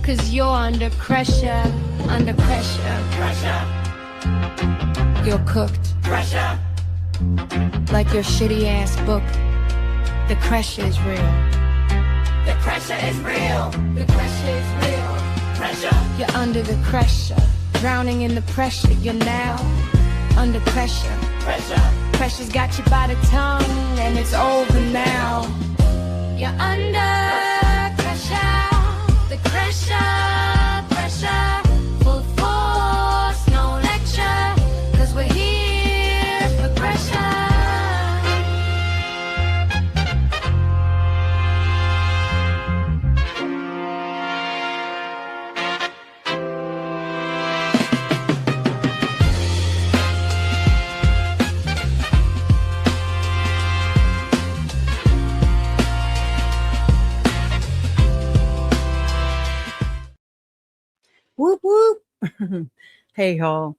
'cause you're under pressure, under pressure. Pressure. You're cooked. Pressure. Like your shitty ass book. The pressure is real. The pressure is real. The pressure is real. Pressure. You're under the pressure. Drowning in the pressure. You're now under pressure. Pressure. Pressure's got you by the tongue, and it's over now. You're under pressure. The pressure, pressure. Full force, no lecture. 'Cause we're here for pressure. Whoop whoop. Hey y'all.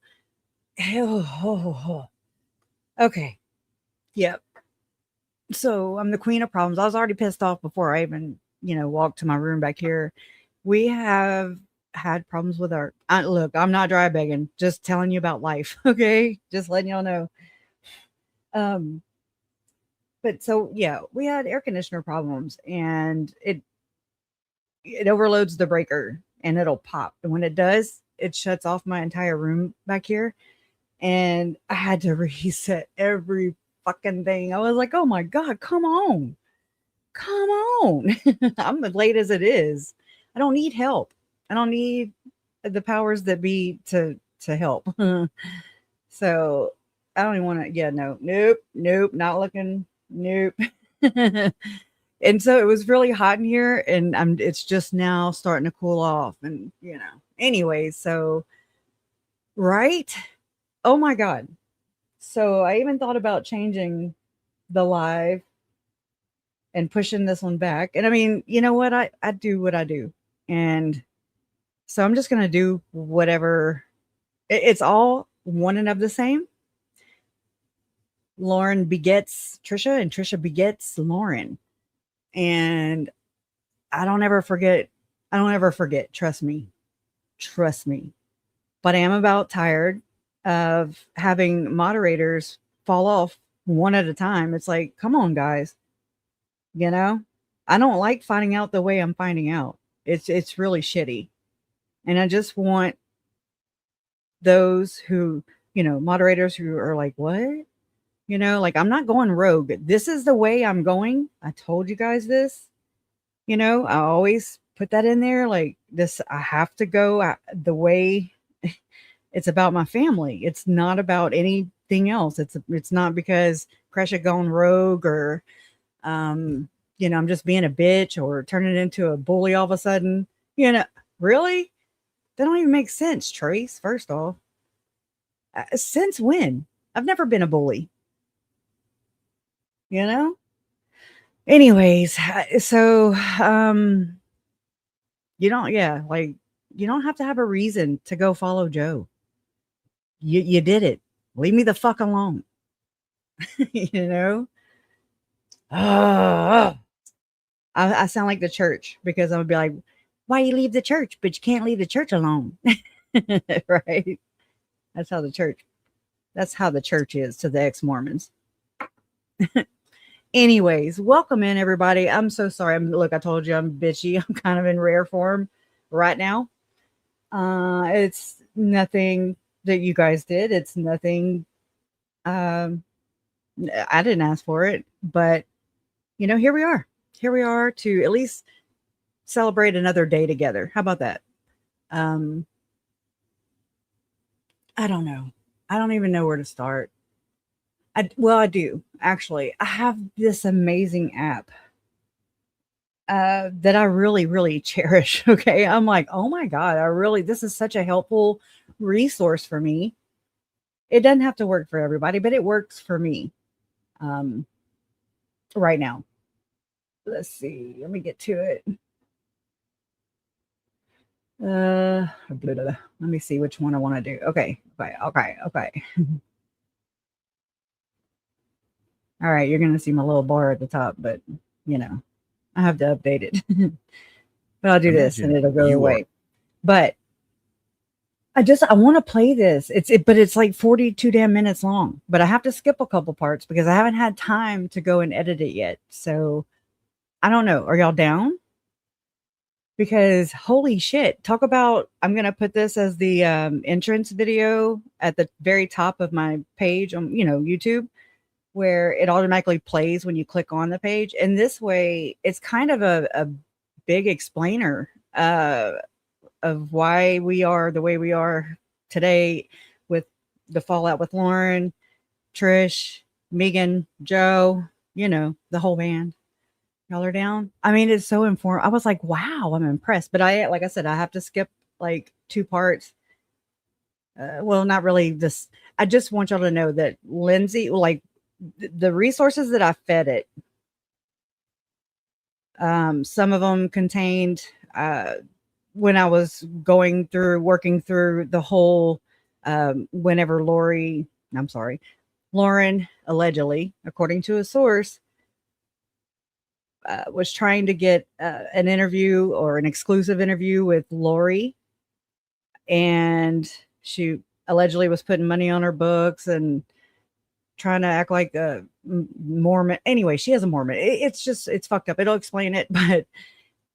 Okay. Yep. So I'm the queen of problems. I was already pissed off before I even, walked to my room back here. We have had problems with our look, I'm not dry begging, just telling you about life. Okay. Just letting y'all know. But so yeah, we had air conditioner problems, and it overloads the breaker and it'll pop. And when it does, it shuts off my entire room back here. And I had to reset every fucking thing. I was like, oh my God, come on. Come on. I'm as late as it is. I don't need help. I don't need the powers that be to help. So I don't even want to, nope, not looking. Nope. And so it was really hot in here, and it's just now starting to cool off. And, anyways, so, right? Oh my God. So I even thought about changing the live and pushing this one back. And I mean, you know what? I do what I do. And so I'm just going to do whatever. It's all one and of the same. Lauren begets Trisha, and Trisha begets Lauren. And I don't ever forget. Trust me. But I am about tired of having moderators fall off one at a time. It's like, come on, guys. I don't like finding out the way I'm finding out. It's really shitty. And I just want those who, moderators who are like, what? I'm not going rogue. This is the way I'm going. I told you guys this. I always put that in there. Like this, I have to go the way. It's about my family. It's not about anything else. It's not because Kresha gone rogue or, I'm just being a bitch or turning into a bully all of a sudden. Really? That don't even make sense, Trace. First off, since when? I've never been a bully. Anyways, so you don't have to have a reason to go follow Joe. You did it. Leave me the fuck alone. I sound like the church, because I'm gonna be like, why you leave the church, but you can't leave the church alone. Right? That's how the church is to the ex-Mormons. Anyways, welcome in, everybody. I'm so sorry. I told you I'm bitchy. I'm kind of in rare form right now. It's nothing that you guys did. It's nothing. I didn't ask for it, but here we are. Here we are to at least celebrate another day together. How about that? I don't know. I don't even know where to start. I do, actually. I have this amazing app that I really, really cherish. Okay. I'm like, oh my God, this is such a helpful resource for me. It doesn't have to work for everybody, but it works for me right now. Let's see. Let me get to it. Let me see which one I want to do. Okay. All right, you're going to see my little bar at the top, but, I have to update it. But I'll do this and it'll go away. But I want to play this. But it's like 42 damn minutes long. But I have to skip a couple parts because I haven't had time to go and edit it yet. So I don't know. Are y'all down? Because holy shit, talk about, I'm going to put this as the entrance video at the very top of my page on, YouTube, where it automatically plays when you click on the page. And this way it's kind of a big explainer of why we are the way we are today, with the fallout with Lauren, Trish, Megan, Joe, the whole band. Y'all are down. I mean, it's so informed. I was like, wow, I'm impressed. But like I said, I have to skip like 2 parts. Well, not really this. I just want y'all to know that Lindsay, like the resources that I fed it, some of them contained when I was working through the whole, whenever Lauren allegedly, according to a source, was trying to get an interview or an exclusive interview with Lorie, and she allegedly was putting money on her books and trying to act like a Mormon. Anyway, she is a Mormon. It's fucked up. It'll explain it, but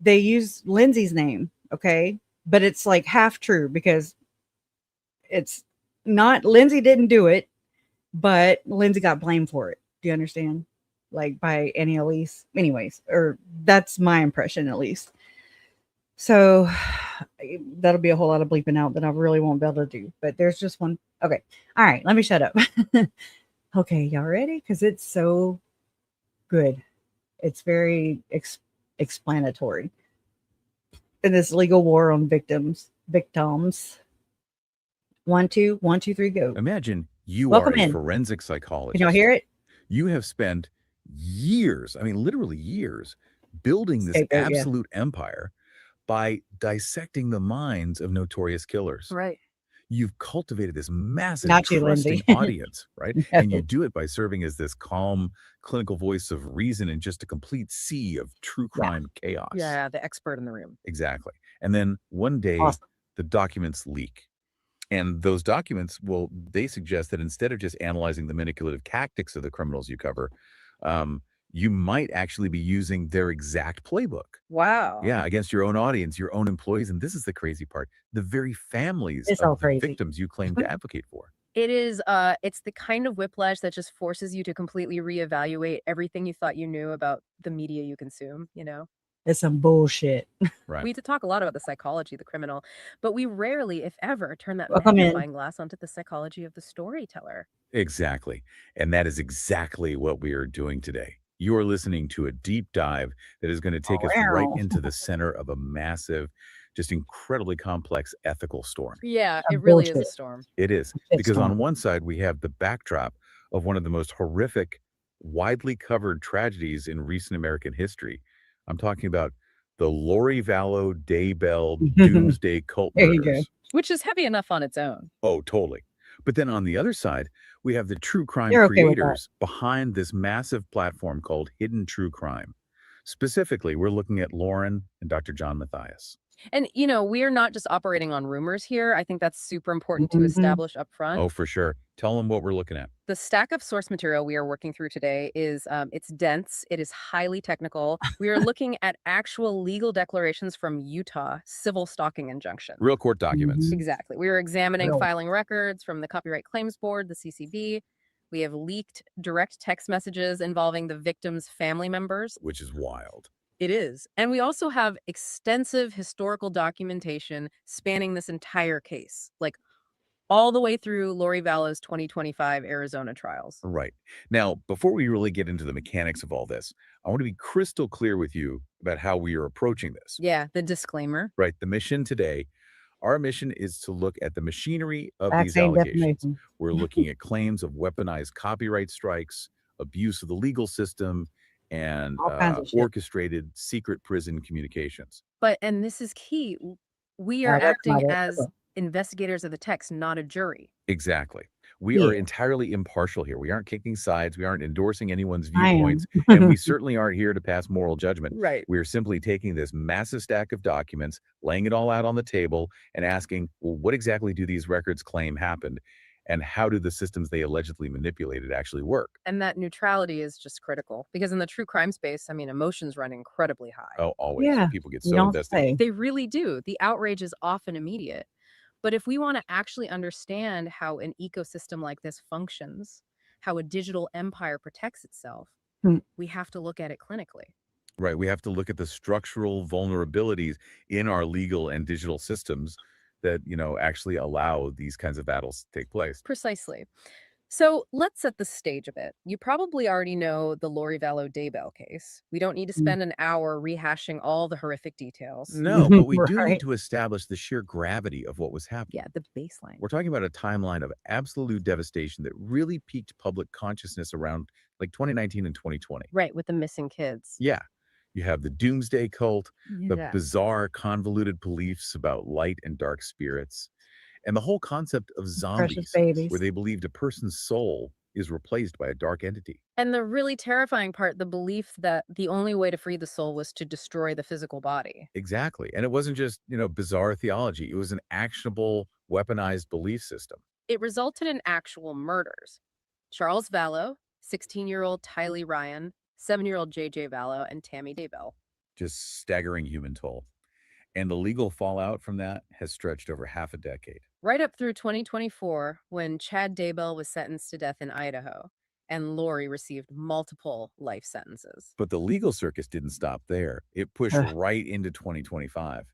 they use Lindsay's name. Okay. But it's like half true because it's not, Lindsay didn't do it, but Lindsay got blamed for it. Do you understand? Like by Annie Elise. Anyways, or that's my impression at least. So that'll be a whole lot of bleeping out that I really won't be able to do. But there's just one. Okay. All right. Let me shut up. Okay. Y'all ready? Because it's so good. It's very explanatory. In this legal war on victims. 1, 2, 1, 2, 3, go. Imagine you Welcome are a in. forensic psychologist. Can y'all hear it? You have spent years, I mean, literally years, building this absolute empire by dissecting the minds of notorious killers. Right. You've cultivated this massive, Not you, trusting Lindsay. audience, right? No. And you do it by serving as this calm, clinical voice of reason in just a complete sea of true crime chaos. Yeah, the expert in the room. Exactly. And then one day, the documents leak. And those documents, well, they suggest that instead of just analyzing the manipulative tactics of the criminals you cover, you might actually be using their exact playbook. Wow. Yeah, against your own audience, your own employees. And this is the crazy part. The very families of the victims you claim to advocate for. It is, it's the kind of whiplash that just forces you to completely reevaluate everything you thought you knew about the media you consume, It's some bullshit. Right. We talk a lot about the psychology of the criminal, but we rarely, if ever, turn that Welcome in. magnifying glass onto the psychology of the storyteller. Exactly. And that is exactly what we are doing today. You are listening to a deep dive that is going to take us right into the center of a massive, just incredibly complex ethical storm. Yeah, A it really is a bullshit. storm. It is. Shit Because storm. on one side, we have the backdrop of one of the most horrific, widely covered tragedies in recent American history. I'm talking about the Lorie Vallow Daybell Doomsday Cult There you go. murders. Which is heavy enough on its own. Oh, totally. But then on the other side, we have the true crime You're okay with that. creators behind this massive platform called Hidden True Crime. Specifically, we're looking at Lauren and Dr. John Mathias. And, we are not just operating on rumors here. I think that's super important to Mhm. establish up front. Oh, for sure. Tell them what we're looking at. The stack of source material we are working through today is it's dense. It is highly technical. We are looking at actual legal declarations from Utah, civil stalking injunction. Real court documents. Mhm. Exactly. We are examining Real. filing records from the Copyright Claims Board, the CCB. We have leaked direct text messages involving the victims' family members. Which is wild. It is. And we also have extensive historical documentation spanning this entire case, like all the way through Lorie Vallow's 2025 Arizona trials. Right. Now, before we really get into the mechanics of all this, I want to be crystal clear with you about how we are approaching this. Yeah, the disclaimer. Right. The mission today, our mission is to look at the machinery of Facts these ain't allegations. defamation. We're looking at claims of weaponized copyright strikes, abuse of the legal system, and All kinds of shit. orchestrated secret prison communications. And this is key. We are That's not acting it. as investigators of the text, not a jury. Exactly. We are Yeah. entirely impartial here. We aren't kicking sides. We aren't endorsing anyone's I am. viewpoints. And we certainly aren't here to pass moral judgment. Right. We're simply taking this massive stack of documents, laying it all out on the table, and asking, well, what exactly do these records claim happened? And how do the systems they allegedly manipulated actually work? And that neutrality is just critical because in the true crime space, I mean, emotions run incredibly high. Oh, always. Yeah. People get You so don't invested. say. They really do. The outrage is often immediate. But if we want to actually understand how an ecosystem like this functions, how a digital empire protects itself, Hmm. we have to look at it clinically. Right. We have to look at the structural vulnerabilities in our legal and digital systems that, actually allow these kinds of battles to take place. Precisely. So let's set the stage a bit. You probably already know the Lorie Vallow Daybell case. We don't need to spend an hour rehashing all the horrific details. No, but we do need Right. to establish the sheer gravity of what was happening. Yeah, the baseline. We're talking about a timeline of absolute devastation that really piqued public consciousness around like 2019 and 2020. Right, with the missing kids. Yeah. You have the doomsday cult, the Yeah. bizarre, convoluted beliefs about light and dark spirits, and the whole concept of Precious zombies, babies. where they believed a person's soul is replaced by a dark entity. And the really terrifying part, the belief that the only way to free the soul was to destroy the physical body. Exactly. And it wasn't just, bizarre theology. It was an actionable, weaponized belief system. It resulted in actual murders. Charles Vallow, 16-year-old Tylee Ryan, 7-year-old JJ Vallow, and Tammy Daybell. Just staggering human toll. And the legal fallout from that has stretched over half a decade. Right up through 2024, when Chad Daybell was sentenced to death in Idaho, and Lorie received multiple life sentences. But the legal circus didn't stop there. It pushed Ugh. right into 2025.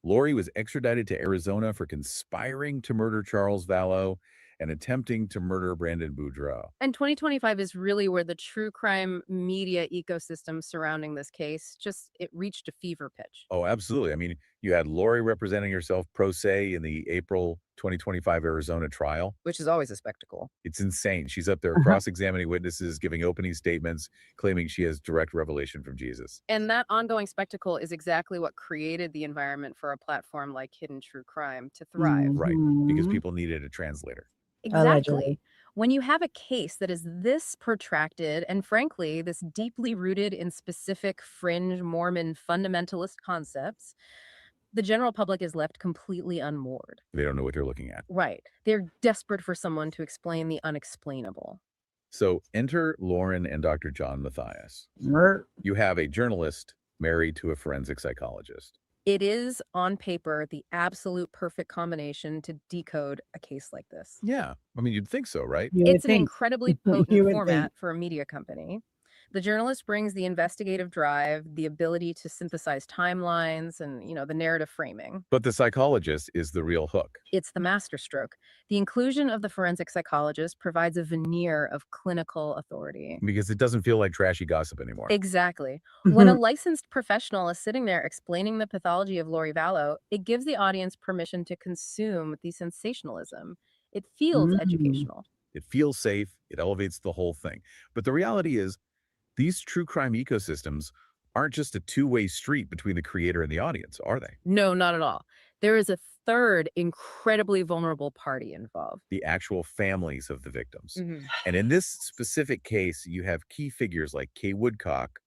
Lorie was extradited to Arizona for conspiring to murder Charles Vallow and attempting to murder Brandon Boudreaux. And 2025 is really where the true crime media ecosystem surrounding this case it reached a fever pitch. Oh, absolutely. I mean, you had Lorie representing herself pro se in the April 2025 Arizona trial. Which is always a spectacle. It's insane. She's up there cross-examining witnesses, giving opening statements, claiming she has direct revelation from Jesus. And that ongoing spectacle is exactly what created the environment for a platform like Hidden True Crime to thrive. Right, because Mhm. people needed a translator. Exactly. Allegedly. When you have a case that is this protracted and frankly, this deeply rooted in specific fringe Mormon fundamentalist concepts, the general public is left completely unmoored. They don't know what they're looking at. Right. They're desperate for someone to explain the unexplainable. So enter Lauren and Dr. John Matthias. Mer- You have a journalist married to a forensic psychologist. It is, on paper, the absolute perfect combination to decode a case like this. Yeah. I mean, you'd think so, right? You would It's an think. incredibly You potent would format for a media company. The journalist brings the investigative drive, the ability to synthesize timelines, and, the narrative framing. But the psychologist is the real hook. It's the masterstroke. The inclusion of the forensic psychologist provides a veneer of clinical authority. Because it doesn't feel like trashy gossip anymore. Exactly. When a licensed professional is sitting there explaining the pathology of Lorie Vallow, it gives the audience permission to consume the sensationalism. It feels educational. It feels safe. It elevates the whole thing. But the reality is, these true crime ecosystems aren't just a two-way street between the creator and the audience, are they? No, not at all. There is a third incredibly vulnerable party involved. The actual families of the victims. Mhm. And in this specific case, you have key figures like Kay Woodcock,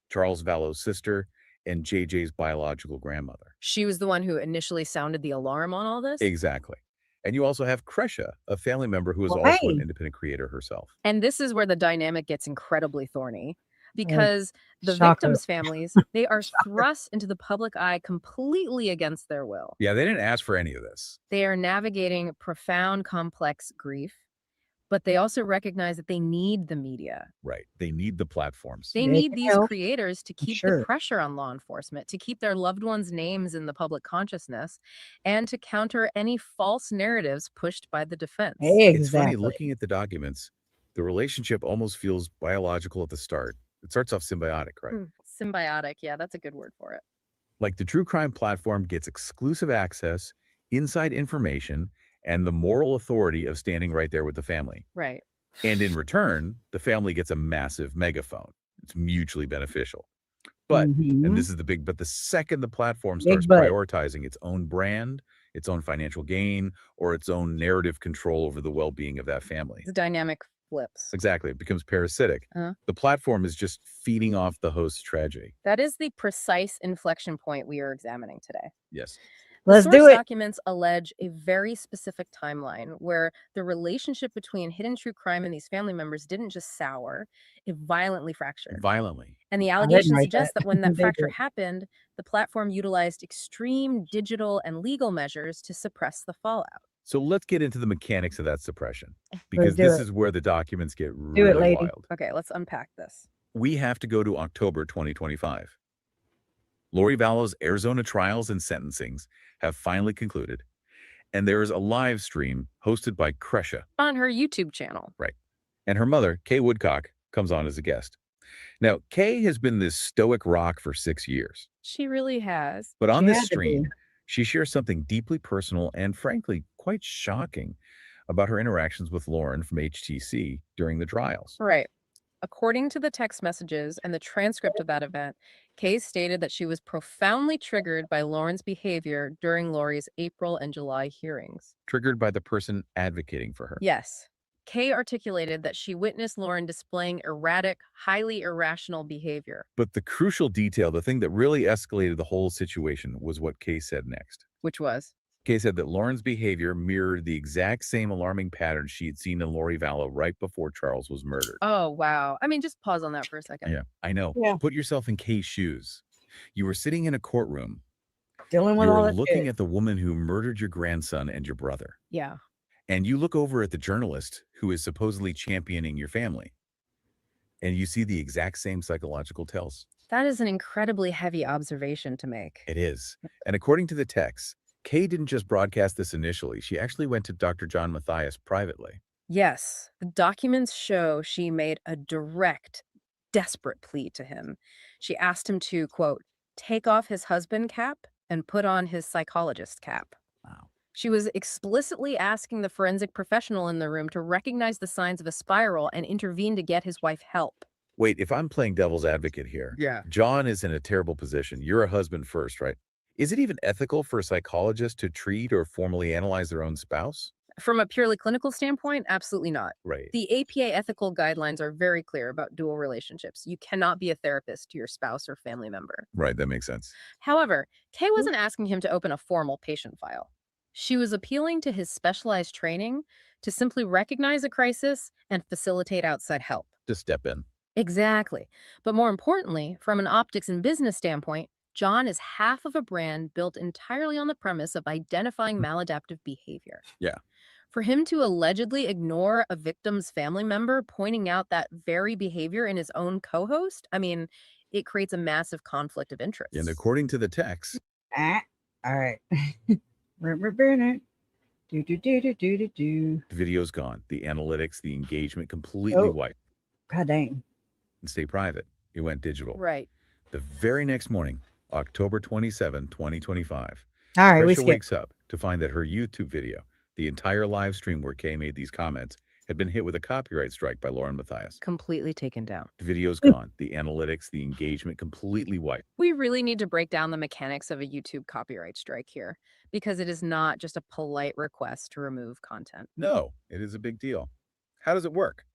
Charles Vallow's sister, and JJ's biological grandmother. She was the one who initially sounded the alarm on all this. Exactly. And you also have Kresha, a family member who is Well, also an hey. independent creator herself. And this is where the dynamic gets incredibly thorny because the Shocker. victims' families, they are thrust into the public eye completely against their will. Yeah, they didn't ask for any of this. They are navigating profound, complex grief, but they also recognize that they need the media. Right. They need the platforms. They They need can these help. creators to keep Sure. the pressure on law enforcement, to keep their loved ones' names in the public consciousness, and to counter any false narratives pushed by the defense. It's funny, Exactly. looking at the documents, the relationship almost feels biological at the start. It starts off symbiotic, right? Symbiotic. Yeah, that's a good word for it. Like the true crime platform gets exclusive access, inside information, and the moral authority of standing right there with the family. Right. And in return, the family gets a massive megaphone. It's mutually beneficial. But, Mhm. and this is the big, but the second the platform Big starts but. prioritizing its own brand, its own financial gain, or its own narrative control over the well-being of that family. The dynamic flips. Exactly. It becomes parasitic. The platform is just feeding off the host's tragedy. That is the precise inflection point we are examining today. Yes. Let's The do source it. documents allege a very specific timeline where the relationship between hidden true crime and these family members didn't just sour, it violently fractured. Violently. And the I didn't allegation write suggests that. that when that They fracture did. happened, the platform utilized extreme digital and legal measures to suppress the fallout. So let's get into the mechanics of that suppression, because do this it. is where the documents get Do it, really lady. wild. Okay, let's unpack this. We have to go to October 2025. Lorie Vallow's Arizona trials and sentencings have finally concluded, and there is a live stream hosted by Kresha. On her YouTube channel. Right. And her mother, Kay Woodcock, comes on as a guest. Now, Kay has been this stoic rock for 6 years. She really has. But on She this had to be. stream, she shares something deeply personal and frankly quite shocking about her interactions with Lauren from HTC during the trials. Right. According to the text messages and the transcript of that event, Kay stated that she was profoundly triggered by Lauren's behavior during Lorie's April and July hearings. Triggered by the person advocating for her. Yes. Kay articulated that she witnessed Lauren displaying erratic, highly irrational behavior. But the crucial detail, the thing that really escalated the whole situation, was what Kay said next. Which was? Kay said that Lauren's behavior mirrored the exact same alarming pattern she had seen in Lorie Vallow right before Charles was murdered. Oh, wow. I mean, just pause on that for a second. Yeah, I know. Yeah. Put yourself in Kay's shoes. You were sitting in a courtroom. Dealing with You all were that looking shit. at the woman who murdered your grandson and your brother. Yeah. And you look over at the journalist who is supposedly championing your family. And you see the exact same psychological tells. That is an incredibly heavy observation to make. It is. And according to the text, Kay didn't just broadcast this initially. She actually went to Dr. John Matthias privately. Yes, the documents show she made a direct, desperate plea to him. She asked him to, quote, take off his husband cap and put on his psychologist cap. Wow. She was explicitly asking the forensic professional in the room to recognize the signs of a spiral and intervene to get his wife help. Wait, if I'm playing devil's advocate here, Yeah. John is in a terrible position. You're a husband first, right? Is it even ethical for a psychologist to treat or formally analyze their own spouse? From a purely clinical standpoint, absolutely not. Right. The APA ethical guidelines are very clear about dual relationships. You cannot be a therapist to your spouse or family member. Right, that makes sense. However, Kay wasn't asking him to open a formal patient file. She was appealing to his specialized training to simply recognize a crisis and facilitate outside help. Just step in. Exactly. But more importantly, from an optics and business standpoint, John is half of a brand built entirely on the premise of identifying maladaptive behavior. Yeah. For him to allegedly ignore a victim's family member pointing out that very behavior in his own co-host, I mean, it creates a massive conflict of interest. And according to the text, All right. Do. the video's gone. The analytics, the engagement completely Oh. wiped. God dang. And stay private. It went digital. Right. The very next morning, October 27, 2025, All right, we Kresha skipped. wakes up to find that her YouTube video, the entire live stream where Kay made these comments, had been hit with a copyright strike by Lauren Matthias. Completely taken down. The video's gone. The analytics, the engagement completely wiped. We really need to break down the mechanics of a YouTube copyright strike here, because it is not just a polite request to remove content. No, it is a big deal. How does it work?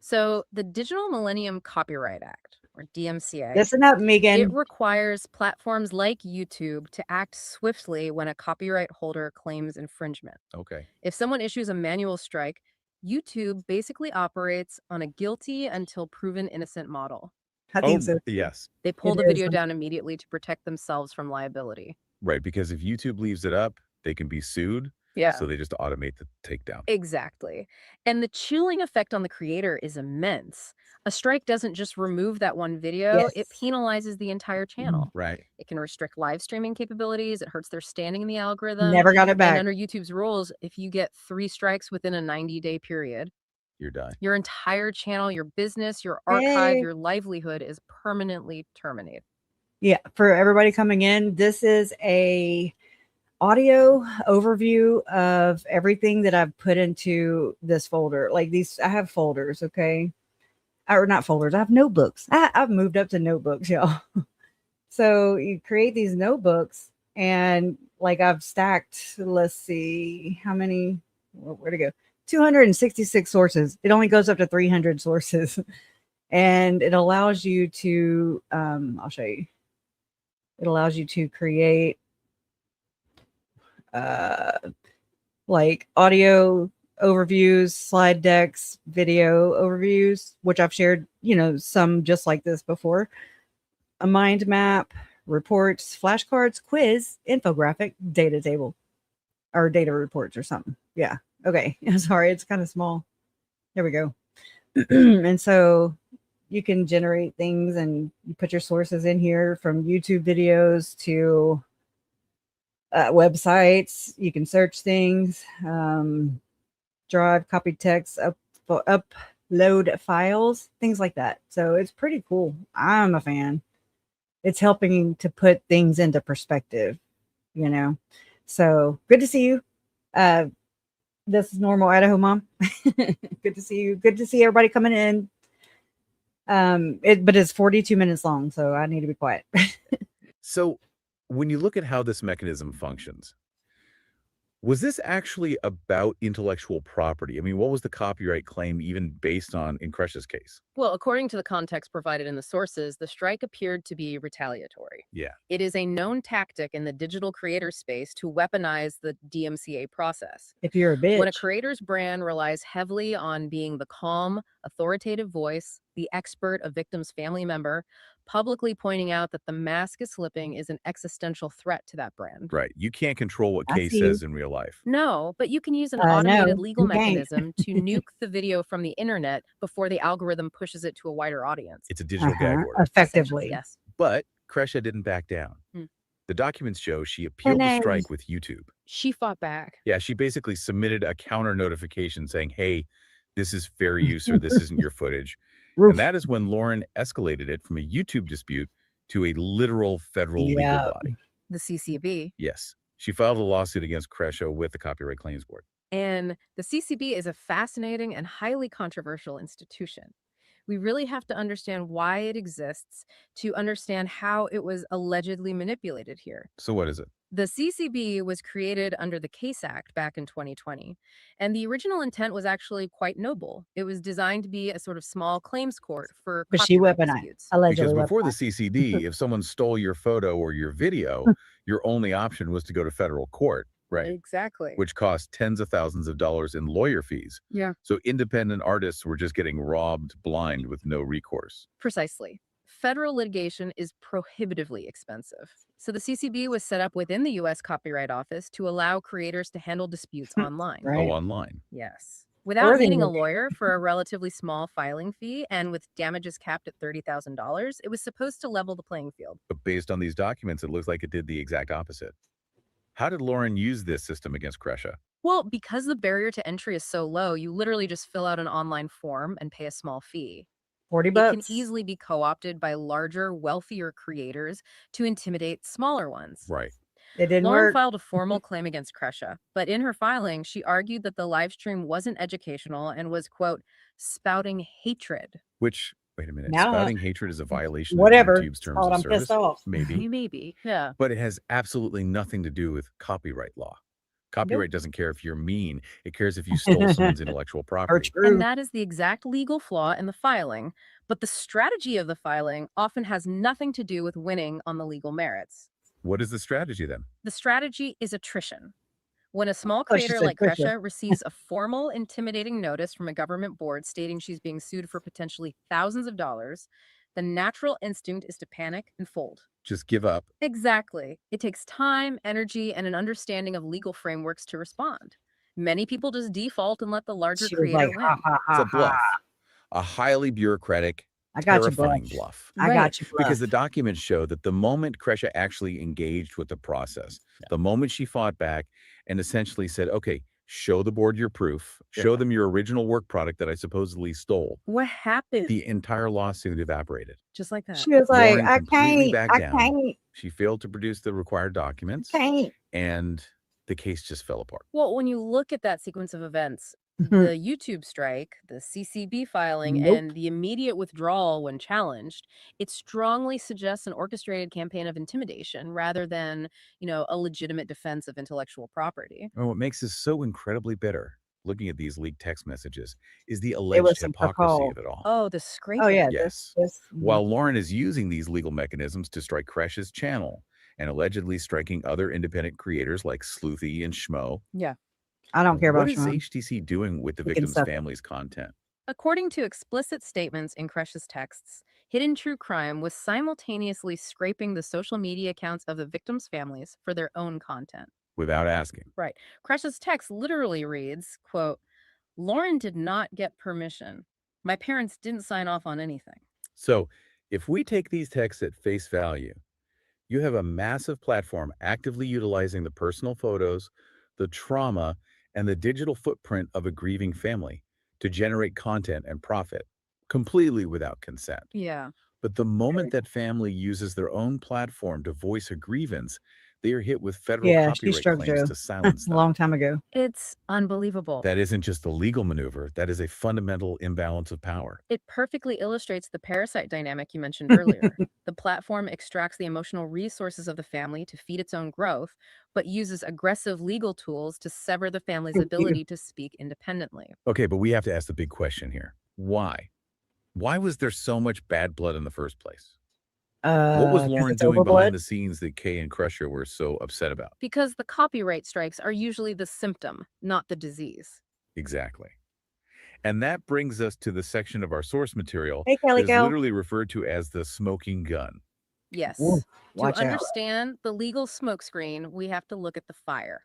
So the Digital Millennium Copyright Act, or DMCA, Listen up, Megan. it requires platforms like YouTube to act swiftly when a copyright holder claims infringement. Okay. If someone issues a manual strike, YouTube basically operates on a guilty until proven innocent model. I think so. Yes. They pull It the is. video down immediately to protect themselves from liability. Right, because if YouTube leaves it up, they can be sued. Yeah. So they just automate the takedown. Exactly. And the chilling effect on the creator is immense. A strike doesn't just remove that one video, it Yes. penalizes the entire channel. Right. It can restrict live streaming capabilities, it hurts their standing in the algorithm. Never got it And back. under YouTube's rules, if you get 3 strikes within a 90-day period, You're done. your entire channel, your business, your archive, Hey. your livelihood is permanently terminated. Yeah, for everybody coming in, this is a audio overview of everything that I've put into this folder. Like these, I have folders, okay? Or not folders, I have notebooks. I've moved up to notebooks, y'all. So you create these notebooks And like I've stacked, let's see how many, where to go? 266 sources. It only goes up to 300 sources. And it allows you to, I'll show you. It allows you to create like audio overviews, slide decks, video overviews, which I've shared, some just like this before. A mind map, reports, flashcards, quiz, infographic, data table, or data reports or something. Yeah. Okay. Sorry, it's kind of small. There we go. And so you can generate things and you put your sources in here, from YouTube videos to websites. You can search things, drive, copy text, upload files, things like that. So it's pretty cool. I'm a fan. It's helping to put things into perspective, So good to see you. This is Normal Idaho Mom. Good to see you. Good to see everybody coming in. But it's 42 minutes long, so I need to be quiet. So when you look at how this mechanism functions, was this actually about intellectual property? I mean, what was the copyright claim even based on in Kresh's case? Well, according to the context provided in the sources, the strike appeared to be retaliatory. Yeah. It is a known tactic in the digital creator space to weaponize the DMCA process. If you're a bitch. When a creator's brand relies heavily on being the calm, authoritative voice, the expert, a victim's family member, publicly pointing out that the mask is slipping is an existential threat to that brand. Right. You can't control what I Kay see. says in real life. No, but you can use an No, automated legal you can't. mechanism to nuke the video from the internet before the algorithm pushes it to a wider audience. It's a digital gag order. Effectively. Yes. But Kresha didn't back down. The documents show she appealed the strike with YouTube. She fought back. Yeah, she basically submitted a counter notification saying, hey, this is fair use or this isn't your footage. And that is when Lauren escalated it from a YouTube dispute to a literal federal legal body. The CCB. Yes. She filed a lawsuit against Kresha with the Copyright Claims Board. And the CCB is a fascinating and highly controversial institution. We really have to understand why it exists to understand how it was allegedly manipulated here. So what is it? The CCB was created under the CASE Act back in 2020, and the original intent was actually quite noble. It was designed to be a sort of small claims court for But she copyright weaponized. disputes. Allegedly Because before the weaponized. CCD, if someone stole your photo or your video, your only option was to go to federal court, right? Exactly. Which cost tens of thousands of dollars in lawyer fees. Yeah. So independent artists were just getting robbed blind with no recourse. Precisely. Federal litigation is prohibitively expensive. So the CCB was set up within the U.S. Copyright Office to allow creators to handle disputes online. Right. Oh, online. Yes. Without Or they needing a would- lawyer for a relatively small filing fee and with damages capped at $30,000, it was supposed to level the playing field. But based on these documents, it looks like it did the exact opposite. How did Lauren use this system against Kresha? Well, because the barrier to entry is so low, you literally just fill out an online form and pay a small fee. 40 It bucks. can easily be co-opted by larger, wealthier creators to intimidate smaller ones. Right. It didn't Lauren work. filed a formal claim against Kresha, but in her filing, she argued that the live stream wasn't educational and was, quote, spouting hatred. Which, wait a minute, Now, spouting hatred is a violation whatever. of YouTube's terms Oh, of I'm service? pissed off. Maybe. Maybe. Yeah. But it has absolutely nothing to do with copyright law. Copyright doesn't care if you're mean. It cares if you stole someone's intellectual Or property. true. And that is the exact legal flaw in the filing. But the strategy of the filing often has nothing to do with winning on the legal merits. What is the strategy then? The strategy is attrition. When a small Oh, she creator said like Kresha. Kresha receives a formal, intimidating notice from a government board stating she's being sued for potentially thousands of dollars, the natural instinct is to panic and fold. Just give up. Exactly. It takes time, energy, and an understanding of legal frameworks to respond. Many people just default and let the larger She was creator like, win. ha, ha, It's ha, a bluff. ha. A highly bureaucratic, I got you, terrifying bluff. bluff. I Right. got you, bluff. Because the documents show that the moment Kresha actually engaged with the process, the moment she fought back and essentially said, okay, show the board your proof, show them your original work product that I supposedly stole, What happened? the entire lawsuit evaporated. Just like that. She was like, Lauren I completely can't, backed I down. can't, She failed to produce the required documents, can't. and the case just fell apart. Well, when you look at that sequence of events, The YouTube strike, the CCB filing, Nope. and the immediate withdrawal when challenged, it strongly suggests an orchestrated campaign of intimidation rather than, a legitimate defense of intellectual property. And what makes this so incredibly bitter, looking at these leaked text messages, is the It alleged was some hypocrisy call. of it all. Oh, the Oh scraping. yeah, Yes. this While Lauren is using these legal mechanisms to strike Kresh's channel and allegedly striking other independent creators like Sleuthy and Schmo, Yeah. I don't care what about is Sean. HTC doing with the He can victim's suck it. family's content? According to explicit statements in Kresh's texts, Hidden True Crime was simultaneously scraping the social media accounts of the victims' families for their own content. Without asking. Right. Kresh's text literally reads, quote, Lauren did not get permission. My parents didn't sign off on anything. So, if we take these texts at face value, you have a massive platform actively utilizing the personal photos, the trauma, and the digital footprint of a grieving family to generate content and profit, completely without consent. Yeah. But the moment that family uses their own platform to voice a grievance, they are hit with federal Yeah, she copyright struck claims Joe to silence a them. long time ago. It's unbelievable. That isn't just a legal maneuver, that is a fundamental imbalance of power. It perfectly illustrates the parasite dynamic you mentioned earlier. The platform extracts the emotional resources of the family to feed its own growth, but uses aggressive legal tools to sever the family's ability to speak independently. Okay, but we have to ask the big question here. Why? Why was there so much bad blood in the first place? What was 'Cause Lauren it's doing overblood. behind the scenes that Kay and Crusher were so upset about? Because the copyright strikes are usually the symptom, not the disease. Exactly. And that brings us to the section of our source material Hey, that Kelly is Cow. literally referred to as the smoking gun. Yes. Ooh, To watch out. understand the legal smokescreen, we have to look at the fire.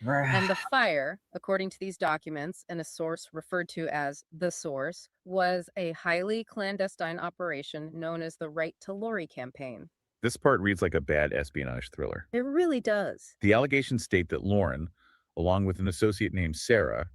And the fire, according to these documents and a source referred to as the source, was a highly clandestine operation known as the Right to Lorie campaign. This part reads like a bad espionage thriller. It really does. The allegations state that Lauren, along with an associate named Sarah,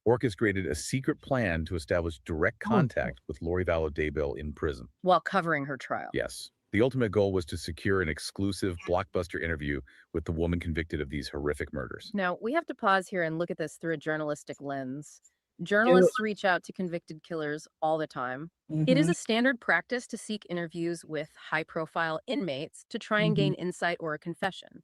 orchestrated a secret plan to establish direct contact with Lorie Vallow Daybell in prison. While covering her trial. Yes. The ultimate goal was to secure an exclusive blockbuster interview with the woman convicted of these horrific murders. Now, we have to pause here and look at this through a journalistic lens. Journalists reach out to convicted killers all the time. It is a standard practice to seek interviews with high-profile inmates to try and gain insight or a confession.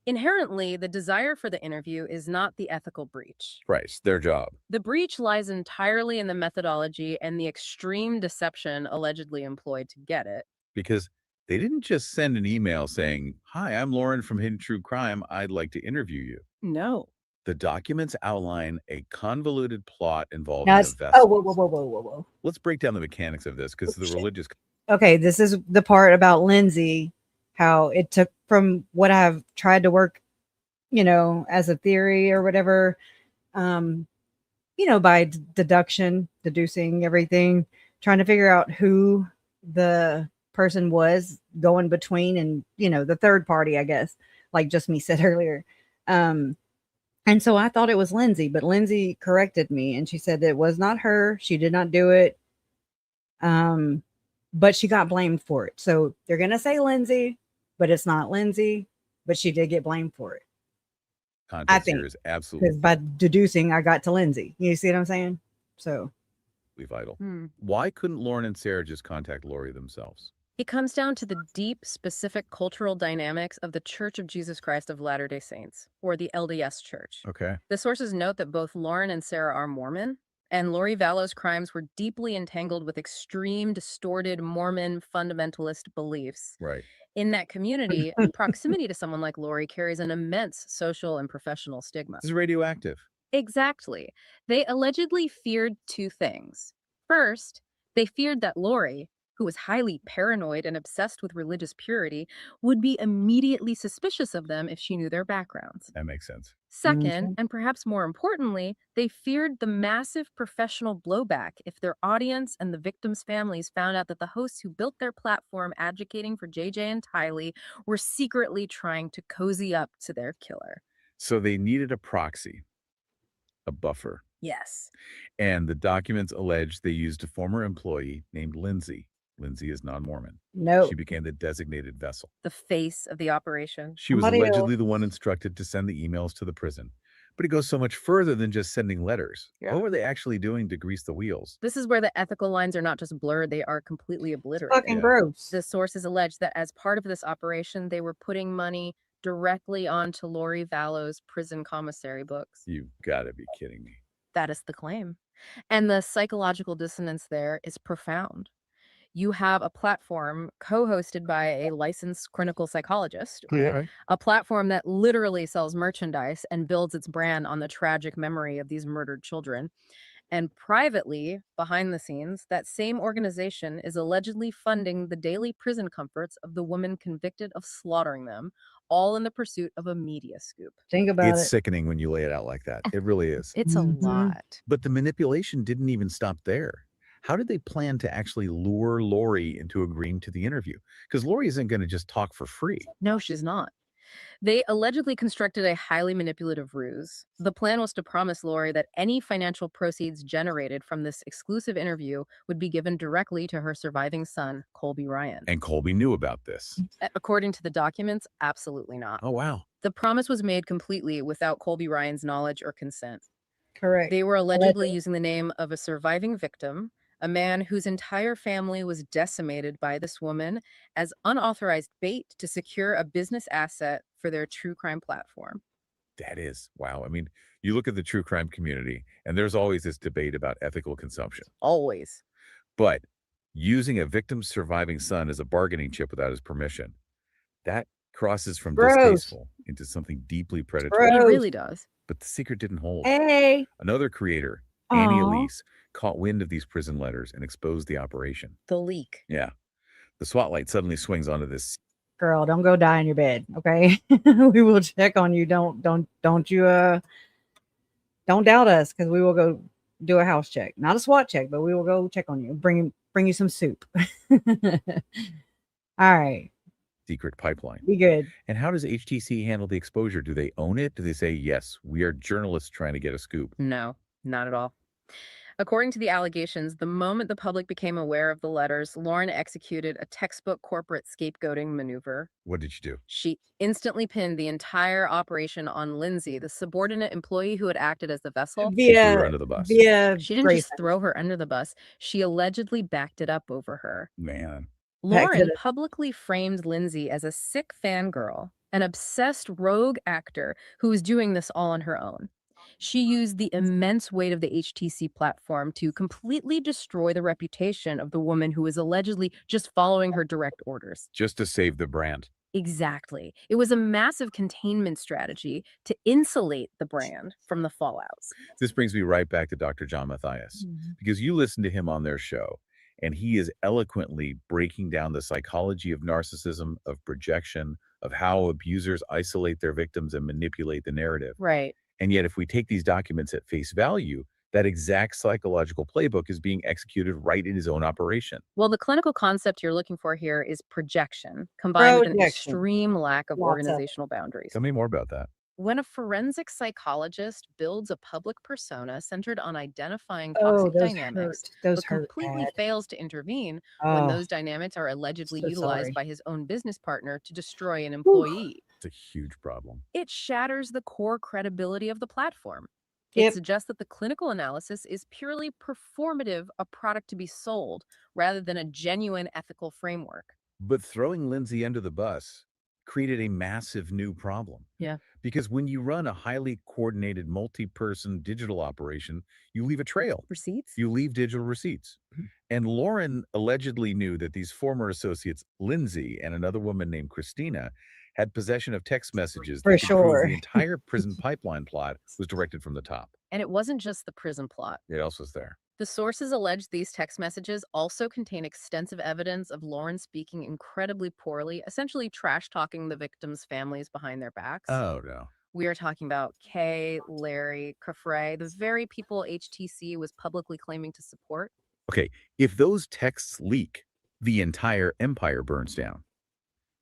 Inherently, the desire for the interview is not the ethical breach. Right, it's their job. The breach lies entirely in the methodology and the extreme deception allegedly employed to get it. Because they didn't just send an email saying, "Hi, I'm Lauren from Hidden True Crime. I'd like to interview you." No. The documents outline a convoluted plot involving Now a it's, vessel. whoa. Let's break down the mechanics of this because the Shit. religious Okay, this is the part about Lindsay, how it took from what I've tried to work, as a theory or whatever, by deducing everything, trying to figure out who the person was going between and, the third party, I guess, like just me said earlier. And so I thought it was Lindsay, but Lindsay corrected me and she said that it was not her. She did not do it. But she got blamed for it. So they're going to say Lindsay, but it's not Lindsay, but she did get blamed for it. context think, here is absolutely Because by deducing, I got to Lindsay. You see what I'm saying? So vital. Why couldn't Lauren and Sarah just contact Lorie themselves? It comes down to the deep, specific cultural dynamics of the Church of Jesus Christ of Latter-day Saints, or the LDS Church. Okay. The sources note that both Lauren and Sarah are Mormon, and Lorie Vallow's crimes were deeply entangled with extreme, distorted Mormon fundamentalist beliefs. Right. In that community, proximity to someone like Lorie carries an immense social and professional stigma. This is radioactive. Exactly. They allegedly feared two things. First, they feared that Lorie, who was highly paranoid and obsessed with religious purity, would be immediately suspicious of them if she knew their backgrounds. That makes sense. Second, and perhaps more importantly, they feared the massive professional blowback if their audience and the victims' families found out that the hosts who built their platform advocating for JJ and Tylee were secretly trying to cozy up to their killer. So they needed a proxy, a buffer. Yes. And the documents allege they used a former employee named Lindsay. Lindsay is non-Mormon. no. She became the designated vessel. The face of the operation. She was Somebody allegedly the one instructed to send the emails to the prison. But it goes so much further than just sending letters. Yeah. What were they actually doing to grease the wheels? This is where the ethical lines are not just blurred, they are completely obliterated. Fucking gross. The sources allege that as part of this operation, they were putting money directly onto Lorie Vallow's prison commissary books. You've got to be kidding me. That is the claim. And the psychological dissonance there is profound. You have a platform co-hosted by a licensed clinical psychologist, a platform that literally sells merchandise and builds its brand on the tragic memory of these murdered children. And privately, behind the scenes, that same organization is allegedly funding the daily prison comforts of the woman convicted of slaughtering them, all in the pursuit of a media scoop. Think about It's it. sickening when you lay it out like that. It really is. It's a lot. But the manipulation didn't even stop there. How did they plan to actually lure Lorie into agreeing to the interview? Because Lorie isn't going to just talk for free. No, she's not. They allegedly constructed a highly manipulative ruse. The plan was to promise Lorie that any financial proceeds generated from this exclusive interview would be given directly to her surviving son, Colby Ryan. And Colby knew about this. According to the documents, absolutely not. Oh, wow. The promise was made completely without Colby Ryan's knowledge or consent. Correct. They were allegedly using the name of a surviving victim, a man whose entire family was decimated by this woman, as unauthorized bait to secure a business asset for their true crime platform. That is, wow. I mean, you look at the true crime community, and there's always this debate about ethical consumption. Always. But using a victim's surviving son as a bargaining chip without his permission, that crosses from distasteful into something deeply predatory. It really does. But the secret didn't hold. Hey. Another creator, Annie Elise, caught wind of these prison letters and exposed the operation. The leak. Yeah. The SWAT light suddenly swings onto this. Girl, don't go die in your bed, okay? We will check on you. Don't you don't doubt us, because we will go do a house check. Not a SWAT check, but we will go check on you. Bring you some soup. All right. Secret pipeline. Be good. And how does HTC handle the exposure? Do they own it? Do they say, yes, we are journalists trying to get a scoop? No, not at all. According to the allegations, the moment the public became aware of the letters, Lauren executed a textbook corporate scapegoating maneuver. What did she do? She instantly pinned the entire operation on Lindsay, the subordinate employee who had acted as the vessel. She threw her under the bus. She didn't just throw her under the bus. She allegedly backed it up over her. Man. Lauren publicly framed Lindsay as a sick fangirl, an obsessed rogue actor who was doing this all on her own. She used the immense weight of the HTC platform to completely destroy the reputation of the woman who was allegedly just following her direct orders. Just to save the brand. Exactly. It was a massive containment strategy to insulate the brand from the fallouts. This brings me right back to Dr. John Mathias, because you listen to him on their show, and he is eloquently breaking down the psychology of narcissism, of projection, of how abusers isolate their victims and manipulate the narrative. Right. And yet, if we take these documents at face value, that exact psychological playbook is being executed right in his own operation. Well, the clinical concept you're looking for here is projection, combined with an extreme lack of organizational boundaries. Tell me more about that. When a forensic psychologist builds a public persona centered on identifying toxic dynamics, but completely fails to intervene when those dynamics are allegedly utilized by his own business partner to destroy an employee. It's a huge problem. It shatters the core credibility of the platform. It suggests that the clinical analysis is purely performative, a product to be sold, rather than a genuine ethical framework. But throwing Lindsay under the bus created a massive new problem. Yeah. Because when you run a highly coordinated multi-person digital operation, you leave a trail. Receipts? You leave digital receipts. And Lauren allegedly knew that these former associates, Lindsay and another woman named Christina, had possession of text messages that could prove the entire prison pipeline plot was directed from the top. And it wasn't just the prison plot. It else was there. The sources allege these text messages also contain extensive evidence of Lauren speaking incredibly poorly, essentially trash-talking the victims' families behind their backs. Oh, no. We are talking about Kay, Larry, Kafre, the very people HTC was publicly claiming to support. Okay, if those texts leak, the entire empire burns down.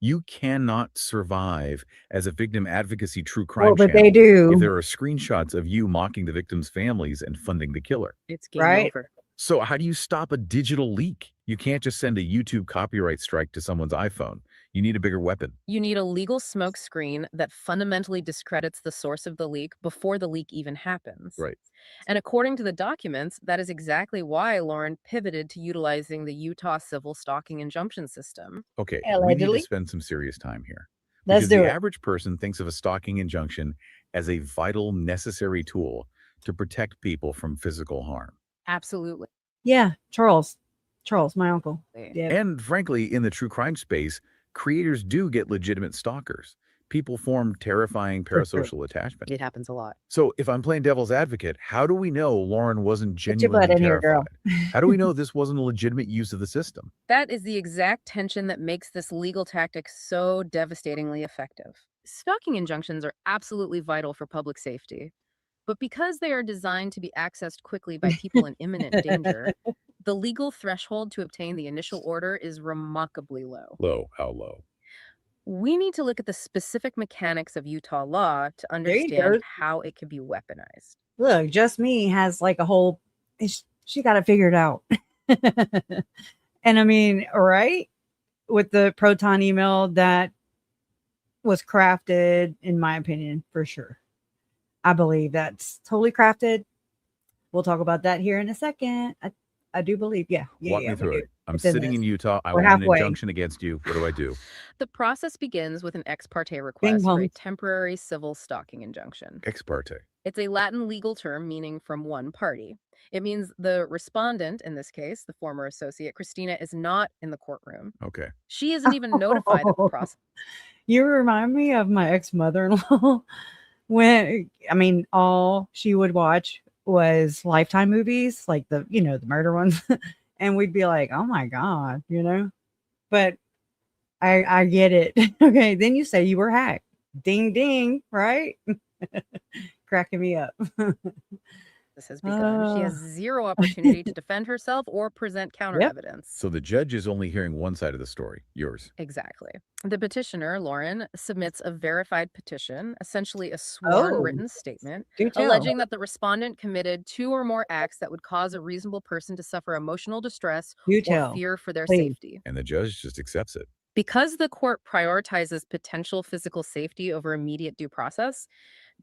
You cannot survive as a victim advocacy true crime channel they do. if there are screenshots of you mocking the victims' families and funding the killer. It's game over. So how do you stop a digital leak? You can't just send a YouTube copyright strike to someone's iPhone. You need a bigger weapon. You need a legal smokescreen that fundamentally discredits the source of the leak before the leak even happens. Right. And according to the documents, that is exactly why Lauren pivoted to utilizing the Utah civil stalking injunction system. Okay, we need to Allegedly. spend some serious time here. Let's Because do the it. average person thinks of a stalking injunction as a vital, necessary tool to protect people from physical harm. Absolutely. Yeah, Charles, my uncle. Yeah. And frankly, in the true crime space, creators do get legitimate stalkers. People form terrifying For sure. parasocial attachment. It happens a lot. So if I'm playing devil's advocate, how do we know Lauren wasn't Get your butt genuinely in here, girl. terrified? How do we know this wasn't a legitimate use of the system? That is the exact tension that makes this legal tactic so devastatingly effective. Stalking injunctions are absolutely vital for public safety. But because they are designed to be accessed quickly by people in imminent danger, the legal threshold to obtain the initial order is remarkably low. Low, how low? We need to look at the specific mechanics of Utah law to There you understand go. how it can be weaponized. Look, Just Me has like a whole, she got it figured out. And I mean, right? With the Proton email that was crafted, in my opinion, for sure. I believe that's totally crafted. We'll talk about that here in a second. I do believe, yeah. Walk me we through do. it. I'm It's in sitting this. in Utah. I We're want an halfway. injunction against you. What do I do? The process begins with an ex parte Bing request for a bong. temporary civil stalking injunction. Ex parte. It's a Latin legal term meaning from one party. It means the respondent, in this case, the former associate Christina, is not in the courtroom. Okay. She isn't even notified of the process. You remind me of my ex-mother-in-law when, I mean, all she would watch was Lifetime movies, like the murder ones. And we'd be like, oh my God, but I get it. Okay. Then you say you were hacked. Ding, ding. Right. Cracking me up. This has begun. She has zero opportunity to defend herself or present counter evidence. So the judge is only hearing one side of the story, yours. Exactly. The petitioner, Lauren, submits a verified petition, essentially a sworn written statement, Do tell. alleging that the respondent committed 2 or more acts that would cause a reasonable person to suffer emotional distress Do or tell. fear for their Please. safety. And the judge just accepts it. Because the court prioritizes potential physical safety over immediate due process,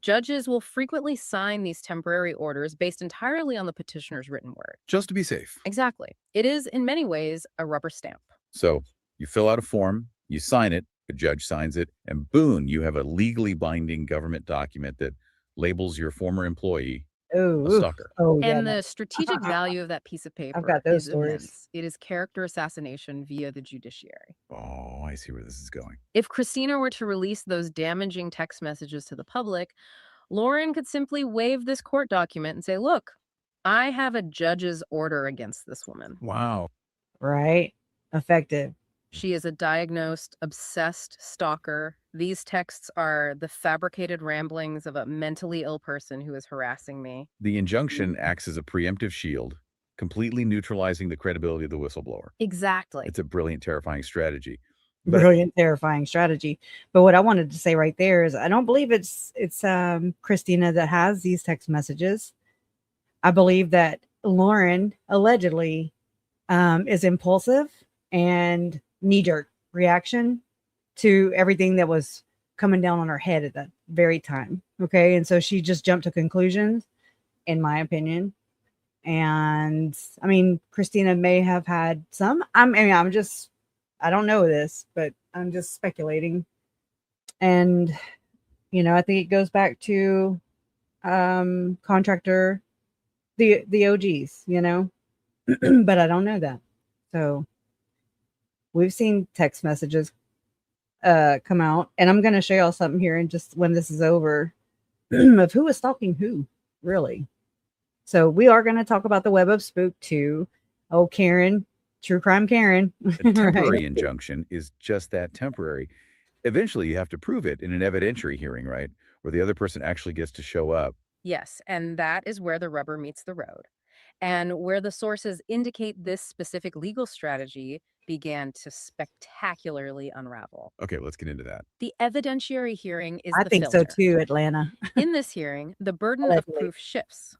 judges will frequently sign these temporary orders based entirely on the petitioner's written word. Just to be safe. Exactly. It is, in many ways, a rubber stamp. So you fill out a form, you sign it, the judge signs it, and boom, you have a legally binding government document that labels your former employee a stalker. And the strategic value of that piece of paper got those is stories. immense. It is character assassination via the judiciary. Oh, I see where this is going. If Christina were to release those damaging text messages to the public, Lauren could simply waive this court document and say, look, I have a judge's order against this woman. Wow. Right. Effective. She is a diagnosed, obsessed stalker. These texts are the fabricated ramblings of a mentally ill person who is harassing me. The injunction acts as a preemptive shield, completely neutralizing the credibility of the whistleblower. Exactly. It's a brilliant, terrifying strategy. But Brilliant, terrifying strategy. But what I wanted to say right there is I don't believe it's Christina that has these text messages. I believe that Lauren allegedly is impulsive and knee-jerk reaction to everything that was coming down on her head at that very time. Okay. And so she just jumped to conclusions, in my opinion. And I mean, Christina may have had some. I don't know this, but I'm just speculating. And, I think it goes back to contractor, the OGs, but I don't know that. So we've seen text messages come out, and I'm going to show y'all something here and just when this is over of who is stalking who, really. So we are going to talk about the Web of Spook too. Oh, Karen, true crime Karen. a temporary injunction is just that, temporary. Eventually, you have to prove it in an evidentiary hearing, right? Where the other person actually gets to show up. Yes, and that is where the rubber meets the road. And where the sources indicate this specific legal strategy began to spectacularly unravel. Okay, let's get into that. The evidentiary hearing is I the think filter. so too, Atlanta. In this hearing, the burden of proof shifts.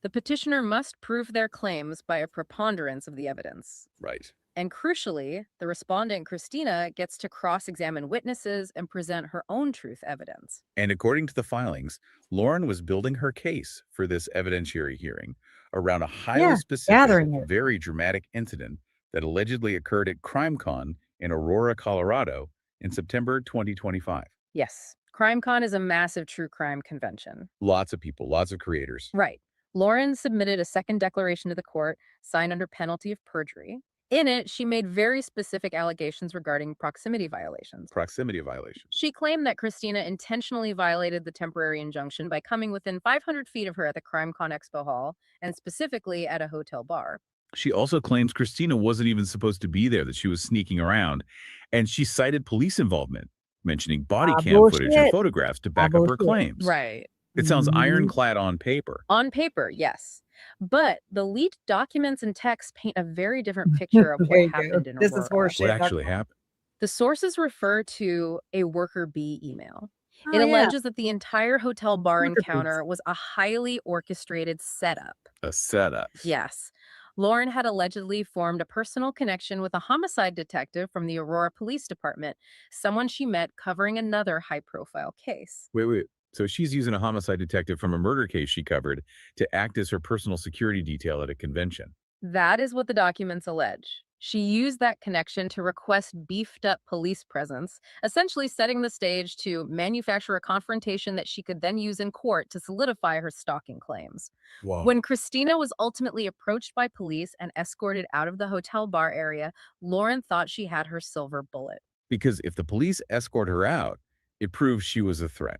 The petitioner must prove their claims by a preponderance of the evidence. Right. And crucially, the respondent, Christina, gets to cross-examine witnesses and present her own truth evidence. And according to the filings, Lauren was building her case for this evidentiary hearing around a highly Yeah, specific, gathering it. very dramatic incident that allegedly occurred at CrimeCon in Aurora, Colorado in September 2025. Yes, CrimeCon is a massive true crime convention. Lots of people, lots of creators. Right. Lauren submitted a second declaration to the court, signed under penalty of perjury. In it, she made very specific allegations regarding proximity violations. Proximity violations. She claimed that Christina intentionally violated the temporary injunction by coming within 500 feet of her at the CrimeCon Expo Hall, and specifically at a hotel bar. She also claims Christina wasn't even supposed to be there, that she was sneaking around. And she cited police involvement, mentioning body cam footage and Bullshit. photographs to back up her Bullshit. claims. Right. It sounds Mhm. ironclad on paper. On paper, yes. But the leaked documents and texts paint a very different picture of There what you go. happened in This Aurora. is horseshit. What actually happened? The sources refer to a worker bee email. Oh, It yeah. alleges that the entire hotel bar Worker bees. encounter was a highly orchestrated setup. A setup. Yes. Lauren had allegedly formed a personal connection with a homicide detective from the Aurora Police Department, someone she met covering another high-profile case. Wait. So she's using a homicide detective from a murder case she covered to act as her personal security detail at a convention. That is what the documents allege. She used that connection to request beefed-up police presence, essentially setting the stage to manufacture a confrontation that she could then use in court to solidify her stalking claims. Whoa. When Christina was ultimately approached by police and escorted out of the hotel bar area, Lauren thought she had her silver bullet. Because if the police escort her out, it proves she was a threat.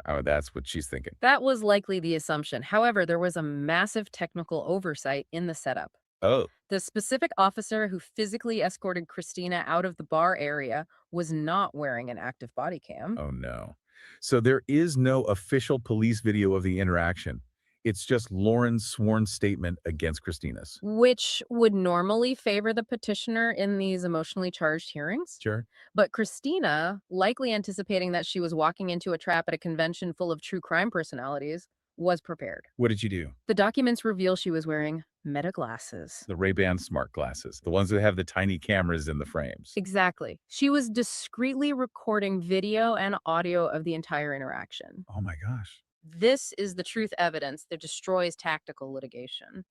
Oh, that's what she's thinking. That was likely the assumption. However, there was a massive technical oversight in the setup. Oh. The specific officer who physically escorted Christina out of the bar area was not wearing an active body cam. Oh, no. So there is no official police video of the interaction. It's just Lauren's sworn statement against Christina's. Which would normally favor the petitioner in these emotionally charged hearings. Sure. But Christina, likely anticipating that she was walking into a trap at a convention full of true crime personalities, was prepared. What did you do? The documents reveal she was wearing meta glasses. The Ray-Ban smart glasses, the ones that have the tiny cameras in the frames. Exactly. She was discreetly recording video and audio of the entire interaction. Oh my gosh. This is the truth evidence that destroys tactical litigation.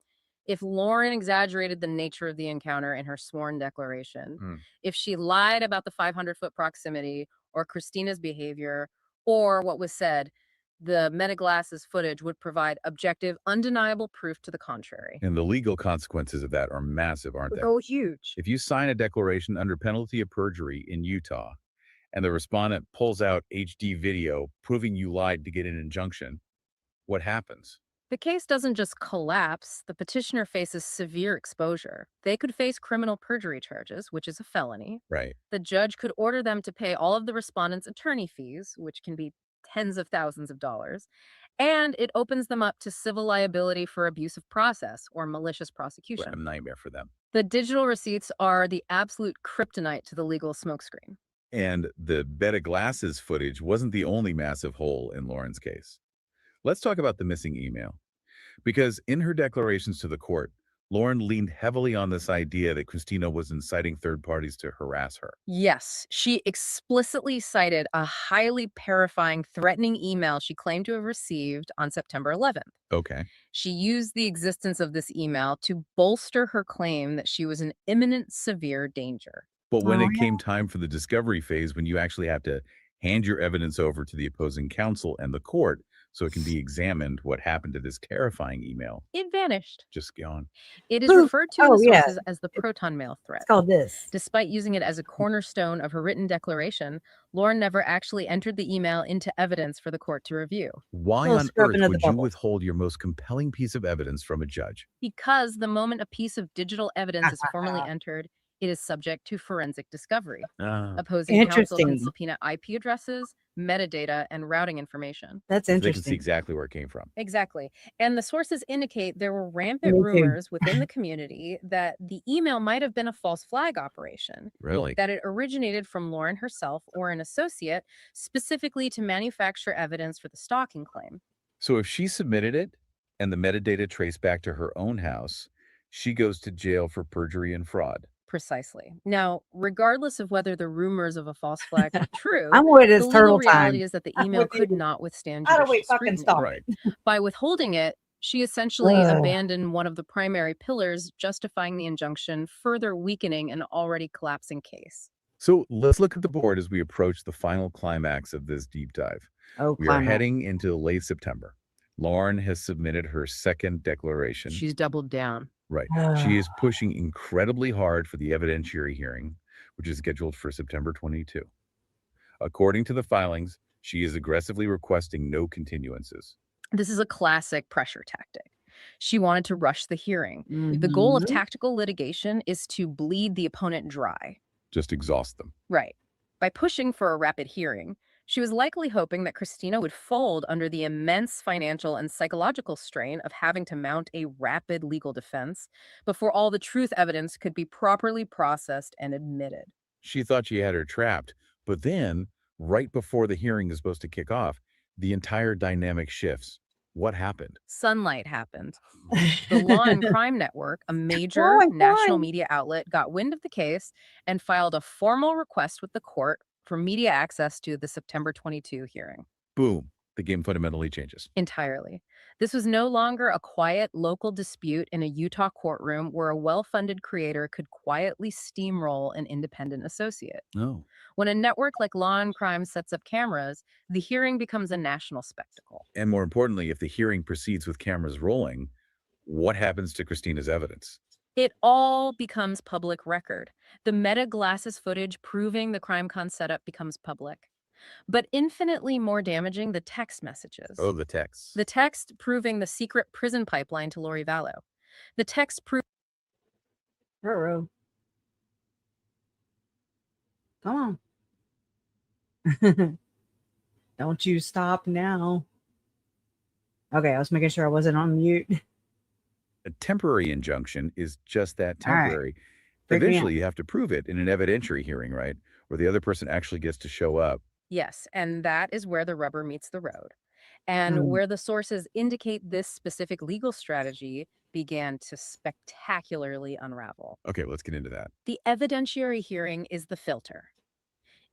If Lauren exaggerated the nature of the encounter in her sworn declaration, if she lied about the 500-foot proximity or Christina's behavior or what was said, the meta glasses footage would provide objective, undeniable proof to the contrary. And the legal consequences of that are massive, aren't they? Oh, huge. If you sign a declaration under penalty of perjury in Utah, and the respondent pulls out HD video proving you lied to get an injunction, what happens? The case doesn't just collapse, the petitioner faces severe exposure. They could face criminal perjury charges, which is a felony. Right. The judge could order them to pay all of the respondent's attorney fees, which can be tens of thousands of dollars, and it opens them up to civil liability for abuse of process or malicious prosecution. A nightmare for them. The digital receipts are the absolute kryptonite to the legal smokescreen. And the beta glasses footage wasn't the only massive hole in Lauren's case. Let's talk about the missing email. Because in her declarations to the court, Lauren leaned heavily on this idea that Christina was inciting third parties to harass her. Yes, she explicitly cited a highly terrifying, threatening email she claimed to have received on September 11th. Okay. She used the existence of this email to bolster her claim that she was in imminent severe danger. But when it came time for the discovery phase, when you actually have to hand your evidence over to the opposing counsel and the court so it can be examined what happened to this terrifying email, It vanished. just gone. It is referred to in the yeah. sources as the proton mail threat. It's called this. Despite using it as a cornerstone of her written declaration, Lauren never actually entered the email into evidence for the court to review. Why Little on scrubbing earth of the would you bubbles. withhold your most compelling piece of evidence from a judge? Because the moment a piece of digital evidence is formally entered, it is subject to forensic discovery. Opposing counsel can Interesting. subpoena IP addresses, metadata, and routing information. That's They can see interesting. exactly where it came from. Exactly. And the sources indicate there were rampant Me too. rumors within the community that the email might have been a false flag operation, Really? that it originated from Lauren herself or an associate, specifically to manufacture evidence for the stalking claim. So if she submitted it and the metadata traced back to her own house, she goes to jail for perjury and fraud. Precisely. Now, regardless of whether the rumors of a false flag were true, I'm with the his legal turtle reality time. is that the I'm email with could you. not withstand How do judicial we fucking scrutiny. stop Right. it? By withholding it, she essentially Ugh. abandoned one of the primary pillars justifying the injunction, further weakening an already collapsing case. So let's look at the board as we approach the final climax of this deep dive. Oh, We are climax. heading into late September. Lauren has submitted her second declaration. She's doubled down. Right. She is pushing incredibly hard for the evidentiary hearing, which is scheduled for September 22. According to the filings, she is aggressively requesting no continuances. This is a classic pressure tactic. She wanted to rush the hearing. The goal of Mhm. tactical litigation is to bleed the opponent dry. Just exhaust them. Right. By pushing for a rapid hearing, she was likely hoping that Christina would fold under the immense financial and psychological strain of having to mount a rapid legal defense before all the truth evidence could be properly processed and admitted. She thought she had her trapped, but then, right before the hearing is supposed to kick off, the entire dynamic shifts. What happened? Sunlight happened. The Law and Crime Network, a major Law and national Crime. media outlet, got wind of the case and filed a formal request with the court for media access to the September 22 hearing. Boom. The game fundamentally changes. Entirely. This was no longer a quiet local dispute in a Utah courtroom where a well-funded creator could quietly steamroll an independent associate. Oh. When a network like Law and Crime sets up cameras, the hearing becomes a national spectacle. And more importantly, if the hearing proceeds with cameras rolling, what happens to Christina's evidence? It all becomes public record. The Meta Glasses footage proving the CrimeCon setup becomes public. But infinitely more damaging, the text messages. Oh, the text. The text proving the secret prison pipeline to Lorie Vallow. The text proving Ruh-roh. Come on. Don't you stop now. Okay, I was making sure I wasn't on mute. A temporary injunction is just that All right. temporary. Freak me out. Eventually, you have to prove it in an evidentiary hearing, right? Where the other person actually gets to show up. Yes, and that is where the rubber meets the road. And where the sources indicate this specific legal strategy began to spectacularly unravel. Okay, let's get into that. The evidentiary hearing is the filter.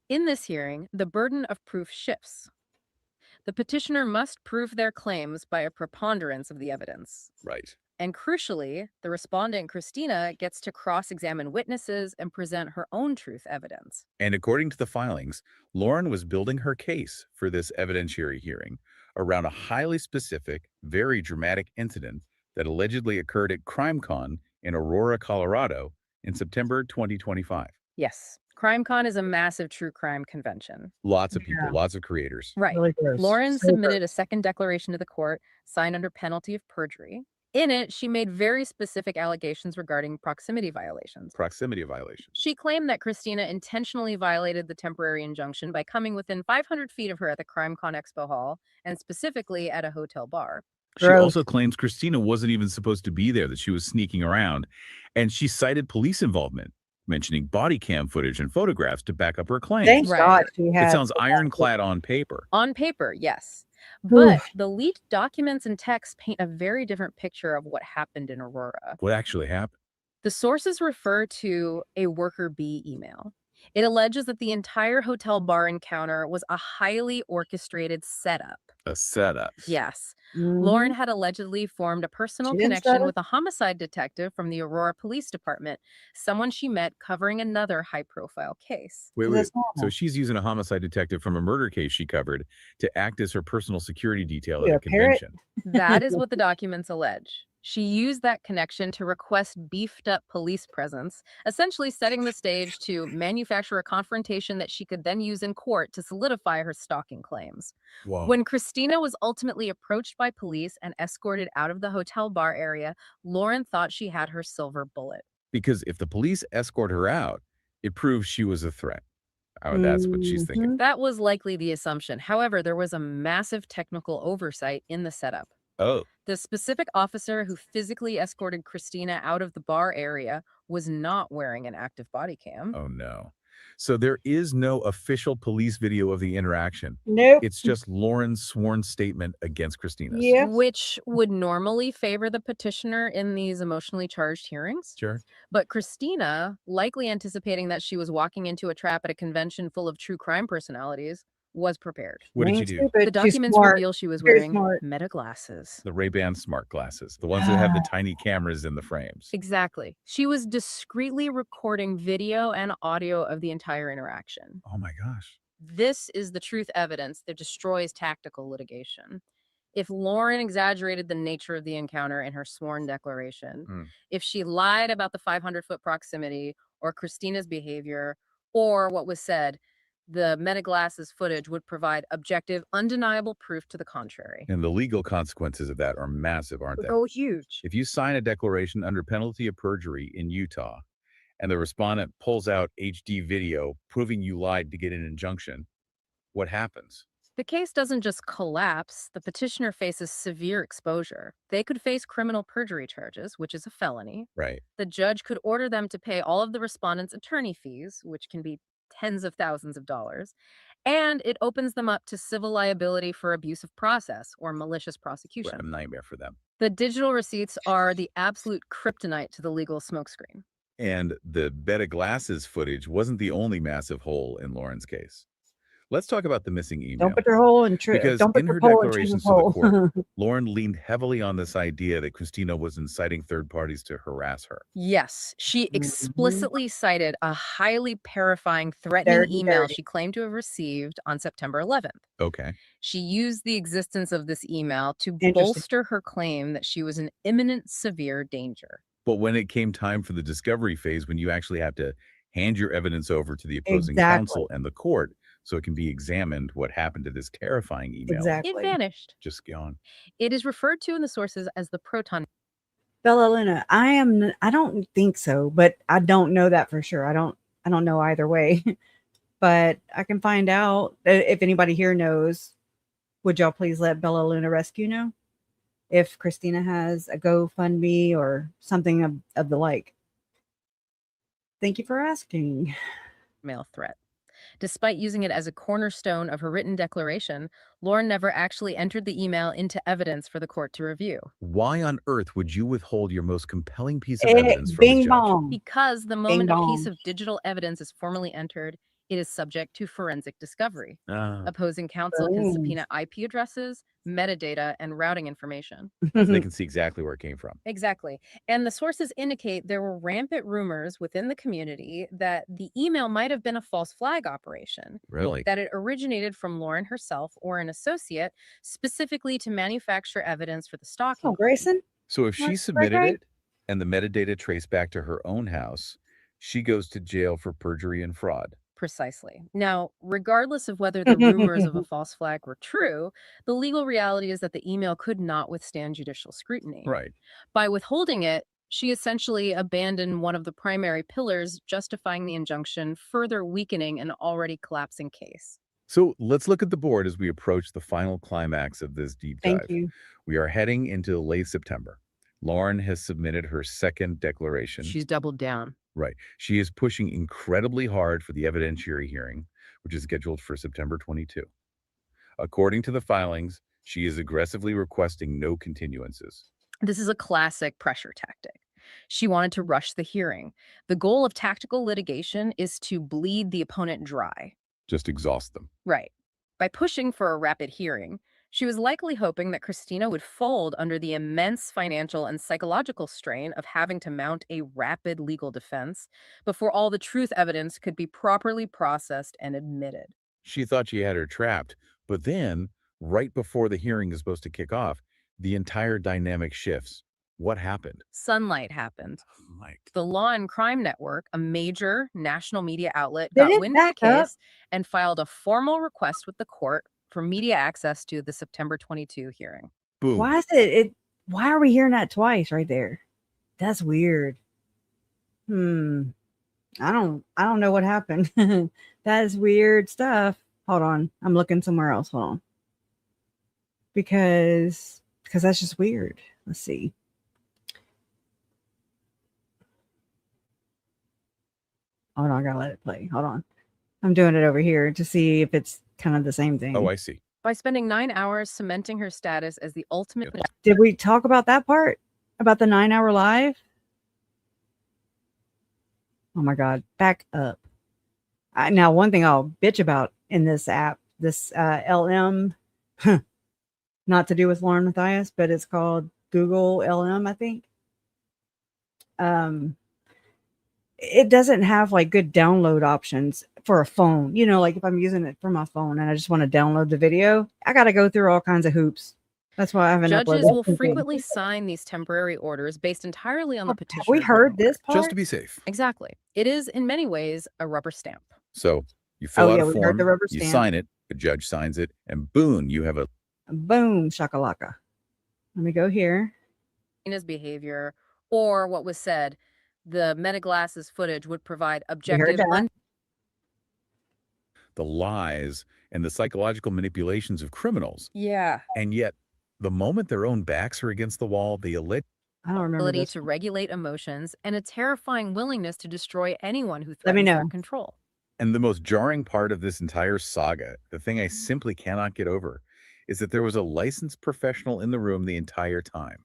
In this hearing, the burden of proof shifts. The petitioner must prove their claims by a preponderance of the evidence. Right. And crucially, the respondent, Christina, gets to cross-examine witnesses and present her own truth evidence. And according to the filings, Lauren was building her case for this evidentiary hearing around a highly specific, very dramatic incident that allegedly occurred at CrimeCon in Aurora, Colorado in September 2025. Yes, CrimeCon is a massive true crime convention. Lots of people, lots of creators. Right. Really gross. Lauren So submitted a second declaration to the court, signed under penalty of perjury. In it, she made very specific allegations regarding proximity violations. Proximity violations. She claimed that Christina intentionally violated the temporary injunction by coming within 500 feet of her at the CrimeCon Expo Hall, and specifically at a hotel bar. She Gross. also claims Christina wasn't even supposed to be there, that she was sneaking around. And she cited police involvement, mentioning body cam footage and photographs to back up her claims. Thank Right. God she had. It sounds ironclad on paper. On paper, yes. But Oof. the leaked documents and texts paint a very different picture of what happened in Aurora. What actually happened? The sources refer to a worker bee email. It alleges that the entire hotel bar encounter was a highly orchestrated setup. A setup. Yes. Mhm. Lauren had allegedly formed a personal She didn't set connection up. with a homicide detective from the Aurora Police Department, someone she met covering another high-profile case. Wait. That's So normal. she's using a homicide detective from a murder case she covered to act as her personal security detail at Yeah, a parrot. convention. That is what the documents allege. She used that connection to request beefed-up police presence, essentially setting the stage to manufacture a confrontation that she could then use in court to solidify her stalking claims. Whoa. When Christina was ultimately approached by police and escorted out of the hotel bar area, Lauren thought she had her silver bullet. Because if the police escort her out, it proves she was a threat. Oh, that's what she's thinking. Mhm. That was likely the assumption. However, there was a massive technical oversight in the setup. Oh. The specific officer who physically escorted Christina out of the bar area was not wearing an active body cam. Oh, no. So there is no official police video of the interaction. Nope. It's just Lauren's sworn statement against Christina's. Yep. Which would normally favor the petitioner in these emotionally charged hearings. Sure. But Christina, likely anticipating that she was walking into a trap at a convention full of true crime personalities, was prepared. What did Ain't you do? stupid. The She's documents smart. reveal she was Very wearing smart. meta glasses. The Ray-Ban smart glasses, the ones that have the tiny cameras in the frames. Exactly. She was discreetly recording video and audio of the entire interaction. Oh my gosh. This is the truth evidence that destroys tactical litigation. If Lauren exaggerated the nature of the encounter in her sworn declaration, if she lied about the 500-foot proximity or Christina's behavior or what was said, the meta glasses footage would provide objective, undeniable proof to the contrary. And the legal consequences of that are massive, aren't they? Oh, huge. If you sign a declaration under penalty of perjury in Utah, and the respondent pulls out HD video proving you lied to get an injunction, what happens? The case doesn't just collapse. The petitioner faces severe exposure. They could face criminal perjury charges, which is a felony. Right. The judge could order them to pay all of the respondent's attorney fees, which can be tens of thousands of dollars, and it opens them up to civil liability for abuse of process or malicious prosecution. What a nightmare for them. The digital receipts are the absolute kryptonite to the legal smokescreen. And the beta glasses footage wasn't the only massive hole in Lauren's case. Let's talk about the missing email. Don't put your hole in Because don't put in your her pole in declarations Trina's to the hole. court, Lauren leaned heavily on this idea that Christina was inciting third parties to harass her. Yes, she explicitly cited a highly terrifying, threatening Dirty, email dirty. she claimed to have received on September 11th. Okay. She used the existence of this email to Interesting. bolster her claim that she was in imminent severe danger. But when it came time for the discovery phase, when you actually have to hand your evidence over to the opposing Exactly. counsel and the court so it can be examined what happened to this terrifying email, Exactly. It vanished. just gone. It is referred to in the sources as the proton. Bella Luna, I don't think so, but I don't know that for sure. I don't know either way. But I can find out. If anybody here knows, would y'all please let Bella Luna Rescue know if Christina has a GoFundMe or something of the like? Thank you for asking. Mail threat. Despite using it as a cornerstone of her written declaration, Lauren never actually entered the email into evidence for the court to review. Why on earth would you withhold your most compelling piece of evidence from the Bing judge? bong. Because the moment a piece bong. of digital evidence is formally entered, it is subject to forensic discovery. Opposing counsel can subpoena IP addresses, metadata, and routing information. So they can see exactly where it came from. Exactly. And the sources indicate there were rampant rumors within the community that the email might have been a false flag operation. Really? That it originated from Lauren herself or an associate, specifically to manufacture evidence for the stalking. Oh, Grayson? So if she That's submitted right. it and the metadata traced back to her own house, she goes to jail for perjury and fraud. Precisely. Now, regardless of whether the rumors of a false flag were true, the legal reality is that the email could not withstand judicial scrutiny. Right. By withholding it, she essentially abandoned one of the primary pillars justifying the injunction, further weakening an already collapsing case. So let's look at the board as we approach the final climax of this deep dive. Thank you. We are heading into late September. Lauren has submitted her second declaration. She's doubled down. Right. She is pushing incredibly hard for the evidentiary hearing, which is scheduled for September 22. According to the filings, she is aggressively requesting no continuances. This is a classic pressure tactic. She wanted to rush the hearing. The goal of tactical litigation is to bleed the opponent dry. Just exhaust them. Right. By pushing for a rapid hearing, she was likely hoping that Christina would fold under the immense financial and psychological strain of having to mount a rapid legal defense before all the truth evidence could be properly processed and admitted. She thought she had her trapped, but then, right before the hearing is supposed to kick off, the entire dynamic shifts. What happened? Sunlight happened. Like, The Law and Crime Network, a major national media outlet, Did got it wind of the back up? case and filed a formal request with the court for media access to the September 22 hearing. boom. Why is it? Why are we hearing that twice right there? That's weird. I don't know what happened. That is weird stuff. Hold on. I'm looking somewhere else. Hold on. Because that's just weird. Let's see. Hold on, I gotta let it play. Hold on. I'm doing it over here to see if it's kind of the same thing. Oh, I see. By spending 9 hours cementing her status as the ultimate. Did we talk about that part? About the 9-hour live? Oh my God. Back up. Now, one thing I'll bitch about in this app, this LM, not to do with Lauren Matthias, but it's called Google LM, I think. It doesn't have like good download options for a phone. You know, like if I'm using it for my phone and I just want to download the video, I got to go through all kinds of hoops. That's why I haven't uploaded. Judges will frequently sign these temporary orders based entirely on the petition. We heard this part? Just to be safe. Exactly. It is in many ways a rubber stamp. So you fill out a we heard form, the rubber you stamp. sign it, the judge signs it, and boom, you have a boom shakalaka. Let me go here. His behavior, or what was said, the metaglasses footage would provide objective. The lies and the psychological manipulations of criminals. Yeah. And yet, the moment their own backs are against the wall, they I don't remember ability this to one. regulate emotions and a terrifying willingness to destroy anyone who Let me threatens know. their control. And the most jarring part of this entire saga, the thing I simply cannot get over, is that there was a licensed professional in the room the entire time,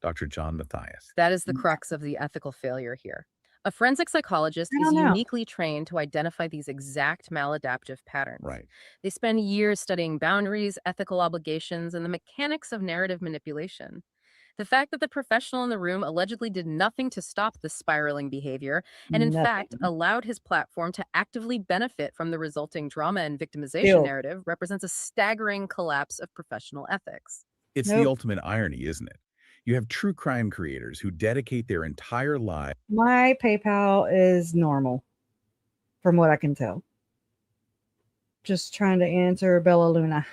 Dr. John Matthias. That is the crux of the ethical failure here. A forensic psychologist I is don't know. uniquely trained to identify these exact maladaptive patterns. Right. They spend years studying boundaries, ethical obligations, and the mechanics of narrative manipulation. The fact that the professional in the room allegedly did nothing to stop the spiraling behavior, and in fact allowed his platform to actively benefit from the resulting drama and victimization narrative, represents a staggering collapse of professional ethics. It's the ultimate irony, isn't it? You have true crime creators who dedicate their entire life. My PayPal is normal, from what I can tell. Just trying to answer Bella Luna.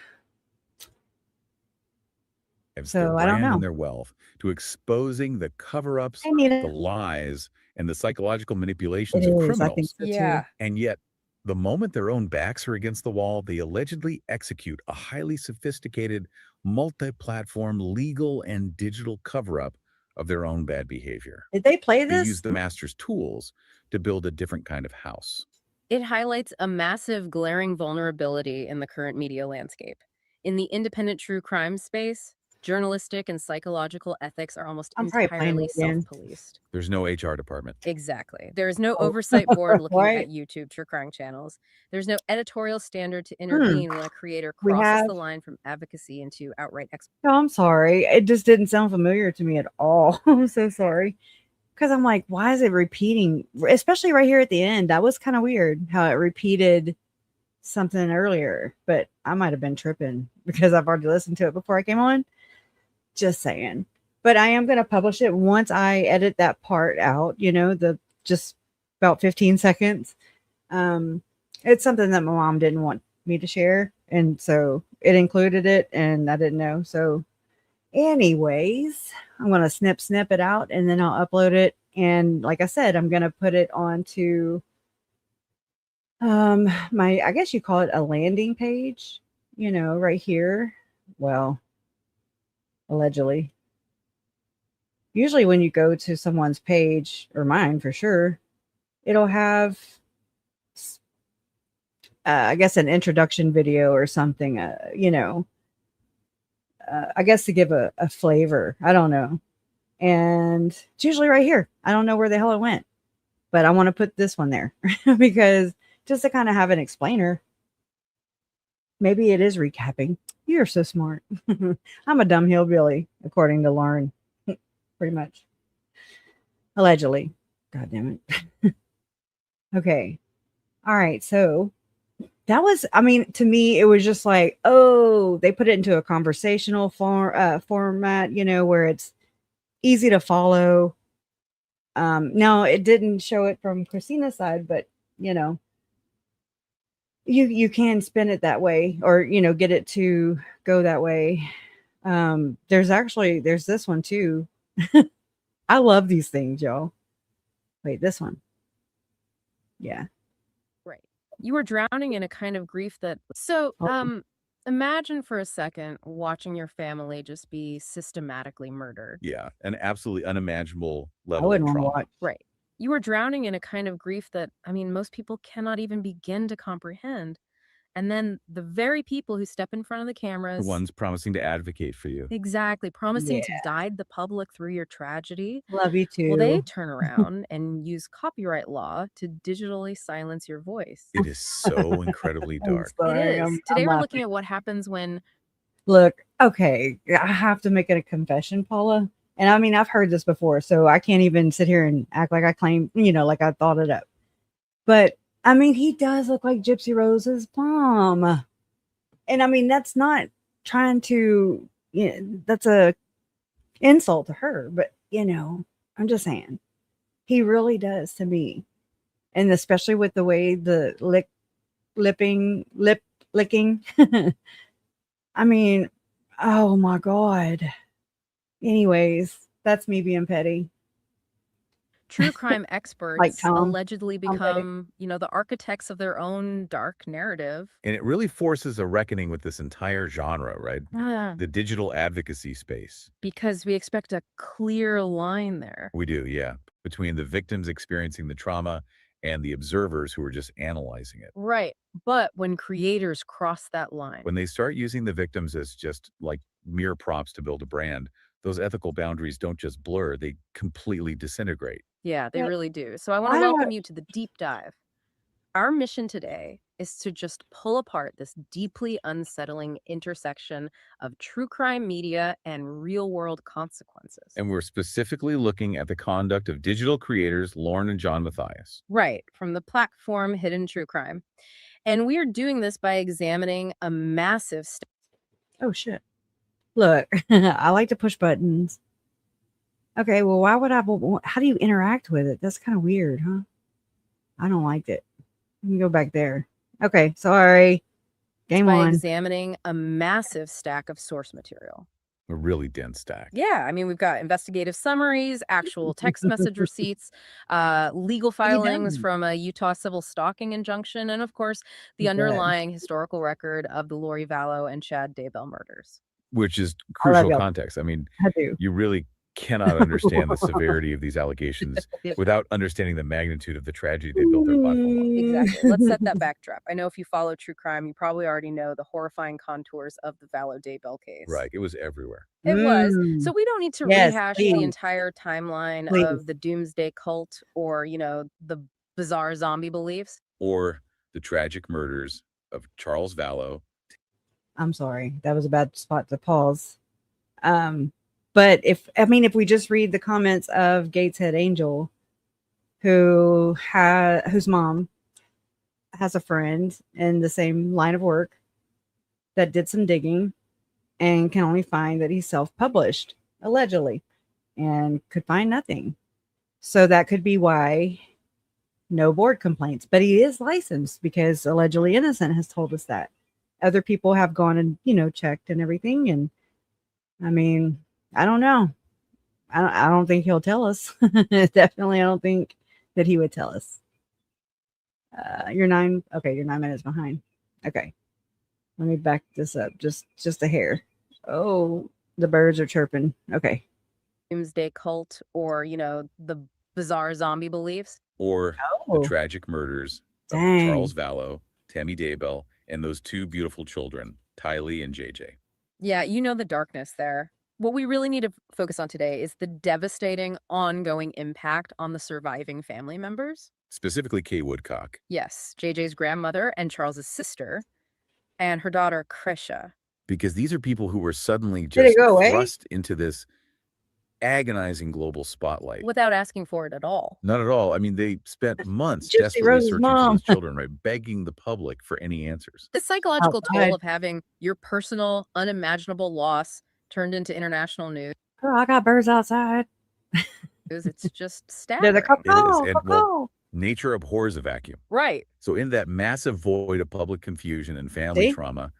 So I don't know. And their wealth to exposing the cover-ups, the lies, and the psychological manipulations of criminals. I think so too. And yet, the moment their own backs are against the wall, they allegedly execute a highly sophisticated, multi-platform legal and digital cover-up of their own bad behavior. Did they play They this? use the master's tools to build a different kind of house. It highlights a massive, glaring vulnerability in the current media landscape. In the independent true crime space, journalistic and psychological ethics are almost entirely self-policed. There's no HR department. Exactly. There is no oversight board looking at YouTube true crime channels. There's no editorial standard to intervene when a creator crosses the line from advocacy into outright No, I'm sorry. It just didn't sound familiar to me at all. I'm so sorry. Because I'm like, why is it repeating? Especially right here at the end. That was kind of weird how it repeated something earlier. But I might have been tripping because I've already listened to it before I came on. Just saying. But I am going to publish it once I edit that part out, you know, the just about 15 seconds. It's something that my mom didn't want me to share. And so it included it and I didn't know. So anyways, I'm going to snip it out and then I'll upload it. And like I said, I'm going to put it onto I guess you call it a landing page, you know, right here. Well, allegedly. Usually when you go to someone's page, or mine for sure, it'll have, I guess, an introduction video or something, you know, I guess to give a flavor. I don't know. And it's usually right here. I don't know where the hell it went, but I want to put this one there because just to kind of have an explainer. Maybe it is recapping. You're so smart. I'm a dumb hillbilly, according to Lauren. Pretty much. Allegedly. God damn it. Okay. All right. So that was, I mean, to me, it was just like, oh, they put it into a conversational format, you know, where it's easy to follow. Now, it didn't show it from Christina's side, but, you know, you can spin it that way or, you know, get it to go that way. There's this one too. I love these things, y'all. Wait, this one. Yeah. Right. You were drowning in a kind of grief that, so, imagine for a second watching your family just be systematically murdered. Yeah, an absolutely unimaginable I level of wouldn't want to trauma. watch. Right. You were drowning in a kind of grief that, I mean, most people cannot even begin to comprehend. And then the very people who step in front of the The cameras, ones promising to advocate for you. exactly, promising Yeah. to guide the public through your tragedy, Love you well, they too. turn around and use copyright law to digitally silence your voice. It is so incredibly I'm dark. It sorry. is. I'm Today we're laughing. looking at what happens when Look, okay, I have to make it a confession, Paula. And I mean, I've heard this before, so I can't even sit here and act like I claim, like I thought it up. But I mean, he does look like Gypsy Rose's mom. And I mean, that's not trying to, that's a insult to her, but I'm just saying, he really does to me. And especially with the way the lip licking. I mean, oh my God. Anyways, that's me being petty. true crime experts Tom allegedly Petty. become, the architects of their own dark narrative. And it really forces a reckoning with this entire genre, right? Ah, The digital advocacy space. because we expect a clear line there. We do, yeah. Between the victims experiencing the trauma and the observers who are just analyzing it. Right. But when creators cross that line, When they start using the victims as just like mere props to build a brand, those ethical boundaries don't just blur, they completely disintegrate. yeah, they But really do. So I want to why welcome you to the deep dive. Our mission today is to just pull apart this deeply unsettling intersection of true crime media and real world consequences. And we're specifically looking at the conduct of digital creators Lauren and John Mathias. Right, from the platform Hidden True Crime. And we are doing this by examining a massive Oh shit. Look, I like to push buttons. Okay, well, why would how do you interact with it? That's kind of weird, huh? I don't like it. Let me go back there. Okay, sorry. Game by on. examining a massive stack of source material. A really dense stack. Yeah, I mean, we've got investigative summaries, actual text message receipts, legal filings from a Utah civil stalking injunction, and of course, the Bet. underlying historical record of the Lorie Vallow and Chad Daybell murders. Which is I love crucial y'all. context. I mean, I do. you really cannot understand the severity of these allegations without understanding the magnitude of the tragedy they built their platform on. Exactly. Let's set that backdrop. I know if you follow true crime, you probably already know the horrifying contours of the Vallow Daybell case. Right. It was everywhere. It was. So we don't need to Yes, rehash please. the entire timeline Please. of the doomsday cult or, the bizarre zombie beliefs. Or the tragic murders of Charles Vallow. I'm sorry. That was a bad spot to pause. But if we just read the comments of Gateshead Angel, whose mom has a friend in the same line of work that did some digging and can only find that he's self-published, allegedly, and could find nothing. So that could be why no board complaints. But he is licensed because allegedly innocent has told us that. Other people have gone and, checked and everything. And I mean, I don't know. I don't think he'll tell us. Definitely, I don't think that he would tell us. You're 9 minutes behind. Okay. Let me back this up just a hair. Oh, the birds are chirping. Okay. Doomsday cult or, the bizarre zombie beliefs. Or the tragic murders of Charles Vallow, Tammy Daybell, and those two beautiful children, Tylee and JJ. Yeah, the darkness there. What we really need to focus on today is the devastating ongoing impact on the surviving family members. Specifically Kay Woodcock. Yes, JJ's grandmother and Charles's sister and her daughter, Krisha. Because these are people who were suddenly just thrust into this agonizing global spotlight. Without asking for it at all. Not at all. I mean, they spent months Gypsy desperately Rose's searching mom. for these children, right? Begging the public for any answers. The psychological Outside. toll of having your personal, unimaginable loss turned into international news. Girl, I got birds outside. It's just staggering. They're the It is. And nature abhors a vacuum. Right. So in that massive void of public confusion and family trauma,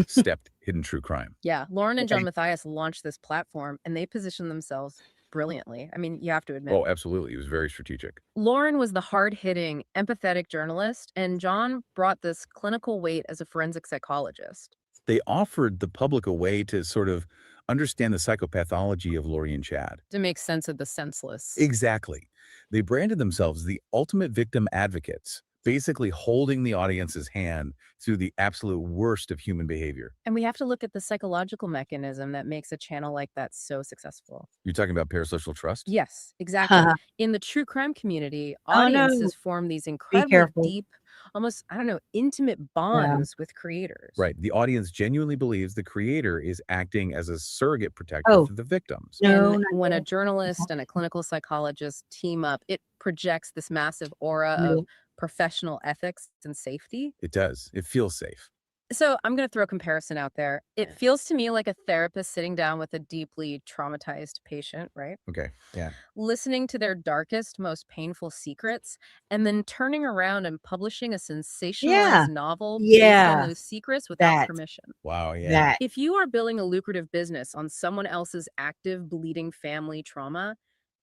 stepped Hidden True Crime. Yeah. Lauren and John Mathias launched this platform and they positioned themselves brilliantly. I mean, you have to admit. Oh, absolutely. It was very strategic. Lauren was the hard-hitting, empathetic journalist, and John brought this clinical weight as a forensic psychologist. They offered the public a way to sort of understand the psychopathology of Lorie and Chad. To make sense of the senseless. Exactly. They branded themselves the ultimate victim advocates, basically holding the audience's hand through the absolute worst of human behavior. And we have to look at the psychological mechanism that makes a channel like that so successful. You're talking about parasocial trust? Yes, exactly. In the true crime community, Oh, no. audiences form these Be incredibly careful. deep, almost, I don't know, intimate bonds with creators. Right. The audience genuinely believes the creator is acting as a surrogate protector Oh. for the victims. No, And not when a yet. journalist and a clinical psychologist team up, it projects this massive aura No. of professional ethics and safety. It does. It feels safe. So I'm going to throw a comparison out there. It feels to me like a therapist sitting down with a deeply traumatized patient, right? Okay. Yeah. Listening to their darkest, most painful secrets, and then turning around and publishing a sensationalized Yeah. novel based on Yeah. those secrets without That. permission. Wow. Yeah. That. If you are building a lucrative business on someone else's active, bleeding family trauma,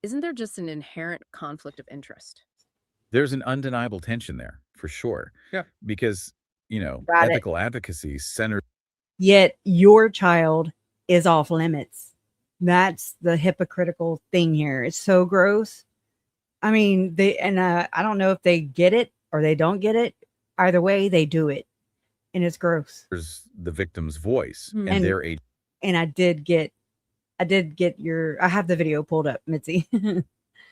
isn't there just an inherent conflict of interest? There's an undeniable tension there, for sure. Yeah. Because, Got it. ethical advocacy centers Yet your child is off limits. That's the hypocritical thing here. It's so gross. I mean, I don't know if they get it or they don't get it. Either way, they do it. And it's gross. the victim's voice Hmm. and And- their And I did get I have the video pulled up, Mitzi.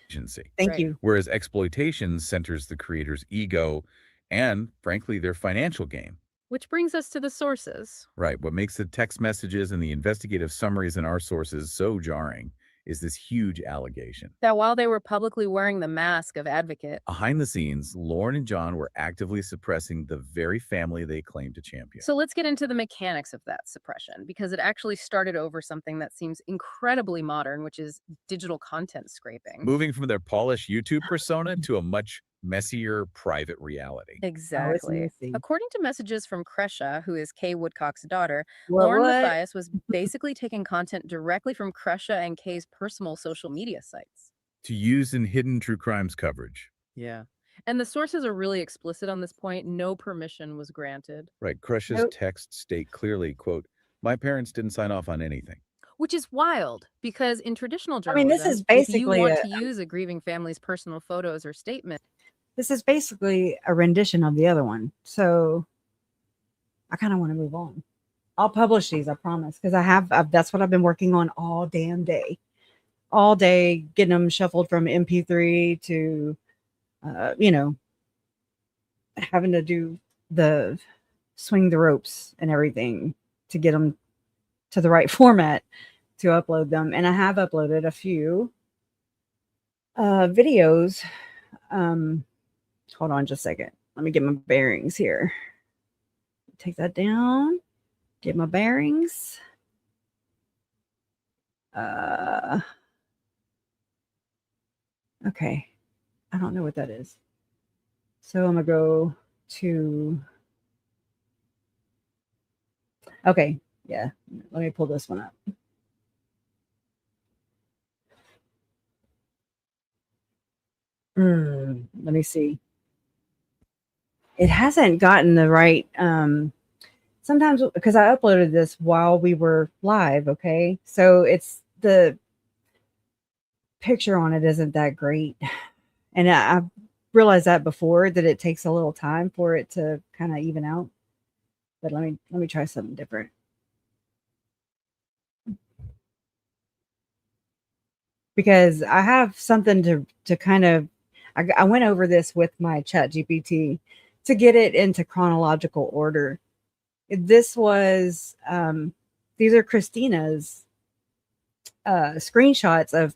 agency. Thank Right. you. Whereas exploitation centers the creator's ego and, frankly, their financial gain. Which brings us to the sources. Right. What makes the text messages and the investigative summaries in our sources so jarring is this huge allegation. That while they were publicly wearing the mask of advocate, Behind the scenes, Lauren and John were actively suppressing the very family they claimed to champion. so let's get into the mechanics of that suppression, because it actually started over something that seems incredibly modern, which is digital content scraping. Moving from their polished YouTube persona to a much messier private reality. Exactly. messy. According to messages from Kresha, who is Kay Woodcock's daughter, What? Lauren Matthias was basically taking content directly from Kresha and Kay's personal social media sites. To use in hidden true crimes coverage. Yeah. And the sources are really explicit on this point. No permission was granted. Right. Crush's Nope. texts state clearly, quote, "My parents didn't sign off on anything." Which is wild, because in traditional I mean, journalism, this is if you basically want to use a grieving family's personal photos or statement, This is basically a rendition of the other one. So I kind of want to move on. I'll publish these, I promise, because that's what I've been working on all damn day. All day, getting them shuffled from MP3 to, having to do the swing the ropes and everything to get them to the right format to upload them. And I have uploaded a few videos. Hold on just a second. Let me get my bearings here. Take that down. Get my bearings. Okay. I don't know what that is. So I'm going to go to... Okay. Yeah. Let me pull this one up. Let me see. It hasn't gotten the right sometimes, because I uploaded this while we were live. Okay, so it's the picture on it isn't that great, and I realized that before, that it takes a little time for it to kind of even out. But let me try something different. Because I have something to kind of, I went over this with my chat GPT to get it into chronological order. This was, these are Christina's screenshots of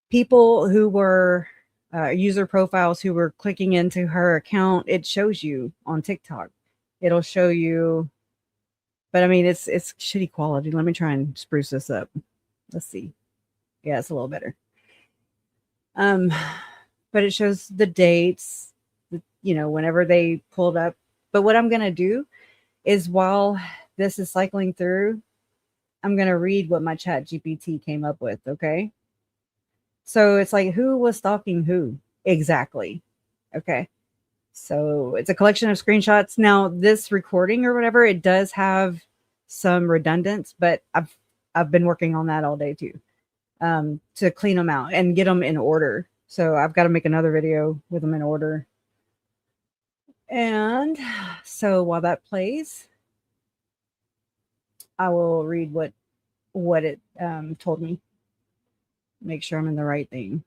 people who were user profiles who were clicking into her account. It shows you on TikTok. It'll show you, but I mean, it's shitty quality. Let me try and spruce this up. Let's see. Yeah, it's a little better. But it shows the dates, whenever they pulled up. But what I'm going to do is, while this is cycling through, I'm going to read what my chat GPT came up with. Okay. So it's like, who was stalking who exactly? Okay. So it's a collection of screenshots. Now, this recording or whatever, it does have some redundance, but I've been working on that all day too, to clean them out and get them in order. So I've got to make another video with them in order. And so while that plays, I will read what it told me. Make sure I'm in the right thing.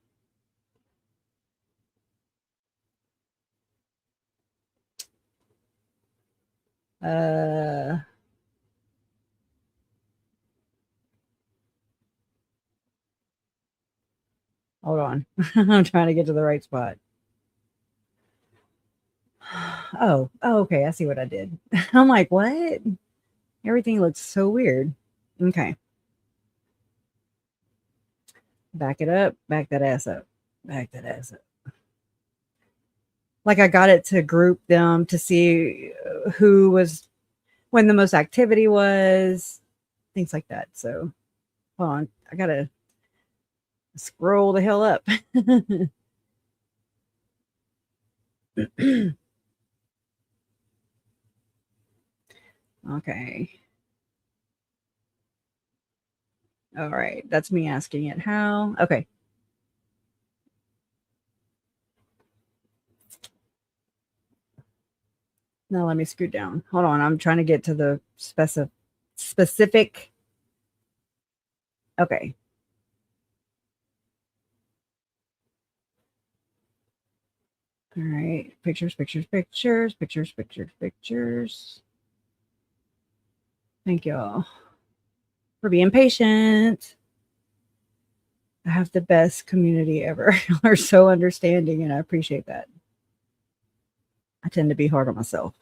Hold on. I'm trying to get to the right spot. Oh, okay. I see what I did. I'm like, what? Everything looks so weird. Okay. Back it up. Back that ass up. Back that ass up. Like I got it to group them to see who was, when the most activity was, things like that. So hold on. I got to scroll the hell up. Okay. All right. That's me asking it how. Okay. Now let me scoot down. Hold on. I'm trying to get to the specific. Okay. All right. Pictures, pictures, pictures, pictures, pictures, pictures. Thank y'all for being patient. I have the best community ever. Y'all are so understanding, and I appreciate that. I tend to be hard on myself.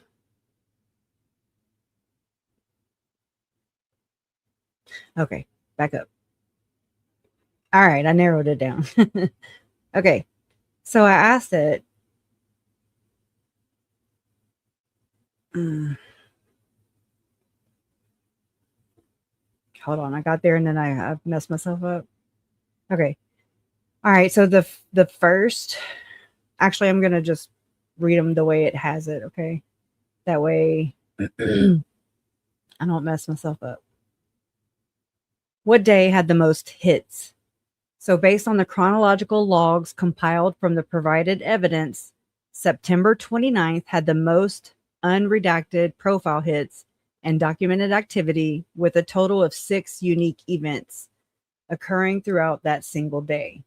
Okay, back up. All right, I narrowed it down. Okay, so I asked it. Hold on, I got there and then I messed myself up. Okay. All right, so the first, actually, I'm gonna just read them the way it has it. Okay, that way I don't mess myself up. What day had the most hits? So based on the chronological logs compiled from the provided evidence, September 29th had the most unredacted profile hits and documented activity, with a total of 6 unique events occurring throughout that single day.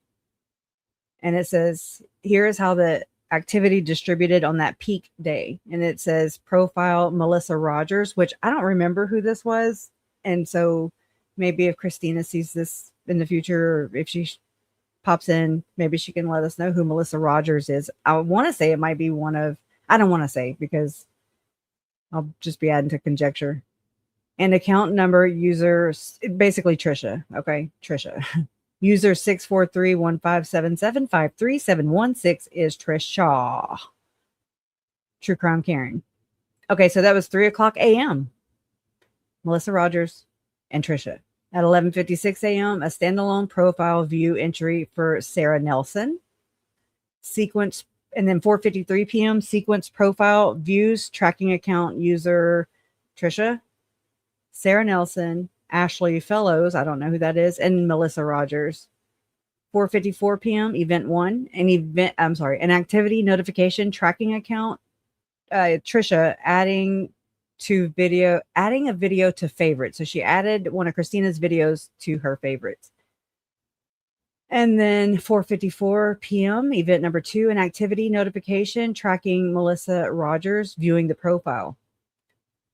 And it says, here is how the activity distributed on that peak day. And it says profile Melissa Rogers, which I don't remember who this was. And so maybe if Christina sees this in the future, or if she pops in, maybe she can let us know who Melissa Rogers is. I want to say it might be one of, I don't want to say because I'll just be adding to conjecture. And account number, user, basically Trisha. Okay, Trisha. User 6431577533716 is Trisha. True Crime Karen. Okay, so that was 3:00 a.m. Melissa Rogers and Trisha. At 11:56 a.m., a standalone profile view entry for Sarah Nelson. Sequence, and then 4:53 p.m. sequence profile views tracking account user Trisha, Sarah Nelson, Ashley Fellows, I don't know who that is, and Melissa Rogers. 4:54 p.m. event 1, an activity notification tracking account, Trisha adding a video to favorites. So she added one of Christina's videos to her favorites. And then 4:54 p.m. event number 2, an activity notification tracking Melissa Rogers viewing the profile.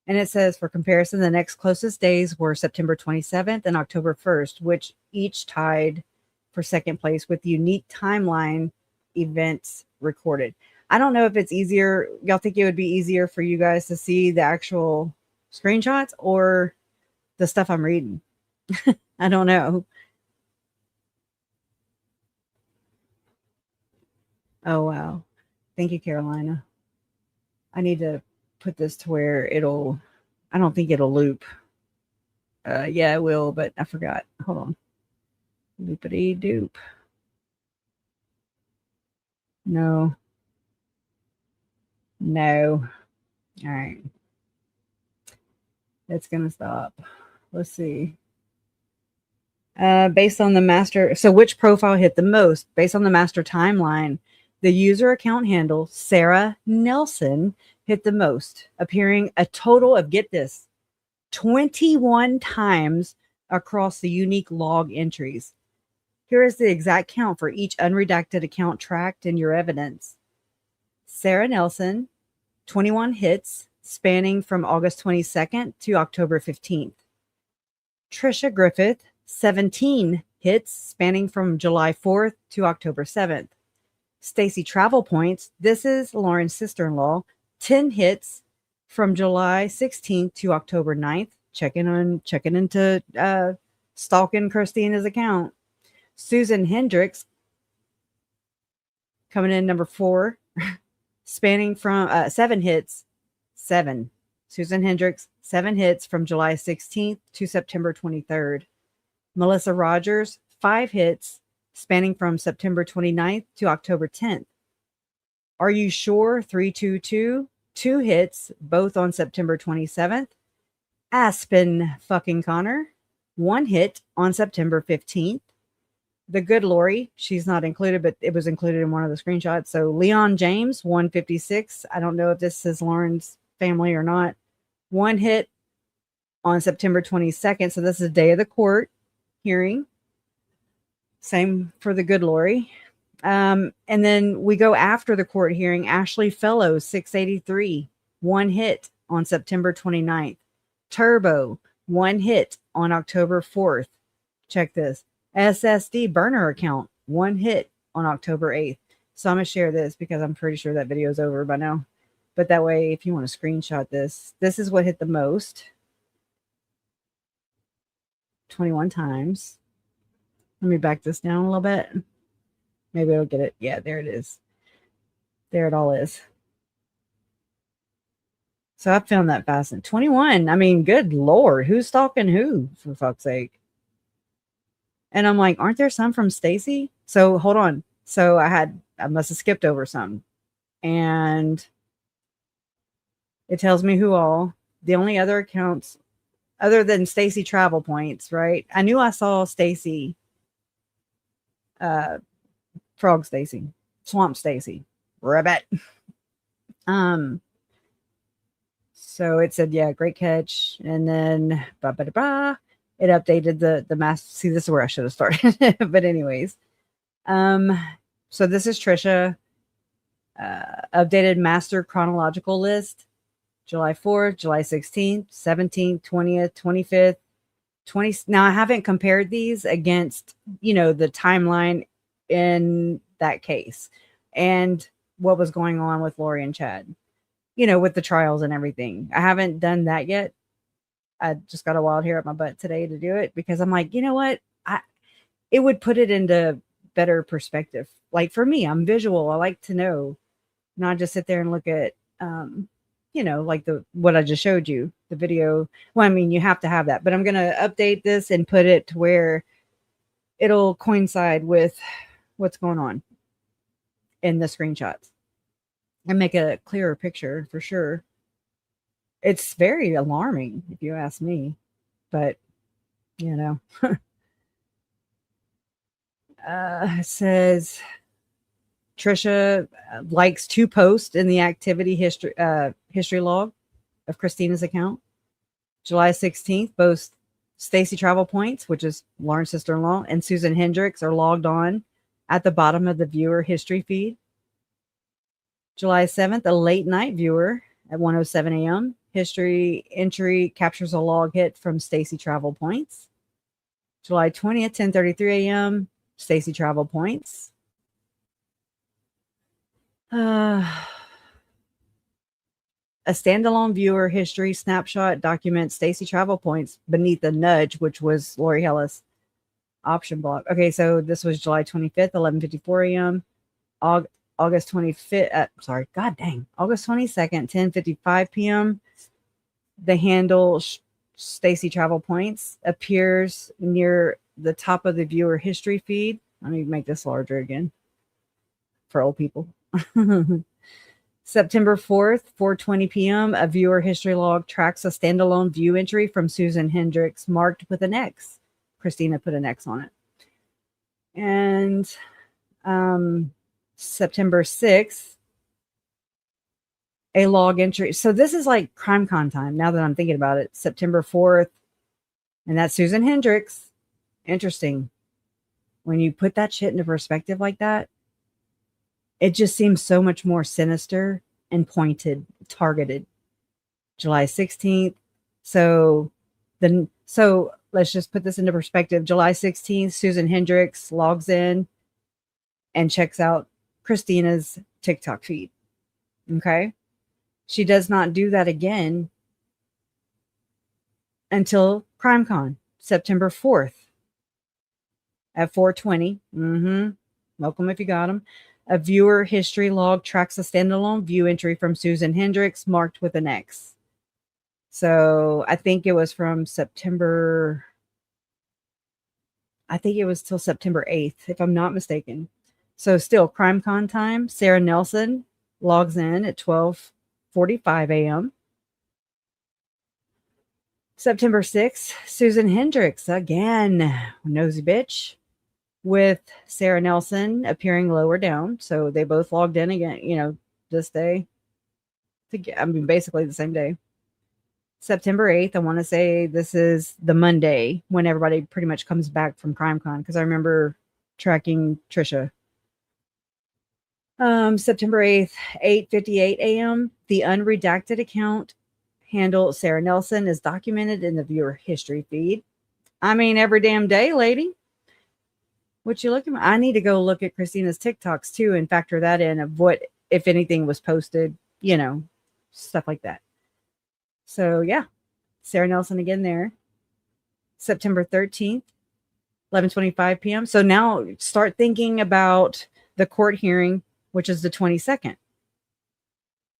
And it says, for comparison, the next closest days were September 27th and October 1st, which each tied for second place with unique timeline events recorded. I don't know if it's easier. Y'all think it would be easier for you guys to see the actual screenshots or the stuff I'm reading? I don't know. Oh, wow. Thank you, Carolina. I need to put this to where I don't think it'll loop. Yeah, it will, but I forgot. Hold on. Loopity doop. No. All right. It's going to stop. Let's see. Based on the master. So which profile hit the most? Based on the master timeline, the user account handle, Sarah Nelson, hit the most, appearing a total of, get this, 21 times across the unique log entries. Here is the exact count for each unredacted account tracked in your evidence. Sarah Nelson, 21 hits, spanning from August 22nd to October 15th. Trisha Griffith, 17 hits, spanning from July 4th to October 7th. Stacy Travel Points, this is Lauren's sister-in-law, 10 hits from July 16th to October 9th. Checking into stalking Christina's account. Susan Hendricks, coming in number 4, spanning from 7 hits. 7. Susan Hendricks, 7 hits from July 16th to September 23rd. Melissa Rogers, 5 hits, spanning from September 29th to October 10th. Are You Sure? 322, 2 hits, both on September 27th. Aspen fucking Connor, 1 hit on September 15th. The Good Lorie, she's not included, but it was included in one of the screenshots. So Leon James, 156. I don't know if this is Lauren's family or not. 1 hit on September 22nd. So this is the day of the court hearing. Same for the Good Lorie. And then we go after the court hearing. Ashley Fellows, 683. 1 hit on September 29th. Turbo, 1 hit on October 4th. Check this. SSD burner account, 1 hit on October 8th. So I'm going to share this because I'm pretty sure that video is over by now. But that way, if you want to screenshot this, this is what hit the most. 21 times. Let me back this down a little bit. Maybe I'll get it. Yeah, there it is. There it all is. So I found that fascinating. 21. I mean, good Lord. Who's stalking who, for fuck's sake? And I'm like, aren't there some from Stacy? So hold on. So I must have skipped over some. And it tells me who all. The only other accounts other than Stacy Travel Points, right? I knew I saw Stacy, Frog Stacy, Swamp Stacy, Rabbit. So it said, yeah, great catch. And then it updated the mass. See, this is where I should have started. But anyways, so this is Trisha, updated master chronological list. July 4th, July 16th, 17th, 20th, 25th, 20. Now I haven't compared these against, the timeline in that case and what was going on with Lorie and Chad, with the trials and everything. I haven't done that yet. I just got a wild hair up my butt today to do it because I'm like, you know what? It would put it into better perspective. Like for me, I'm visual. I like to know, not just sit there and look at, like what I just showed you, the video. Well, I mean, you have to have that, but I'm going to update this and put it to where it'll coincide with what's going on in the screenshots and make a clearer picture for sure. It's very alarming if you ask me, but it says Trisha likes 2 posts in the activity history log of Christina's account. July 16th, both Stacy Travel Points, which is Lauren's sister-in-law, and Susan Hendricks are logged on at the bottom of the viewer history feed. July 7th, a late night viewer at 1:07 a.m. History entry captures a log hit from Stacy Travel Points. July 20th, 10:33 a.m. Stacy Travel Points. A standalone viewer history snapshot documents Stacy Travel Points beneath the nudge, which was Lorie Hellis option block. Okay, so this was July 25th, 11:54 a.m. August 25th, August 22nd, 10:55 p.m. The handle Stacy Travel Points appears near the top of the viewer history feed. Let me make this larger again for old people. September 4th, 4:20 p.m. A viewer history log tracks a standalone view entry from Susan Hendricks marked with an X. Christina put an X on it. And September 6th, a log entry. So this is like CrimeCon time now that I'm thinking about it. September 4th, and that's Susan Hendricks. Interesting. When you put that shit into perspective like that, it just seems so much more sinister and pointed, targeted. July 16th. So let's just put this into perspective. July 16th, Susan Hendricks logs in and checks out Christina's TikTok feed. Okay. She does not do that again until CrimeCon, September 4th at 4:20. Welcome if you got them. A viewer history log tracks a standalone view entry from Susan Hendricks marked with an X. So I think it was from September. I think it was till September 8th, if I'm not mistaken. So still CrimeCon time. Sarah Nelson logs in at 12:45 a.m. September 6th, Susan Hendricks again, nosy bitch, with Sarah Nelson appearing lower down. So they both logged in again, this day. Basically the same day. September 8th, I want to say this is the Monday when everybody pretty much comes back from CrimeCon, because I remember tracking Trisha. September 8th, 8:58 a.m. The unredacted account handle Sarah Nelson is documented in the viewer history feed. Every damn day, lady. What you looking at? I need to go look at Christina's TikToks too and factor that in of what, if anything, was posted, stuff like that. So yeah, Sarah Nelson again there. September 13th, 11:25 p.m. So now start thinking about the court hearing, which is the 22nd,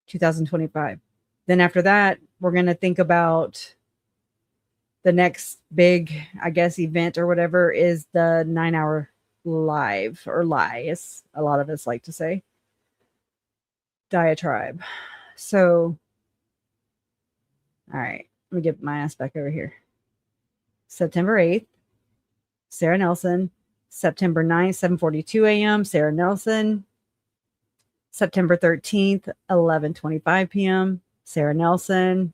2025. Then after that, we're going to think about the next big, event or whatever is the 9-hour live or lie, as a lot of us like to say. Diatribe. So, all right, let me get my ass back over here. September 8th, Sarah Nelson. September 9th, 7:42 a.m., Sarah Nelson. September 13th, 11:25 p.m., Sarah Nelson.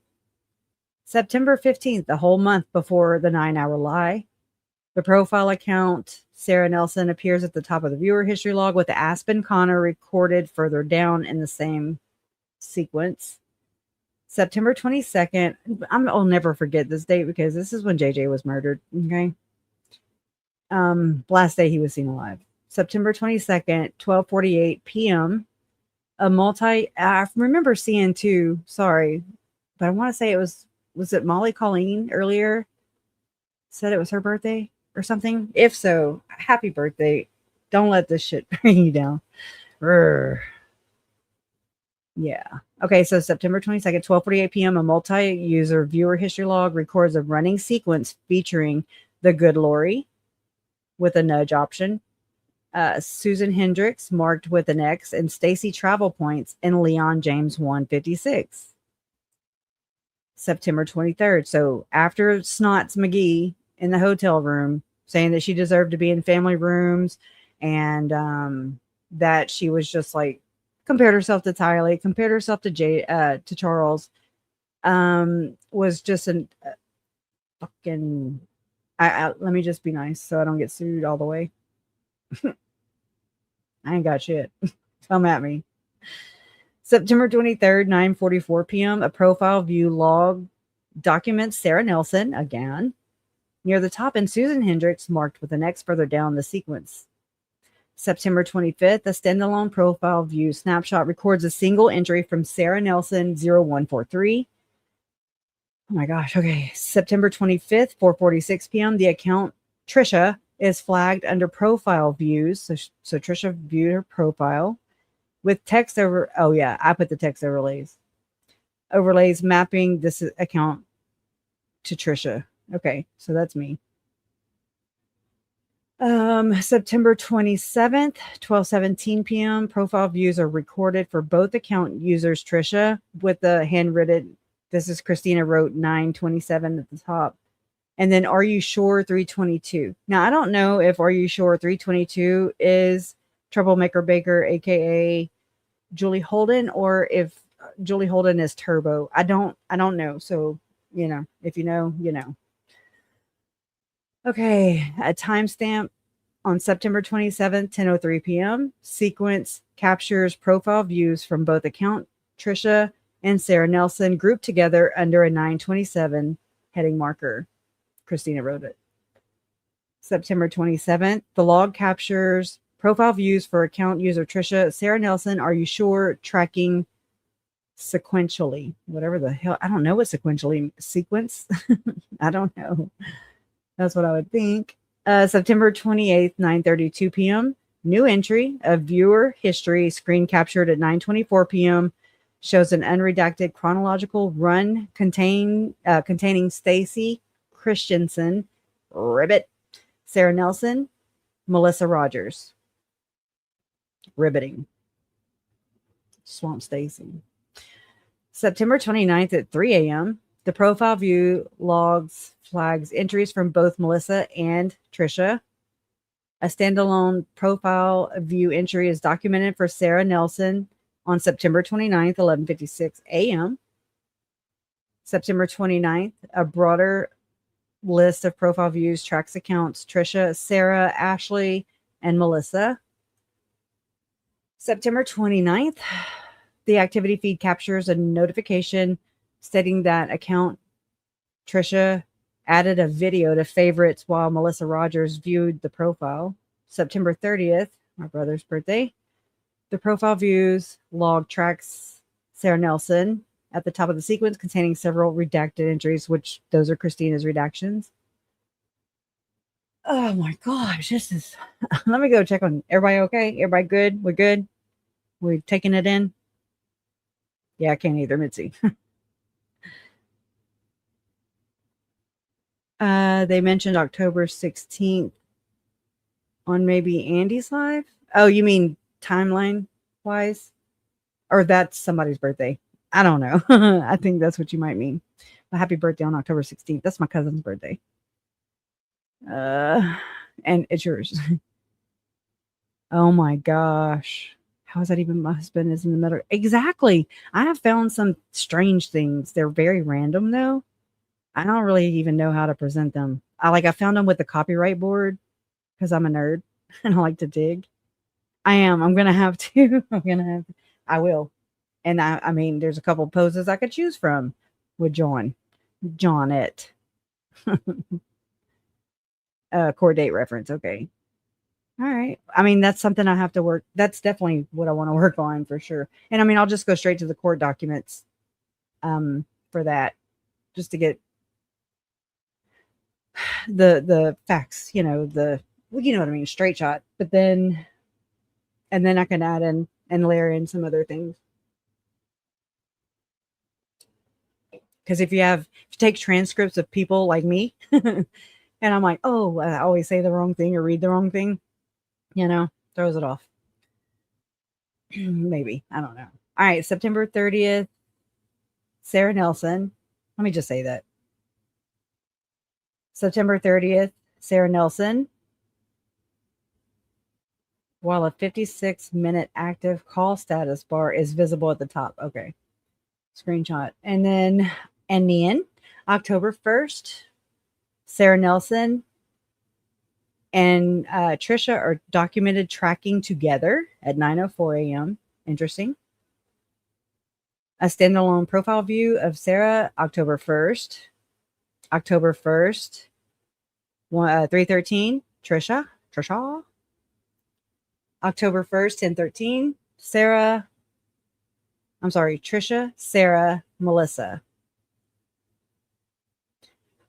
September 15th, the whole month before the 9-hour lie. The profile account, Sarah Nelson, appears at the top of the viewer history log with the Aspen Connor recorded further down in the same sequence. September 22nd, I'll never forget this date because this is when JJ was murdered. Okay. Last day he was seen alive. September 22nd, 12:48 p.m. I remember seeing two, sorry, but I want to say it was it Molly Colleen earlier said it was her birthday or something? If so, happy birthday. Don't let this shit bring you down. Yeah. Okay, so September 22nd, 12:48 p.m., a multi-user viewer history log records a running sequence featuring the good Lorie with a nudge option, Susan Hendricks marked with an X, and Stacy Travel Points and Leon James 156. September 23rd. So after Snots McGee in the hotel room saying that she deserved to be in family rooms and that she was just like compared herself to Tylee, compared herself to Charles, was just an fucking. Let me just be nice so I don't get sued all the way. I ain't got shit. Come at me. September 23rd, 9:44 p.m. A profile view log documents Sarah Nelson again near the top and Susan Hendricks marked with an X further down the sequence. September 25th, a standalone profile view snapshot records a single entry from Sarah Nelson 0143. Oh my gosh. Okay. September 25th, 4:46 p.m. The account Trisha is flagged under profile views. So Trisha viewed her profile with text over. Oh yeah. I put the text overlays mapping this account to Trisha. Okay. So that's me. September 27th, 12:17 p.m. Profile views are recorded for both account users. Trisha with the handwritten, this is Christina wrote 927 at the top. And then Are You Sure 322. Now, I don't know if Are You Sure 322 is Troublemaker Baker, aka Julie Holden, or if Julie Holden is Turbo. I don't know. So, if you know, you know. Okay, a timestamp on September 27th, 10:03 p.m. Sequence captures profile views from both account Trisha and Sarah Nelson grouped together under a 927 heading marker. Christina wrote it. September 27th, the log captures profile views for account user Trisha, Sarah Nelson. Are You Sure? Tracking sequentially. Whatever the hell. I don't know what sequentially sequence. I don't know. That's what I would think. September 28th, 9:32 p.m. New entry of viewer history screen captured at 9:24 p.m. shows an unredacted chronological run containing Stacy Christensen, Ribbit, Sarah Nelson, Melissa Rogers. Ribbiting. Swamp Stacy. September 29th at 3 a.m. The profile view logs flags entries from both Melissa and Trisha. A standalone profile view entry is documented for Sarah Nelson on September 29th, 11:56 a.m. September 29th, a broader list of profile views tracks accounts Trisha, Sarah, Ashley, and Melissa. September 29th, the activity feed captures a notification stating that account Trisha added a video to favorites while Melissa Rogers viewed the profile. September 30th, my brother's birthday, the profile views log tracks Sarah Nelson at the top of the sequence containing several redacted entries, which those are Christina's redactions. Oh my gosh, this is... Let me go check on everybody. Okay, everybody good? We're good? We're taking it in? Yeah, I can't either, Mitzi. They mentioned October 16th on maybe Andy's live. Oh, you mean timeline wise? Or that's somebody's birthday. I don't know. I think that's what you might mean. But happy birthday on October 16th. That's my cousin's birthday. And it's yours. Oh my gosh. How is that even? My husband is in the middle. Exactly. I have found some strange things. They're very random though. I don't really even know how to present them. I found them with the copyright board because I'm a nerd and I like to dig. I am. I'm going to have to. I will. And I mean, there's a couple poses I could choose from with John it. Core date reference. Okay. All right. I mean, that's something I have to work. That's definitely what I want to work on for sure. And I mean, I'll just go straight to the court documents for that, just to get the facts, you know what I mean, straight shot. But then, and then I can add in and layer in some other things. Because if you take transcripts of people like me, and I'm like, oh, I always say the wrong thing or read the wrong thing, throws it off. Maybe. I don't know. All right. September 30th, Sarah Nelson. Let me just say that. September 30th, Sarah Nelson. While a 56-minute active call status bar is visible at the top. Okay. Screenshot. And then Anian, October 1st, Sarah Nelson and Trisha are documented tracking together at 9:04 a.m. Interesting. A standalone profile view of Sarah, October 1st. October 1st, 3:13, Trisha. October 1st, 10:13, Trisha, Sarah, Melissa.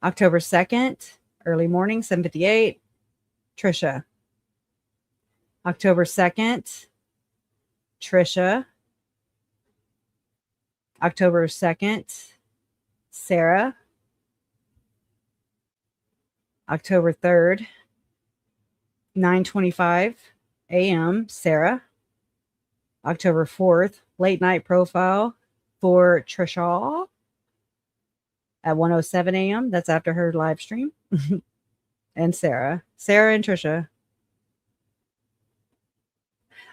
October 2nd, early morning, 7:58, Trisha. October 2nd, Trisha. October 2nd, Sarah. October 3rd, 9:25 a.m., Sarah. October 4th, late night profile for Trisha. at 1:07 a.m. That's after her live stream. And Sarah and Trisha.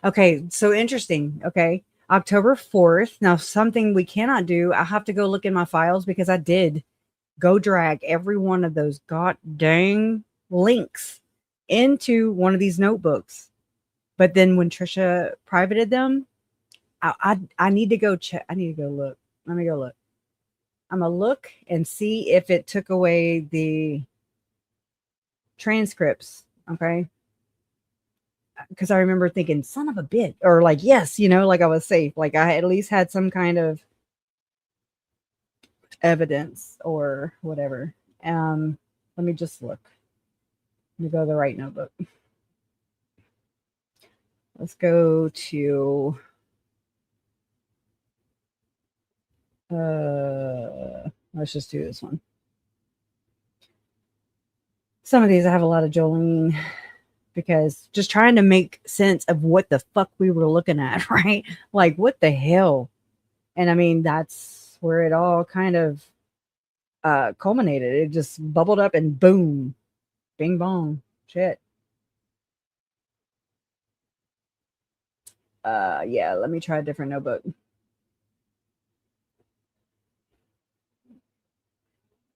Okay, so interesting. Okay, October 4th. Now, something we cannot do. I have to go look in my files because I did go drag every one of those god dang links into one of these notebooks. But then when Trisha privated them, I need to go check. I need to go look. Let me go look. I'm gonna look and see if it took away the transcripts. Okay. Because I remember thinking, son of a bitch, or like, yes, like I was safe. Like I at least had some kind of evidence or whatever. Let me just look. Let me go to the right notebook. Let's go to let's just do this one. Some of these I have a lot of Jolene because just trying to make sense of what the fuck we were looking at, right? Like what the hell? And I mean, that's where it all kind of culminated. It just bubbled up and boom, bing bong, shit. Yeah, let me try a different notebook.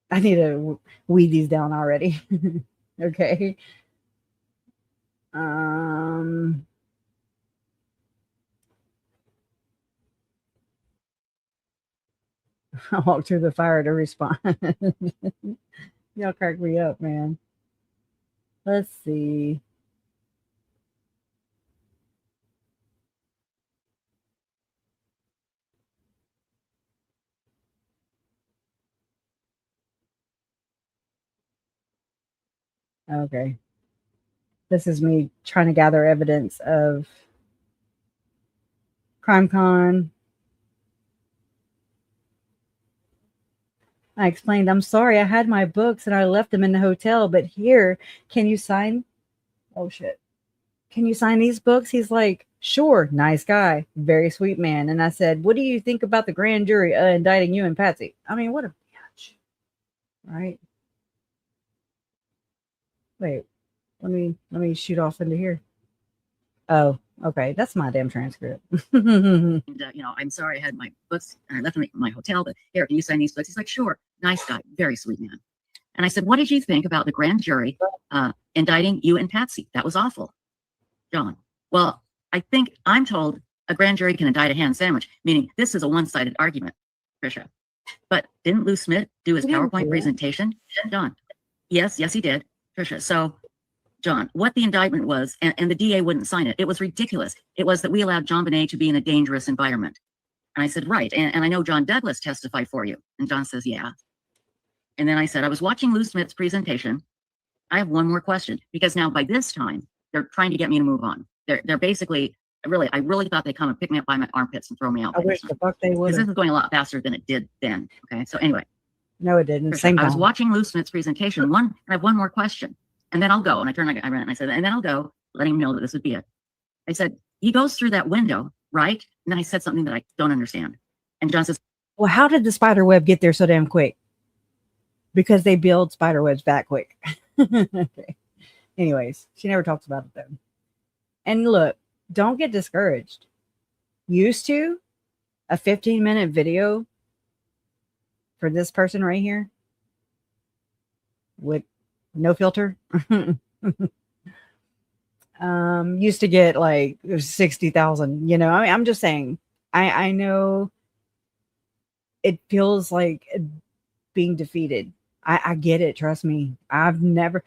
I need to weed these down already. Okay. I walked through the fire to respond. Y'all crack me up, man. Let's see. Okay. This is me trying to gather evidence of CrimeCon. I explained, I'm sorry, I had my books and I left them in the hotel, but here, can you sign? Oh, shit. Can you sign these books? He's like, sure. Nice guy. Very sweet man. And I said, what do you think about the grand jury indicting you and Patsy? I mean, what a bitch. Right? Wait, let me shoot off into here. Oh, okay. That's my damn transcript. And, I'm sorry I had my books and I left them in my hotel, but here, can you sign these books? He's like, sure. Nice guy. Very sweet man. And I said, what did you think about the grand jury indicting you and Patsy? That was awful. John, well, I think I'm told a grand jury can indict a ham sandwich, meaning this is a one-sided argument, Trisha. But didn't Lou Smith do his PowerPoint presentation? John, yes, he did, Trisha. So, John, what the indictment was, and the DA wouldn't sign it, it was ridiculous. It was that we allowed John Bonet to be in a dangerous environment. And I said, right. And I know John Douglas testified for you. And John says, yeah. And then I said, I was watching Lou Smith's presentation. I have one more question, because now by this time, they're trying to get me to move on. They're basically, I really thought they'd come and pick me up by my armpits and throw me out. I wish the fuck they would. This is going a lot faster than it did then. Okay, so anyway. No, it didn't. Same I was time. watching Lou Smith's presentation. I have one more question, and then I'll go. And I ran and I said, and then I'll go, letting him know that this would be it. I said, he goes through that window, right? And then I said something that I don't understand. And John says, well, how did the spider web get there so damn quick? Because they build spider webs that quick. Okay. Anyways, she never talks about it though. And look, don't get discouraged. Used to a 15-minute video for this person right here with no filter. Used to get like 60,000, I mean, I'm just saying, I know it feels like being defeated. I get it. Trust me. I've never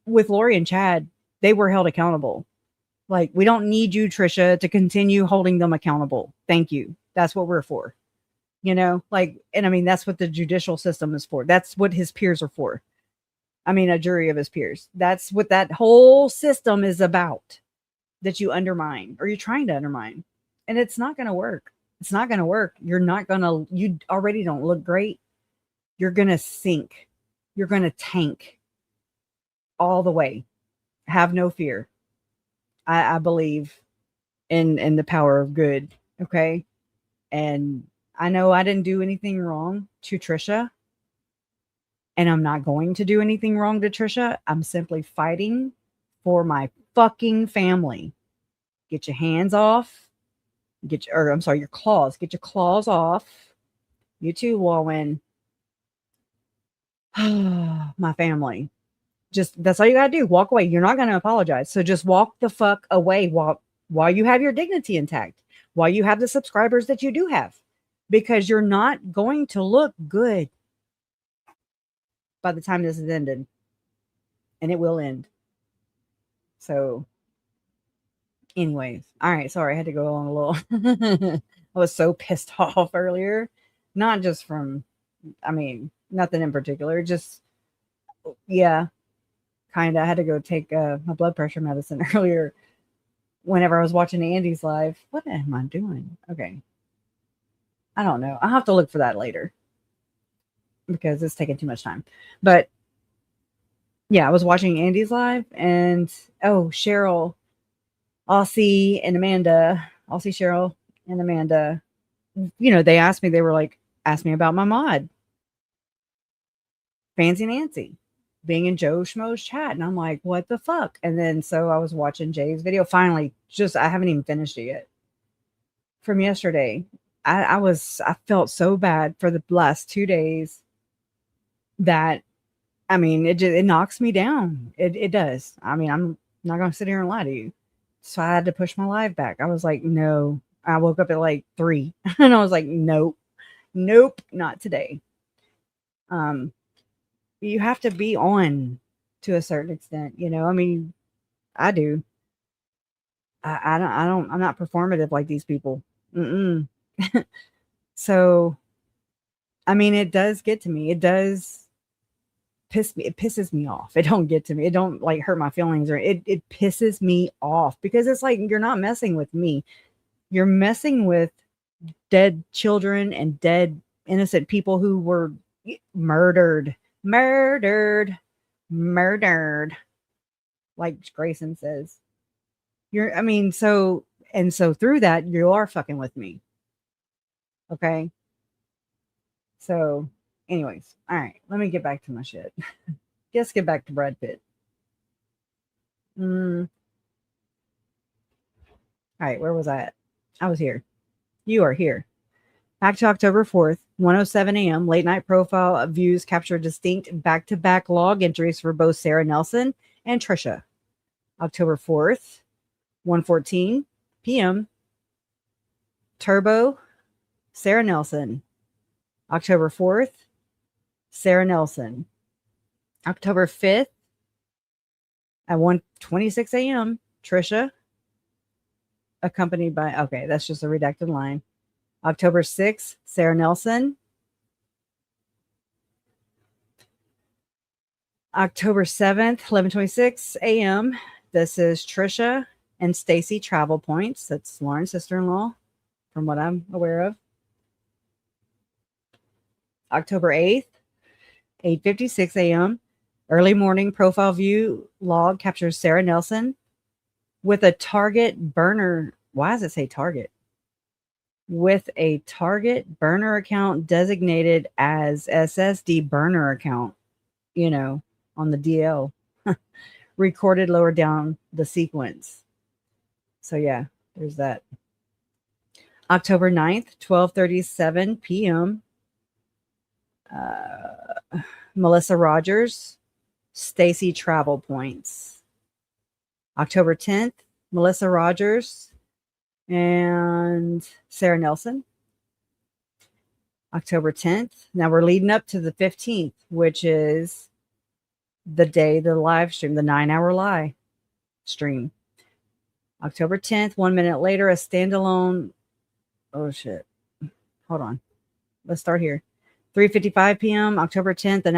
with Lorie and Chad, they were held accountable. Like, we don't need you, Trisha, to continue holding them accountable. Thank you. That's what we're for. And I mean, that's what the judicial system is for. That's what his peers are for. I mean, a jury of his peers. That's what that whole system is about, that you undermine, or you're trying to undermine. And it's not going to work. It's not going to work. You already don't look great. You're going to sink. You're going to tank all the way. Have no fear. I believe in the power of good. Okay. And I know I didn't do anything wrong to Trisha. And I'm not going to do anything wrong to Trisha. I'm simply fighting for my fucking family. Get your hands off. Your claws. Get your claws off. You too, Walwyn. My family. Just, that's all you gotta do. Walk away. You're not gonna apologize. So just walk the fuck away while you have your dignity intact, while you have the subscribers that you do have, because you're not going to look good by the time this is ended, and it will end. So anyways, all right, sorry, I had to go on a little. I was so pissed off earlier, not just from, nothing in particular, just, yeah, kind of. I had to go take my blood pressure medicine earlier whenever I was watching Andy's live. What am I doing? Okay. I don't know. I'll have to look for that later because it's taking too much time. But yeah, I was watching Andy's live, and Cheryl, Aussie, Cheryl and Amanda, they asked me, they were like, ask me about my mod, Fancy Nancy, being in Joe Schmo's chat. And I'm like, what the fuck? And then so I was watching Jay's video. Finally, I haven't even finished it yet. From yesterday. I felt so bad for the last 2 days that, it knocks me down. It does. I'm not going to sit here and lie to you. So I had to push my live back. I was like, no. I woke up at like 3 and I was like, nope, not today. You have to be on to a certain extent, I do. I'm not performative like these people. So, it does get to me. It does piss me. It pisses me off. It don't get to me. It don't like hurt my feelings, or it pisses me off, because it's like, you're not messing with me. You're messing with dead children and dead innocent people who were murdered, like Grayson says. So through that, you are fucking with me. Okay. So anyways, all right, let me get back to my shit. Let's get back to Brad Pitt. All right, where was I at? I was here. You are here. Back to October 4th, 1:07 a.m. Late night profile views capture distinct back-to-back log entries for both Sarah Nelson and Trisha. October 4th, 1:14 p.m. Turbo, Sarah Nelson. October 4th, Sarah Nelson. October 5th at 1:26 a.m. Trisha, accompanied by, okay, that's just a redacted line. October 6th, Sarah Nelson. October 7th, 11:26 a.m. This is Trisha and Stacy Travel Points. That's Lauren's sister-in-law, from what I'm aware of. October 8th, 8:56 a.m. Early morning profile view log captures Sarah Nelson with a Target burner. Why does it say Target? With a Target burner account designated as SSD burner account, on the DL. Recorded lower down the sequence. So yeah, there's that. October 9th, 12:37 p.m. Melissa Rogers, Stacy Travel Points. October 10th, Melissa Rogers and Sarah Nelson. October 10th. Now we're leading up to the 15th, which is the day the live stream, the 9-hour live stream. October 10th, 1 minute later, a standalone. Oh shit. Hold on. Let's start here. 3:55 p.m. October 10th, an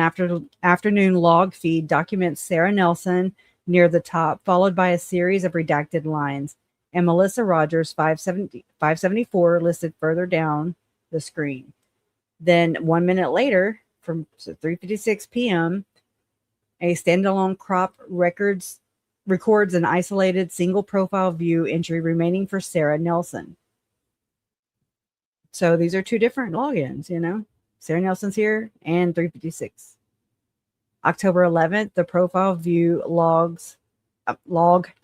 afternoon log feed documents Sarah Nelson near the top, followed by a series of redacted lines, and Melissa Rogers 574 listed further down the screen. Then 1 minute later, from 3:56 p.m., a standalone crop records an isolated single profile view entry remaining for Sarah Nelson. So these are two different logins, Sarah Nelson's here and 3:56. October 11th, the profile view log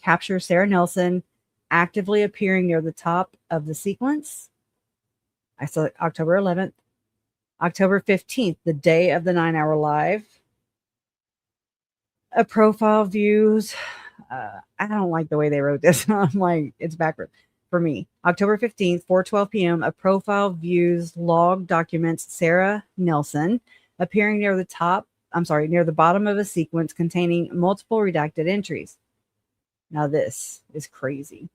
captures Sarah Nelson actively appearing near the top of the sequence. I saw October 11th. October 15th, the day of the 9-hour live. A profile views. I don't like the way they wrote this. I'm like, it's backward for me. October 15th, 4:12 p.m., a profile views log documents Sarah Nelson appearing near the bottom of a sequence containing multiple redacted entries. Now this is crazy.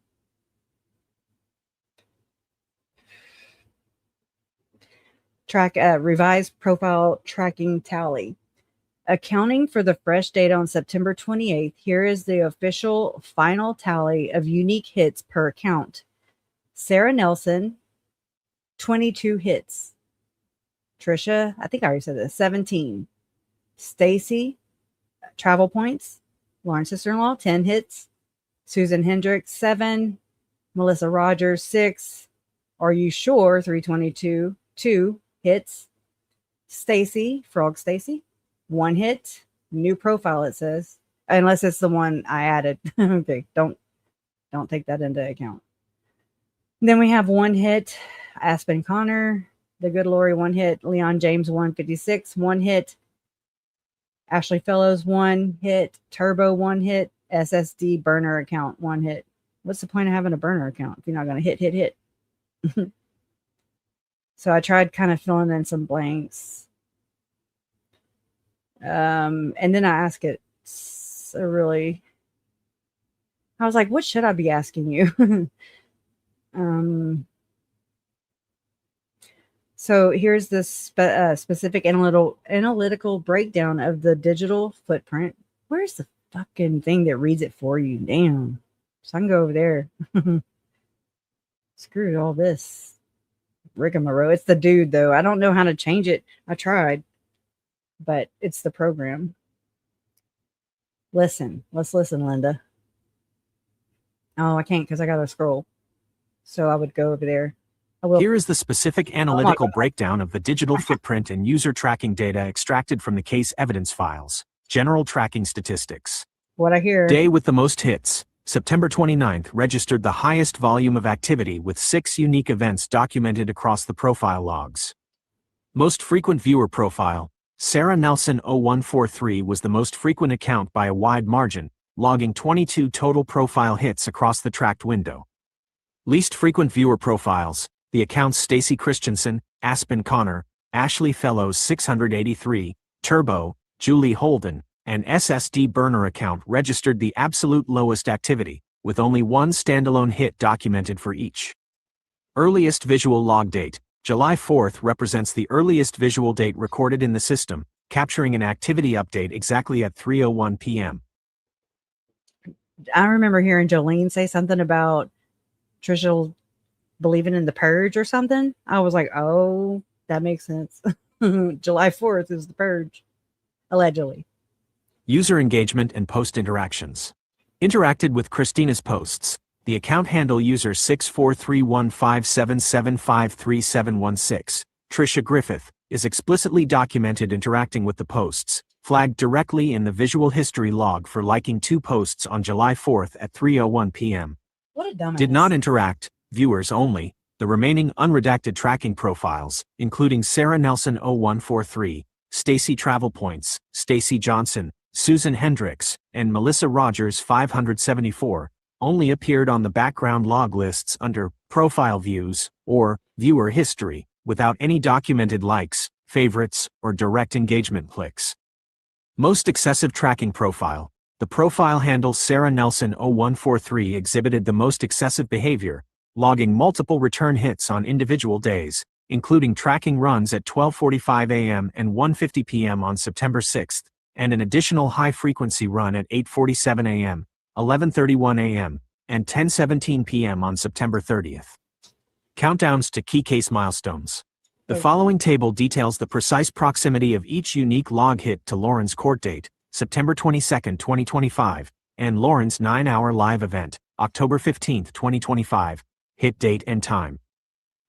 Revised profile tracking tally. Accounting for the fresh data on September 28th, here is the official final tally of unique hits per account. Sarah Nelson, 22 hits. Trisha, I think I already said this, 17. Stacy, travel points. Lauren's sister-in-law, 10 hits. Susan Hendricks, 7. Melissa Rogers, 6. Are You Sure, 322, 2 hits. Stacy, Frog Stacy, 1 hit. New profile, it says. Unless it's the one I added. Okay, don't take that into account. Then we have 1 hit. Aspen Connor, the good Lorie, 1 hit. Leon James, 156, 1 hit. Ashley Fellows, 1 hit. Turbo, 1 hit. SSD burner account, 1 hit. What's the point of having a burner account if you're not going to hit? So I tried kind of filling in some blanks. And then I asked it I was like, what should I be asking you? So here's the specific analytical breakdown of the digital footprint. Where's the fucking thing that reads it for you? Damn. So I can go over there. Screw all this rigmarole. It's the dude, though. I don't know how to change it. I tried, but it's the program. Let's listen, Linda. Oh, I can't because I got to scroll. So I would go over there. I will. Here is the specific analytical breakdown of the digital footprint and user tracking data extracted from the case evidence files. General tracking statistics. What I hear. Day with the most hits. September 29th registered the highest volume of activity with 6 unique events documented across the profile logs. Most frequent viewer profile. Sarah Nelson 0143 was the most frequent account by a wide margin, logging 22 total profile hits across the tracked window. Least frequent viewer profiles. The accounts Stacy Christensen, Aspen Connor, Ashley Fellows 683, Turbo, Julie Holden, and SSD burner account registered the absolute lowest activity, with only 1 standalone hit documented for each. Earliest visual log date. July 4th represents the earliest visual date recorded in the system, capturing an activity update exactly at 3:01 p.m. I remember hearing Jolene say something about Trisha believing in the purge or something. I was like, oh, that makes sense. July 4th is the purge, allegedly. User engagement and post interactions. Interacted with Christina's posts. The account handle user 6431577533716, Trisha Griffith, is explicitly documented interacting with the posts, flagged directly in the visual history log for liking 2 posts on July 4th at 3:01 p.m. What a dumbass. Did not interact, viewers only. The remaining unredacted tracking profiles, including Sarah Nelson 0143, Stacy Travel Points, Stacy Johnson, Susan Hendricks, and Melissa Rogers 574, only appeared on the background log lists under Profile Views or Viewer History, without any documented likes, favorites, or direct engagement clicks. Most excessive tracking profile. The profile handle Sarah Nelson 0143 exhibited the most excessive behavior, logging multiple return hits on individual days, including tracking runs at 12:45 a.m. and 1:50 p.m. on September 6th, and an additional high-frequency run at 8:47 a.m., 11:31 a.m., and 10:17 p.m. on September 30th. Countdowns to key case milestones. The following table details the precise proximity of each unique log hit to Lauren's court date, September 22, 2025, and Lauren's 9-hour live event, October 15, 2025, hit date and time.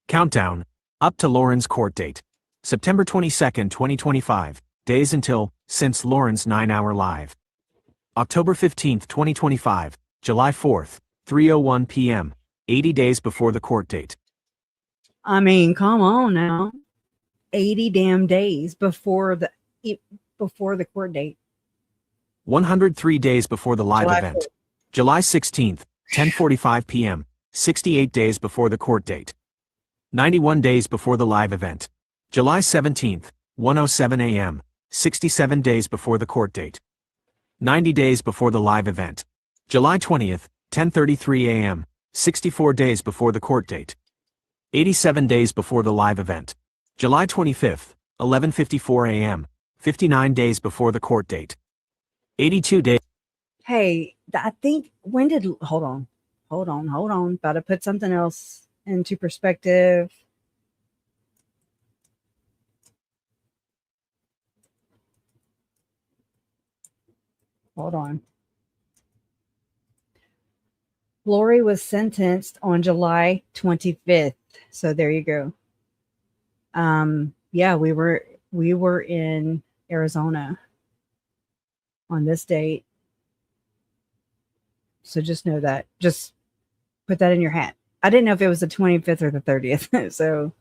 Countdown, up to Lauren's court date. September 22, 2025, days until, since Lauren's 9-hour live. October 15, 2025, July 4th, 3:01 p.m., 80 days before the court date. I mean, come on now. 80 damn days before the court date. 103 days before the live July event. 4th. July 16th, 10:45 p.m., 68 days before the court date. 91 days before the live event. July 17th, 1:07 a.m., 67 days before the court date. 90 days before the live event. July 20th, 10:33 a.m., 64 days before the court date. 87 days before the live event. July 25th, 11:54 a.m., 59 days before the court date. 82 days. Hey, I think hold on. About to put something else into perspective. Hold on. Lorie was sentenced on July 25th. So there you go. Yeah, we were in Arizona on this date. So just know that. Just put that in your hat. I didn't know if it was the 25th or the 30th. So,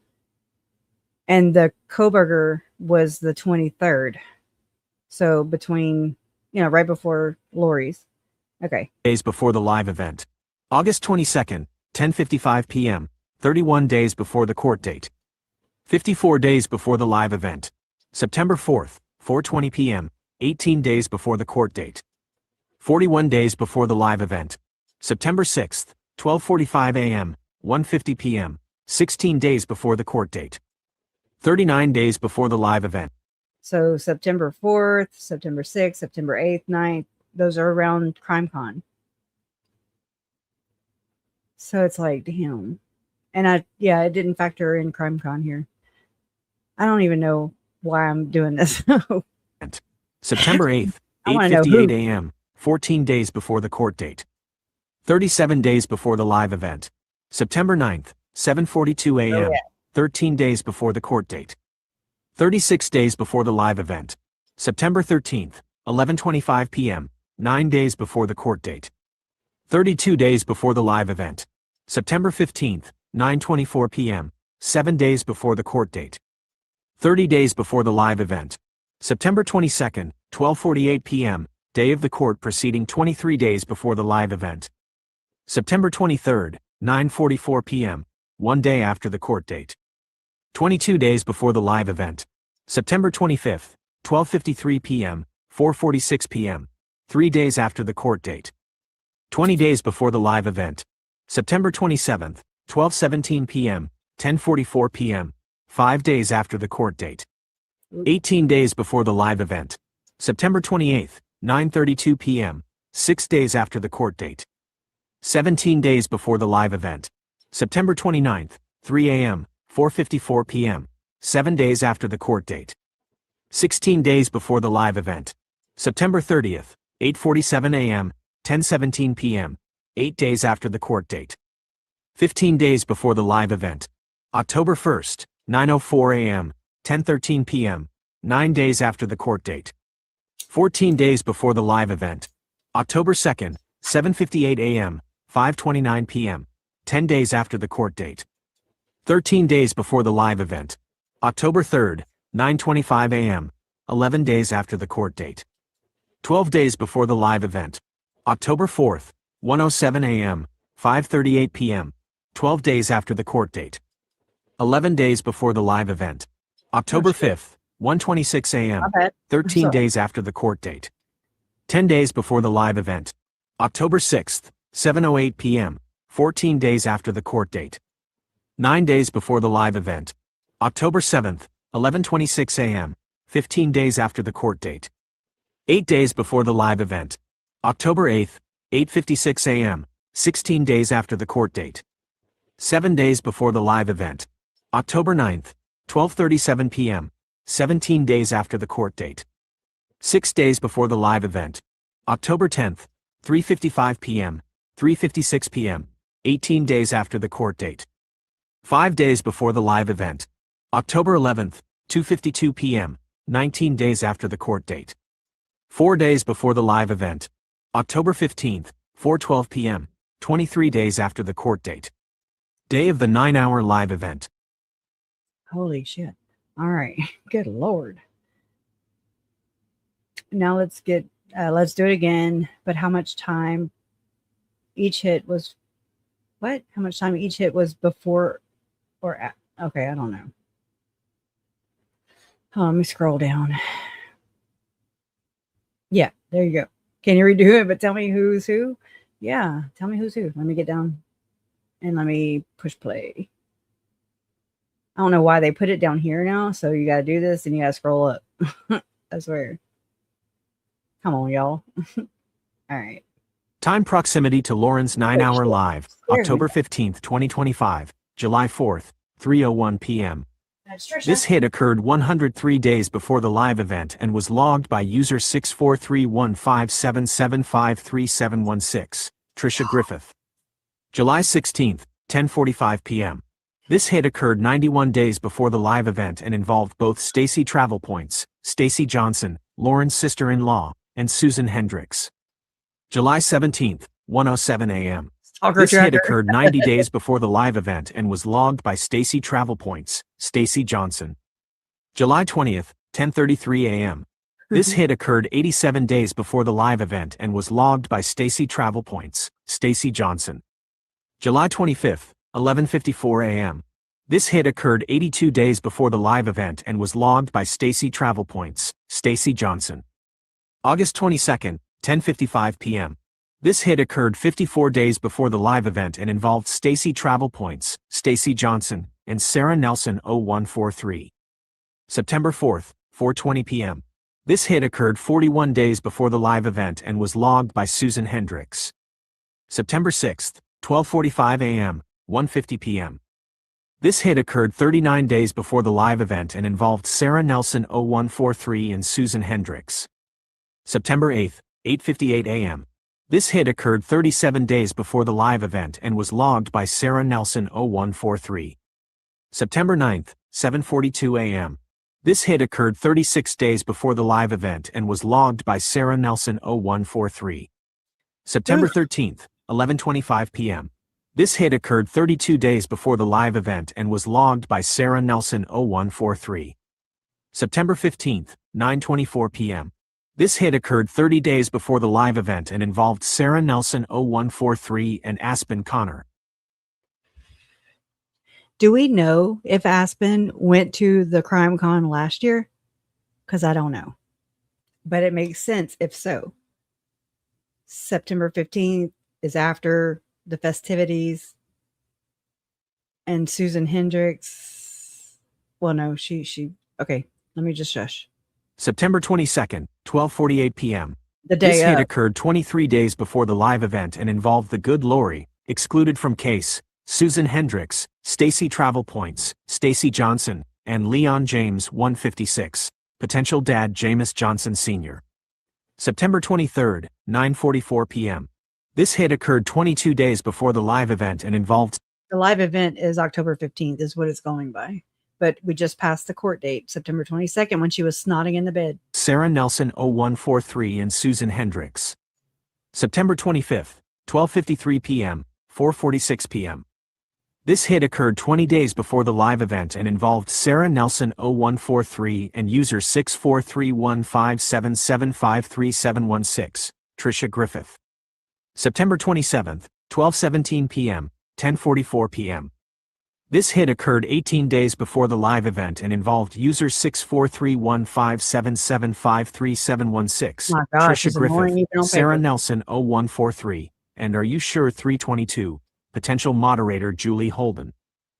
and the Koberger was the 23rd. So between, right before Lorie's. Okay. Days before the live event. August 22nd, 10:55 p.m., 31 days before the court date. 54 days before the live event. September 4th, 4:20 p.m., 18 days before the court date. 41 days before the live event. September 6th, 12:45 a.m., 1:50 p.m., 16 days before the court date. 39 days before the live event. So September 4th, September 6th, September 8th, 9th, those are around CrimeCon. So it's like, damn. And I didn't factor in CrimeCon here. I don't even know why I'm doing this. September 8th, 8:58 a.m., 14 days before the court date. 37 days before the live event. September 9th, 7:42 a.m., 13 days before the court date. 36 days before the live event. September 13th, 11:25 p.m., 9 days before the court date. 32 days before the live event. September 15th, 9:24 p.m., 7 days before the court date. 30 days before the live event. September 22nd, 12:48 p.m., day of the court proceeding 23 days before the live event. September 23rd, 9:44 p.m., 1 day after the court date. 22 days before the live event. September 25th, 12:53 p.m., 4:46 p.m., 3 days after the court date. 20 days before the live event. September 27th, 12:17 p.m., 10:44 p.m., 5 days after the court date. 18 days before the live event. September 28th, 9:32 p.m., 6 days after the court date. 17 days before the live event. September 29th, 3 a.m., 4:54 p.m., 7 days after the court date. 16 days before the live event. September 30th, 8:47 a.m., 10:17 p.m., 8 days after the court date. 15 days before the live event. October 1st, 9:04 a.m., 10:13 p.m., 9 days after the court date. 14 days before the live event. October 2nd, 7:58 a.m., 5:29 p.m., 10 days after the court date. 13 days before the live event. October 3rd, 9:25 a.m., 11 days after the court date. 12 days before the live event. October 4th, 1:07 a.m., 5:38 p.m., 12 days after the court date. 11 days before the live event. October 5th, 1:26 a.m., 13 days after the court date. 10 days before the live event. October 6th, 7:08 p.m., 14 days after the court date. 9 days before the live event. October 7th, 11:26 a.m., 15 days after the court date. 8 days before the live event. October 8th, 8:56 a.m., 16 days after the court date. 7 days before the live event. October 9th, 12:37 p.m., 17 days after the court date. 6 days before the live event. October 10th, 3:55 p.m., 3:56 p.m., 18 days after the court date. 5 days before the live event. October 11th, 2:52 p.m., 19 days after the court date. 4 days before the live event. October 15th, 4:12 p.m., 23 days after the court date. Day of the 9-hour live event. Holy shit. All right. Good Lord. Now let's do it again. But how much time each hit was, what? How much time each hit was before or at? Okay, I don't know. Oh, let me scroll down. Yeah, there you go. Can you redo it? But tell me who's who. Yeah, tell me who's who. Let me get down and let me push play. I don't know why they put it down here now. So you got to do this and you got to scroll up. I swear. Come on, y'all. All right. Time proximity to Lauren's 9-hour live, October 15th, 2025, July 4th, 3:01 p.m. This hit occurred 103 days before the live event and was logged by user 6431577533716, Trisha Griffith. July 16th, 10:45 p.m. This hit occurred 91 days before the live event and involved both Stacy Travel Points, Stacy Johnson, Lauren's sister-in-law, and Susan Hendricks. July 17th, 1:07 a.m. This hit occurred 90 days before the live event and was logged by Stacy Travel Points, Stacy Johnson. July 20th, 10:33 a.m. This hit occurred 87 days before the live event and was logged by Stacy Travel Points, Stacy Johnson. July 25th, 11:54 a.m. This hit occurred 82 days before the live event and was logged by Stacy Travel Points, Stacy Johnson. August 22nd, 10:55 p.m. This hit occurred 54 days before the live event and involved Stacy Travel Points, Stacy Johnson, and Sarah Nelson 0143. September 4th, 4:20 p.m. This hit occurred 41 days before the live event and was logged by Susan Hendricks. September 6th, 12:45 a.m., 1:50 p.m. This hit occurred 39 days before the live event and involved Sarah Nelson 0143 and Susan Hendricks. September 8th, 8:58 a.m. This hit occurred 37 days before the live event and was logged by Sarah Nelson 0143. September 9th, 7:42 a.m. This hit occurred 36 days before the live event and was logged by Sarah Nelson 0143. September 13th, 11:25 p.m. This hit occurred 32 days before the live event and was logged by Sarah Nelson 0143. September 15th, 9:24 p.m. This hit occurred 30 days before the live event and involved Sarah Nelson 0143 and Aspen Connor. Do we know if Aspen went to the Crime Con last year? Because I don't know. But it makes sense if so. September 15th is after the festivities. And Susan Hendricks. Well, no, she okay, let me just shush. September 22nd, 12:48 p.m. The day This hit of. occurred 23 days before the live event and involved the good Lorie, excluded from case, Susan Hendricks, Stacy Travel Points, Stacy Johnson, and Leon James 156, potential dad Jameis Johnson Sr. September 23rd, 9:44 p.m. This hit occurred 22 days before the live event and involved. The live event is October 15th is what it's going by. But we just passed the court date, September 22nd, when she was snotting in the bed. Sarah Nelson 0143 and Susan Hendricks. September 25th, 12:53 p.m., 4:46 p.m. This hit occurred 20 days before the live event and involved Sarah Nelson 0143 and user 6431577533716, Trisha Griffith. September 27th, 12:17 p.m., 10:44 p.m. This hit occurred 18 days before the live event and involved user 6431577533716, Trisha Griffith, Sarah Nelson 0143, and Are You Sure 322, potential moderator Julie Holden.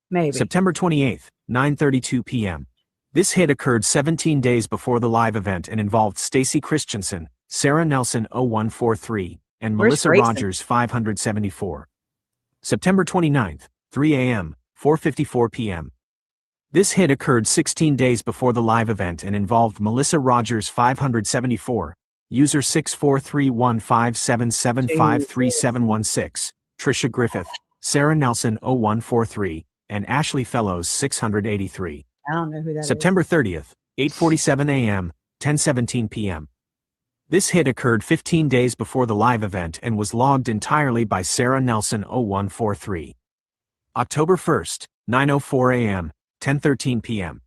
Maybe. September 28th, 9:32 p.m. This hit occurred 17 days before the live event and involved Stacy Christensen, Sarah Nelson 0143, and Melissa Rogers 574. September 29th, 3 a.m., 4:54 p.m. This hit occurred 16 days before the live event and involved Melissa Rogers 574, user 6431577533716, Trisha Griffith, Sarah Nelson 0143, and Ashley Fellows 683. I don't know who that September is. 30th, 8:47 a.m., 10:17 p.m. This hit occurred 15 days before the live event and was logged entirely by Sarah Nelson 0143. October 1st, 9:04 a.m., 10:13 p.m.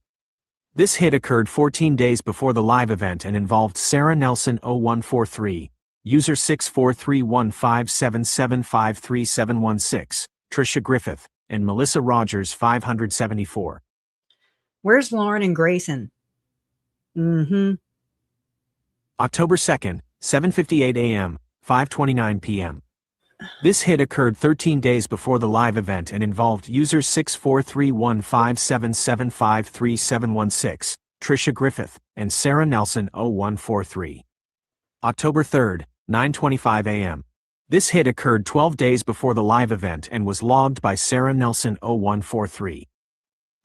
This hit occurred 14 days before the live event and involved Sarah Nelson 0143, user 6431577537716, Trisha Griffith, and Melissa Rogers 574. Where's Lauren and Grayson? October 2nd, 7:58 a.m., 5:29 p.m. This hit occurred 13 days before the live event and involved user 6431577537716, Trisha Griffith, and Sarah Nelson 0143. October 3rd, 9:25 a.m. This hit occurred 12 days before the live event and was logged by Sarah Nelson 0143.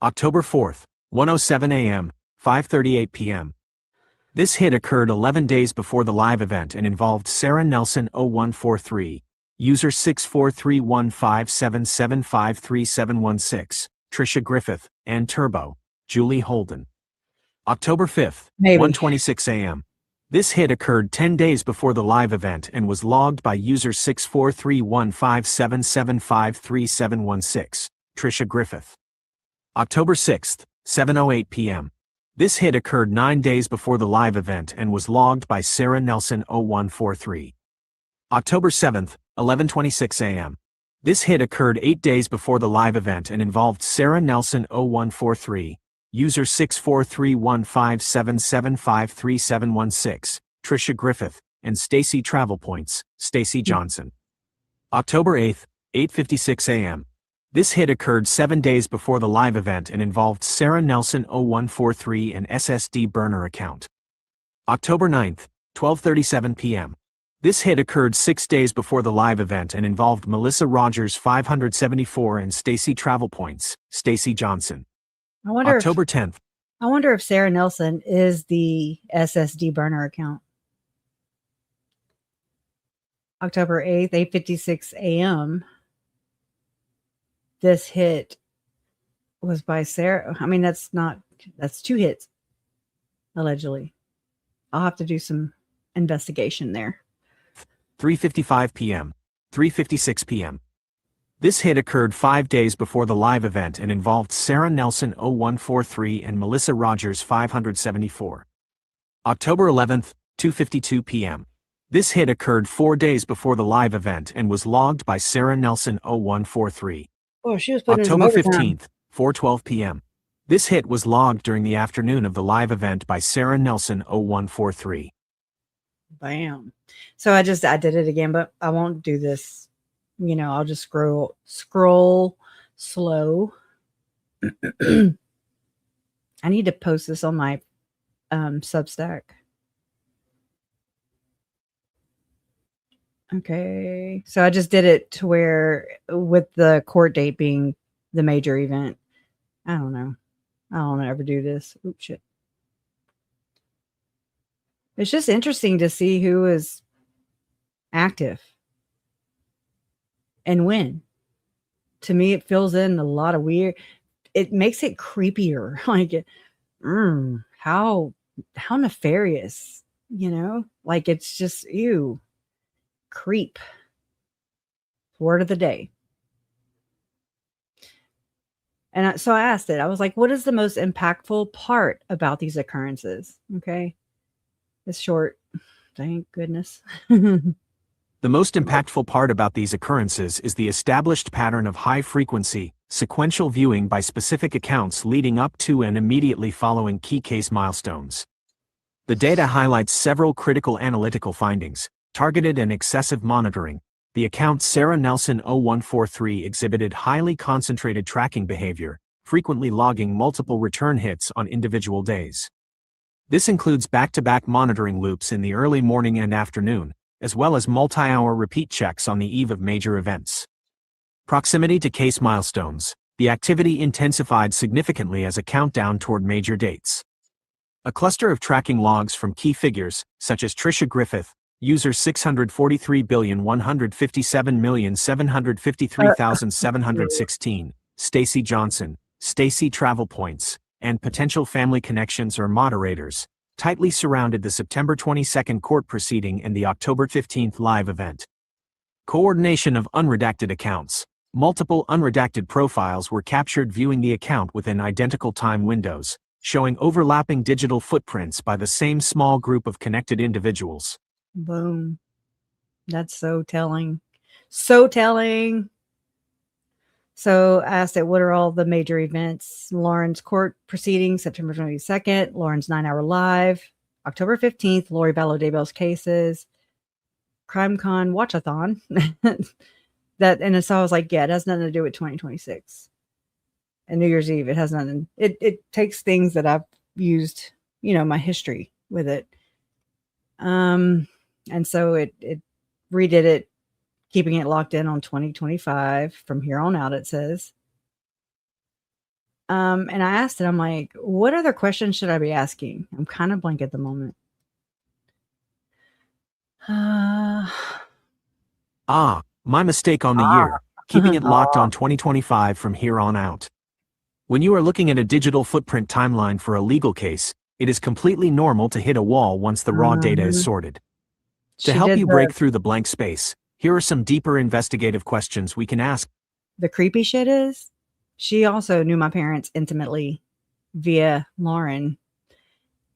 October 4th, 1:07 a.m., 5:38 p.m. This hit occurred 11 days before the live event and involved Sarah Nelson 0143, user 6431577537716, Trisha Griffith, and Turbo, Julie Holden. October 5th, 1:26 a.m. This hit occurred 10 days before the live event and was logged by user 6431577537716, Trisha Griffith. October 6th, 7:08 p.m. This hit occurred 9 days before the live event and was logged by Sarah Nelson 0143. October 7th, 11:26 a.m. This hit occurred 8 days before the live event and involved Sarah Nelson 0143, user 6431577537716, Trisha Griffith, and Stacy Travel Points, Stacy Johnson. October 8th, 8:56 a.m. This hit occurred 7 days before the live event and involved Sarah Nelson 0143 and SSD burner account. October 9th, 12:37 p.m. This hit occurred 6 days before the live event and involved Melissa Rogers 574 and Stacy Travel Points, Stacy Johnson. October 10th. I wonder if Sarah Nelson is the SSD burner account. October 8th, 8:56 a.m. This hit was by Sarah. I mean, that's 2 hits, allegedly. I'll have to do some investigation there. 3:55 p.m., 3:56 p.m. This hit occurred 5 days before the live event and involved Sarah Nelson 0143 and Melissa Rogers 574. October 11th, 2:52 p.m. This hit occurred 4 days before the live event and was logged by Sarah Nelson 0143. Oh, she was putting October 15th, 4:12 p.m. This hit was logged during the afternoon of the live event by Sarah Nelson 0143. Bam. So I did it again, but I won't do this. I'll just scroll slow. I need to post this on my Substack. Okay, so I just did it to where, with the court date being the major event. I don't know. I don't ever do this. Oops, shit. It's just interesting to see who is active and when. To me, it fills in a lot of weird. It makes it creepier. Like, how nefarious, Like, it's just, ew. Creep. Word of the day. And so I asked it. I was like, what is the most impactful part about these occurrences? Okay. It's short. Thank goodness. The most impactful part about these occurrences is the established pattern of high-frequency, sequential viewing by specific accounts leading up to and immediately following key case milestones. The data highlights several critical analytical findings. Targeted and excessive monitoring. The account Sarah Nelson 0143 exhibited highly concentrated tracking behavior, frequently logging multiple return hits on individual days. This includes back-to-back monitoring loops in the early morning and afternoon, as well as multi-hour repeat checks on the eve of major events. Proximity to case milestones. The activity intensified significantly as a countdown toward major dates. A cluster of tracking logs from key figures, such as Trisha Griffith, user 643,157,753,716, Stacy Johnson, Stacy Travel Points, and potential family connections or moderators, tightly surrounded the September 22 court proceeding and the October 15 live event. Coordination of unredacted accounts. Multiple unredacted profiles were captured viewing the account within identical time windows, showing overlapping digital footprints by the same small group of connected individuals. Boom. That's so telling. So telling. So I asked it, what are all the major events? Lauren's court proceedings, September 22nd, Lauren's 9-hour live, October 15th, Lorie Vallow Daybell's cases, CrimeCon Watchathon. And so I was like, yeah, it has nothing to do with 2026. And New Year's Eve, it has nothing. It takes things that I've used, my history with it. And so it redid it, keeping it locked in on 2025 from here on out, it says. And I asked it, I'm like, what other questions should I be asking? I'm kind of blank at the moment. My mistake on the year, keeping it locked on 2025 from here on out. When you are looking at a digital footprint timeline for a legal case, it is completely normal to hit a wall once the raw data is sorted. To help you break through the blank space, here are some deeper investigative questions we can ask. The creepy shit is, she also knew my parents intimately via Lauren.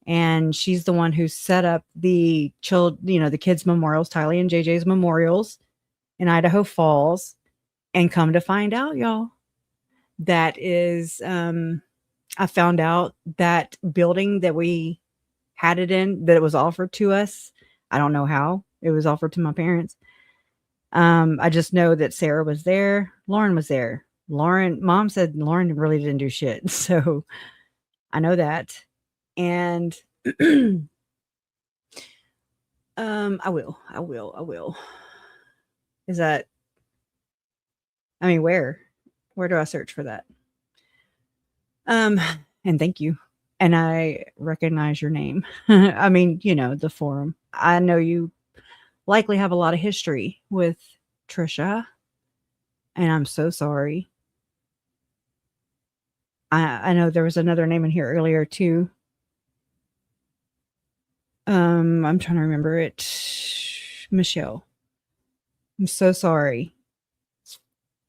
And she's the one who set up the the kids' memorials, Tylee and JJ's memorials in Idaho Falls. And come to find out, y'all, that is, I found out that building that we had it in, that it was offered to us. I don't know how it was offered to my parents. I just know that Sarah was there. Lauren was there. Mom said Lauren really didn't do shit. So I know that. And I will. Is that, where do I search for that? And thank you. And I recognize your name. The forum. I know you likely have a lot of history with Trisha, and I'm so sorry. I know there was another name in here earlier too. I'm trying to remember it. Michelle. I'm so sorry. It's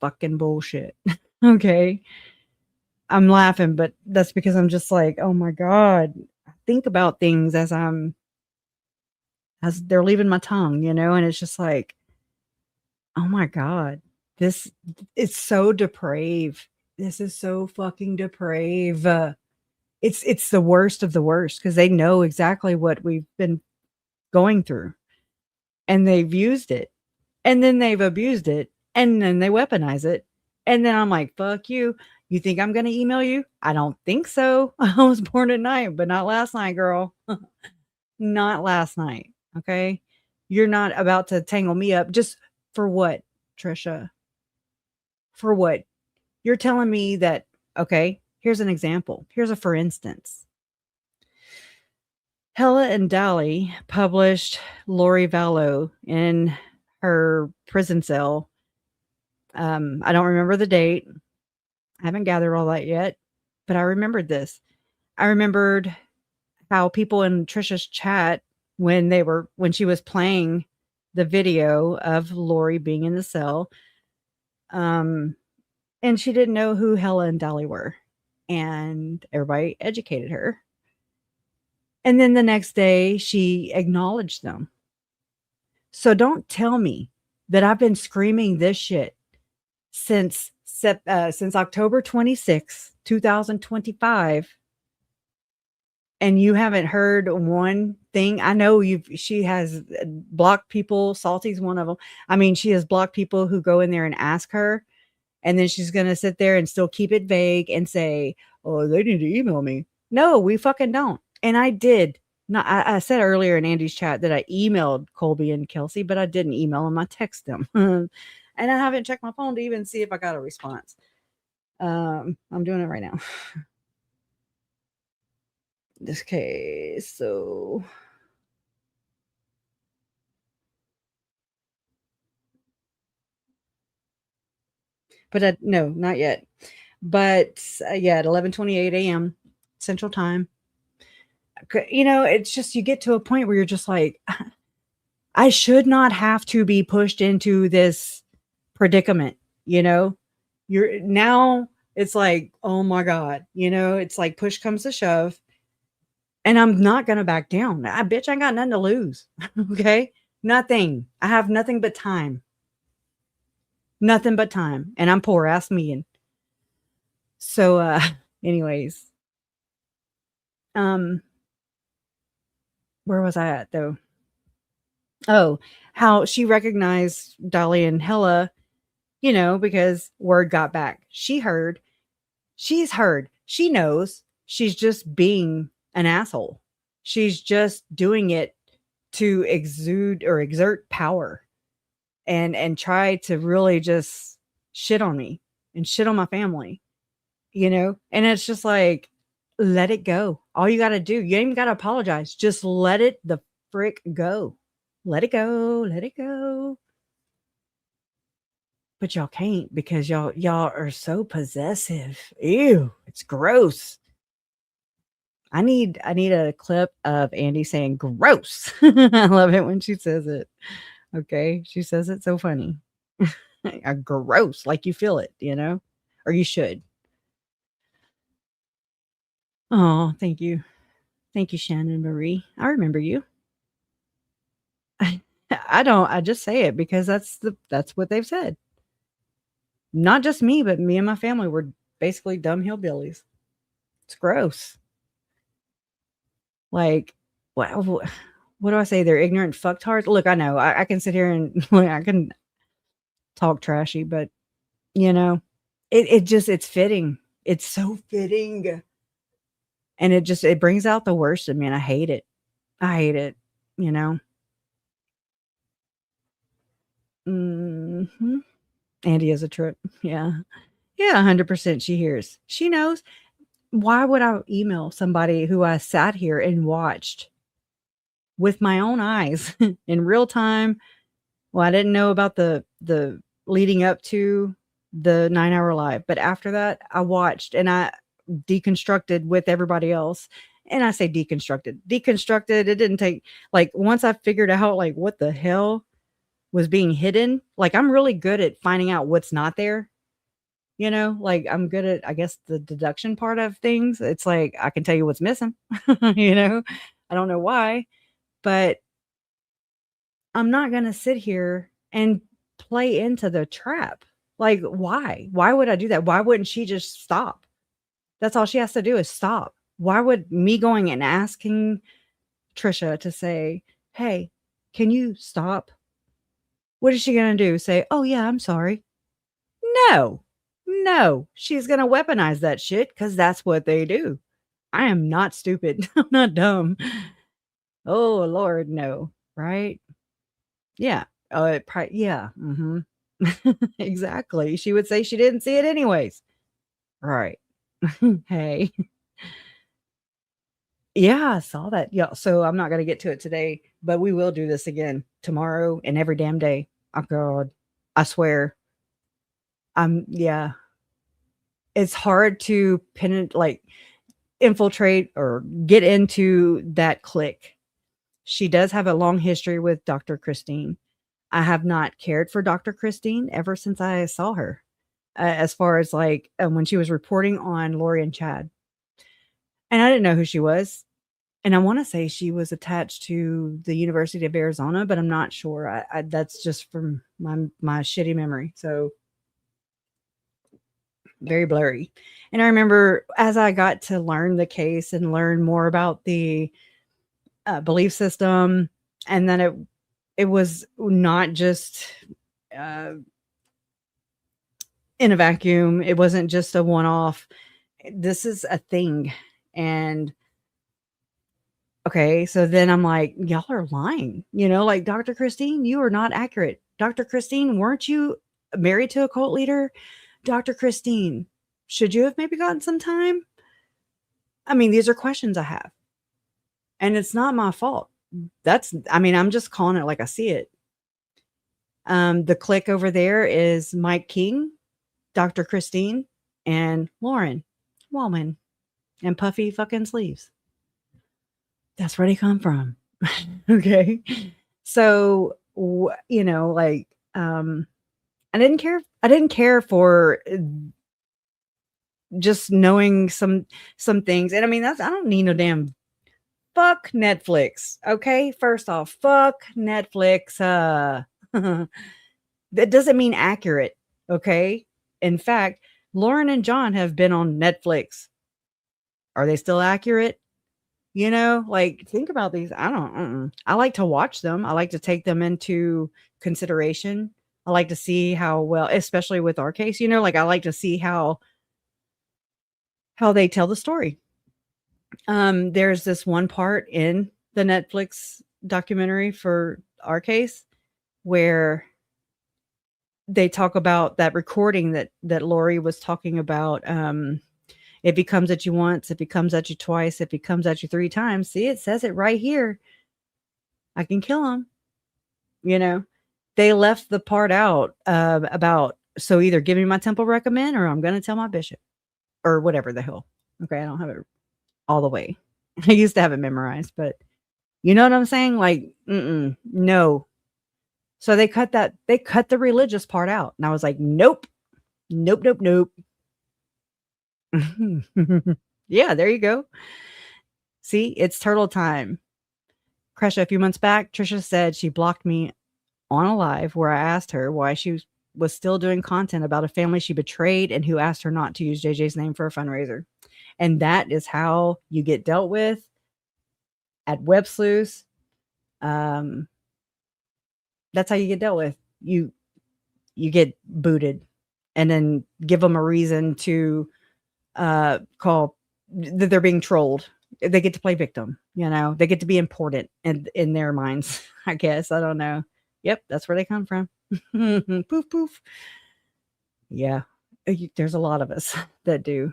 fucking bullshit. Okay. I'm laughing, but that's because I'm just like, oh my God. I think about things as they're leaving my tongue, and it's just like, oh my God, this is so depraved. This is so fucking depraved. It's the worst of the worst, because they know exactly what we've been going through, and they've used it, and then they've abused it, and then they weaponize it. And then I'm like, fuck you. You think I'm going to email you? I don't think so. I was born at night, but not last night, girl. Not last night. Okay. You're not about to tangle me up. Just for what, Trisha? For what? You're telling me that, okay, here's an example. Here's a for instance. Hella and Dolly published Lorie Vallow in her prison cell. I don't remember the date. I haven't gathered all that yet, but I remembered this. I remembered how people in Trisha's chat, when she was playing the video of Lorie being in the cell, and she didn't know who Hella and Dolly were, and everybody educated her. And then the next day she acknowledged them. So don't tell me that I've been screaming this shit since October 26, 2025. And you haven't heard one thing. I know she has blocked people. Salty's one of them. She has blocked people who go in there and ask her. And then she's going to sit there and still keep it vague and say, oh, they need to email me. No, we fucking don't. And I did. I said earlier in Andy's chat that I emailed Colby and Kelsey, but I didn't email them. I text them. And I haven't checked my phone to even see if I got a response. I'm doing it right now. This case, so but no, not yet. But yeah, at 11:28 a.m. Central Time. You know, it's just, you get to a point where you're just like, I should not have to be pushed into this predicament, you know? You're now, it's like, oh my God, you know, it's like push comes to shove, and I'm not going to back down. I bitch, I got nothing to lose. Okay? Nothing. I have nothing but time. Nothing but time. And I'm poor ass me. So, anyways, where was I at though? Oh, how she recognized Dolly and Hella, you know, because word got back. She heard. She's heard. She knows. She's just being an asshole. She's just doing it to exude or exert power and try to really just shit on me and shit on my family, you know? And it's just like, let it go. All you got to do, you ain't even got to apologize. Just let it the frick go. Let it go. Let it go. But y'all can't, because y'all are so possessive. Ew, it's gross. I need a clip of Andy saying gross. I love it when she says it. Okay, she says it so funny. Gross, like you feel it, you know, or you should. Oh, thank you, Shannon Marie. I remember you. I don't. I just say it because that's what they've said. Not just me, but me and my family were basically dumb hillbillies. It's gross. Like, what do I say? They're ignorant fucktards. Look, I know I can sit here and I can talk trashy, but you know, it's fitting. It's so fitting. And it brings out the worst in me, and I hate it. I hate it, you know. Mm-hmm. Andy has a trip. Yeah. Yeah, 100% she hears. She knows. Why would I email somebody who I sat here and watched with my own eyes in real time? Well, I didn't know about the leading up to the 9-hour live, but after that, I watched and I deconstructed with everybody else. And I say deconstructed. It didn't take, like, once I figured out like what the hell was being hidden, like I'm really good at finding out what's not there. You know, like I'm good at, I guess, the deduction part of things. It's like I can tell you what's missing. You know, I don't know why, but I'm not going to sit here and play into the trap. Like, why? Why would I do that? Why wouldn't she just stop? That's all she has to do is stop. Why would me going and asking Trisha to say, hey, can you stop? What is she going to do? Say, oh, yeah, I'm sorry. No, she's going to weaponize that shit because that's what they do. I am not stupid. I'm not dumb. Oh, Lord, no. Right? Yeah. Oh, yeah. Mm-hmm. Exactly. She would say she didn't see it anyways. Right. Hey. Yeah, I saw that. Yeah. So I'm not going to get to it today, but we will do this again tomorrow and every damn day. Oh, God. I swear. Yeah. It's hard to infiltrate or get into that clique. She does have a long history with Dr. Christine. I have not cared for Dr. Christine ever since I saw her, as far as like when she was reporting on Lorie and Chad. And I didn't know who she was. And I want to say she was attached to the University of Arizona, but I'm not sure. That's just from my shitty memory. So very blurry. And I remember as I got to learn the case and learn more about the belief system, and then it was not just in a vacuum. It wasn't just a one-off. This is a thing. And okay, so then I'm like, y'all are lying. You know, like, Dr. Christine, you are not accurate. Dr. Christine, weren't you married to a cult leader? Dr. Christine, should you have maybe gotten some time? I mean, these are questions I have. And it's not my fault. I'm just calling it like I see it. The clique over there is Mike King, Dr. Christine, and Lauren Wallman. and puffy fucking sleeves. That's where they come from. Okay. So, you know, like, I didn't care for just knowing some things. And I mean, I don't need no damn, fuck Netflix. Okay. First off, fuck Netflix. That doesn't mean accurate. Okay. In fact, Lauren and John have been on Netflix. Are they still accurate? You know, like, think about these. I like to watch them. I like to take them into consideration. I like to see how well, especially with our case, you know, like, I like to see how they tell the story. There's this one part in the Netflix documentary for our case where they talk about that recording that Lorie was talking about. If he comes at you once, if he comes at you twice, if he comes at you 3 times, see, it says it right here. I can kill him. You know, they left the part out about, so either give me my temple recommend or I'm going to tell my bishop or whatever the hell. Okay. I don't have it all the way. I used to have it memorized, but you know what I'm saying? Like, no. So they cut the religious part out. And I was like, nope. Yeah, there you go. See, it's turtle time. Kresha, a few months back, Trisha said she blocked me on a live where I asked her why she was still doing content about a family she betrayed and who asked her not to use JJ's name for a fundraiser. And that is how you get dealt with at Web Sleuths. That's how you get dealt with. You get booted and then give them a reason to call that they're being trolled. They get to play victim, you know, they get to be important in their minds, I guess. I don't know. Yep, that's where they come from. Poof, poof. Yeah, there's a lot of us that do.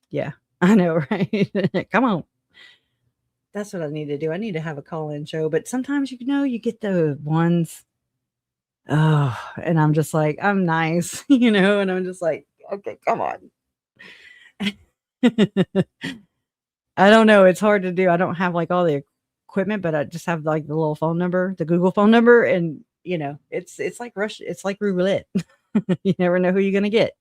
Yeah, I know, right? Come on. That's what I need to do. I need to have a call-in show, but sometimes, you know, you get the ones, oh, and I'm just like, I'm nice, you know, and I'm just like, okay, come on. I don't know. It's hard to do. I don't have like all the equipment, but I just have like the little phone number, the Google phone number. And you know, it's like it's like roulette. You never know who you're going to get.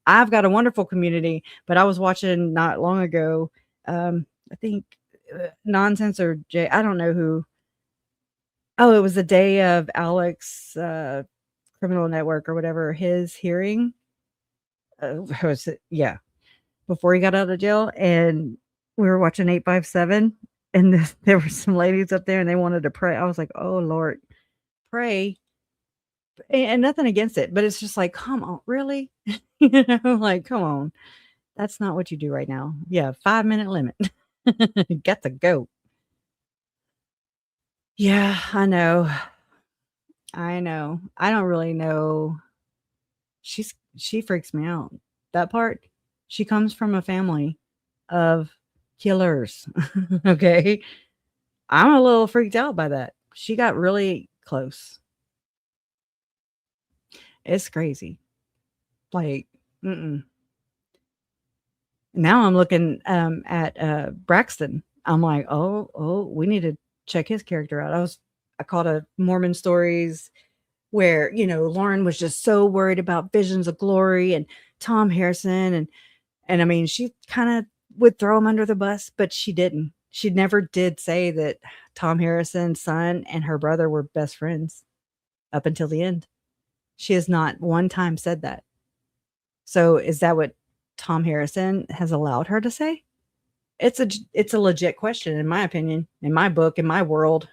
I've got a wonderful community, but I was watching not long ago. I think Nonsense or Jay, I don't know who. Oh, it was the day of Alex Criminal Network or whatever, his hearing. Was it? Yeah. Before he got out of jail, and we were watching 857, and there were some ladies up there and they wanted to pray. I was like, oh Lord, pray. And nothing against it, but it's just like, come on, really? You know, like, come on. That's not what you do right now. Yeah, 5-minute limit. Got to go. Yeah, I know. I don't really know. She freaks me out. That part. She comes from a family of killers. Okay. I'm a little freaked out by that. She got really close. It's crazy. Like, now I'm looking at Braxton. I'm like, oh, we need to check his character out. I caught a Mormon Stories where, you know, Lauren was just so worried about Visions of Glory and Tom Harrison, and I mean, she kind of would throw him under the bus, but she didn't. She never did say that Tom Harrison's son and her brother were best friends up until the end. She has not one time said that. So is that what Tom Harrison has allowed her to say? It's a legit question, in my opinion, in my book, in my world.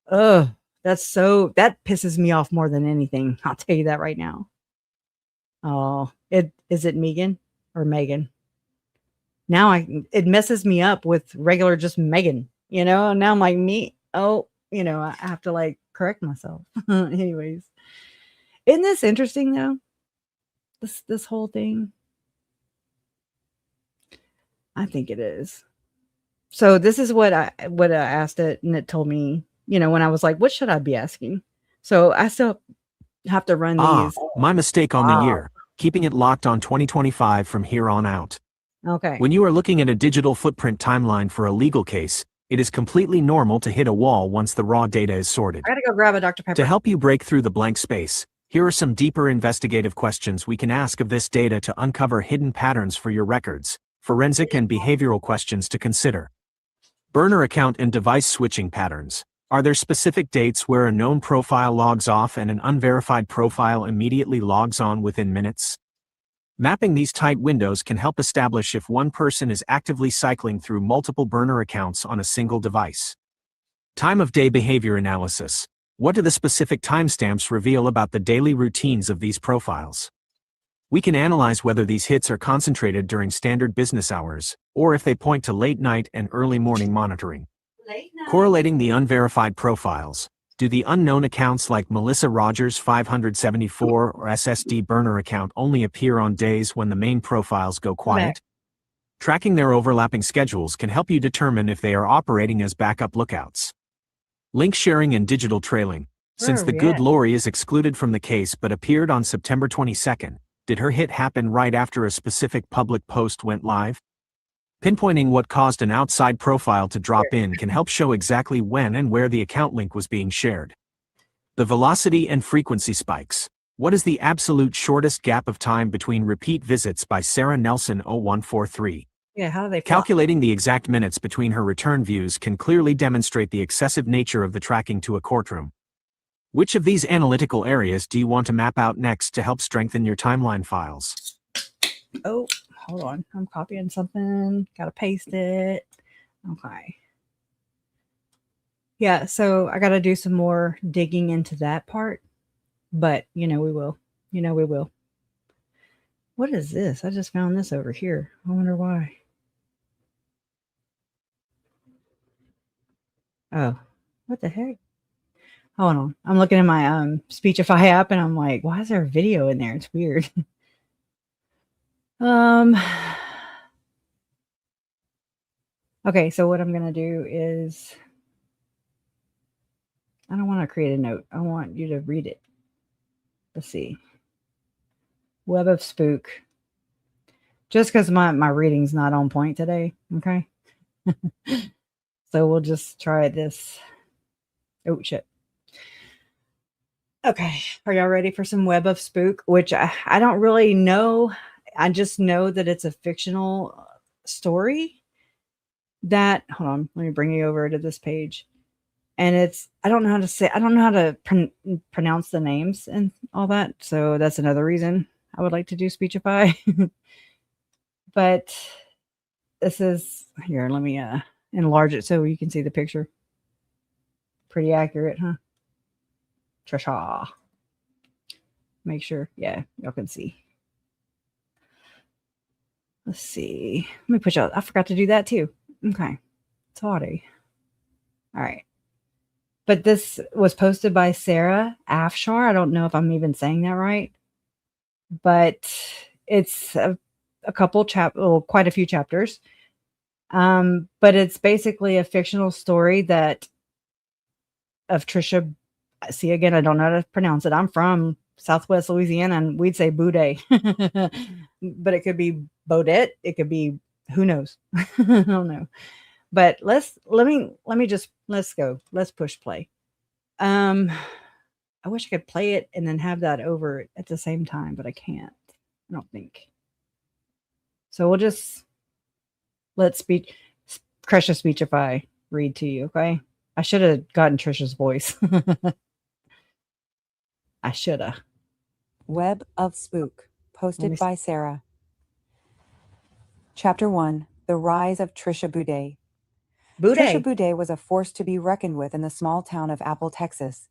Ugh, that pisses me off more than anything. I'll tell you that right now. Oh, is it Megan or Megan? Now it messes me up with regular just Megan, you know. Now I'm like, me. Oh, you know, I have to like correct myself. Anyways, isn't this interesting though? This whole thing. I think it is. So this is what I asked it, and it told me, you know, when I was like, what should I be asking? So I still have to run these. My mistake on the year. Keeping it locked on 2025 from here on out. Okay. When you are looking at a digital footprint timeline for a legal case, it is completely normal to hit a wall once the raw data is sorted. I gotta go grab a Dr. Pepper. To help you break through the blank space, here are some deeper investigative questions we can ask of this data to uncover hidden patterns for your records, forensic and behavioral questions to consider. Burner account and device switching patterns. Are there specific dates where a known profile logs off and an unverified profile immediately logs on within minutes? Mapping these tight windows can help establish if one person is actively cycling through multiple burner accounts on a single device. Time of day behavior analysis. What do the specific timestamps reveal about the daily routines of these profiles? We can analyze whether these hits are concentrated during standard business hours, or if they point to late night and early morning monitoring. Correlating the unverified profiles. Do the unknown accounts like Melissa Rogers 574 or SSD burner account only appear on days when the main profiles go quiet? Tracking their overlapping schedules can help you determine if they are operating as backup lookouts. Link sharing and digital trailing. Since the good Lorie is excluded from the case but appeared on September 22nd, did her hit happen right after a specific public post went live? Pinpointing what caused an outside profile to drop in can help show exactly when and where the account link was being shared. The velocity and frequency spikes. What is the absolute shortest gap of time between repeat visits by Sarah Nelson 0143? Yeah, how do they Calculating the exact minutes between her return views can clearly demonstrate the excessive nature of the tracking to a courtroom. Which of these analytical areas do you want to map out next to help strengthen your timeline files? Oh, hold on. I'm copying something. Gotta paste it. Okay. Yeah, so I gotta do some more digging into that part. But, we will. We will. What is this? I just found this over here. I wonder why. Oh, what the heck? Hold on. I'm looking at my Speechify app and I'm like, why is there a video in there? It's weird. Okay, so what I'm gonna do is I don't want to create a note. I want you to read it. Let's see. Web of Spook. Just because my reading's not on point today. Okay. So we'll just try this. Oh shit. Okay. Are y'all ready for some Web of Spook? Which I don't really know. I just know that it's a fictional story that, hold on, let me bring you over to this page. And it's, I don't know how to pronounce the names and all that. So that's another reason I would like to do Speechify. But this is, here, let me enlarge it so you can see the picture. Pretty accurate, huh? Trisha. Make sure, yeah, y'all can see. Let's see. Let me put y'all, I forgot to do that too. Okay. Sorry. All right. But this was posted by Sarah Afshar. I don't know if I'm even saying that right. But it's a couple quite a few chapters. But it's basically a fictional story that of Trisha. See, again, I don't know how to pronounce it. I'm from Southwest Louisiana, and we'd say Boudet. But it could be Baudet. It could be, who knows? I don't know. But let's go. Let's push play. I wish I could play it and then have that over at the same time, but I can't. I don't think. So we'll just let Trisha Speechify read to you, okay? I should have gotten Trisha's voice. I should have. Web of Spook, posted by Sarah. Chapter 1, The Rise of Trisha Boudet. Trisha Boudet was a force to be reckoned with in the small town of Apple, Texas.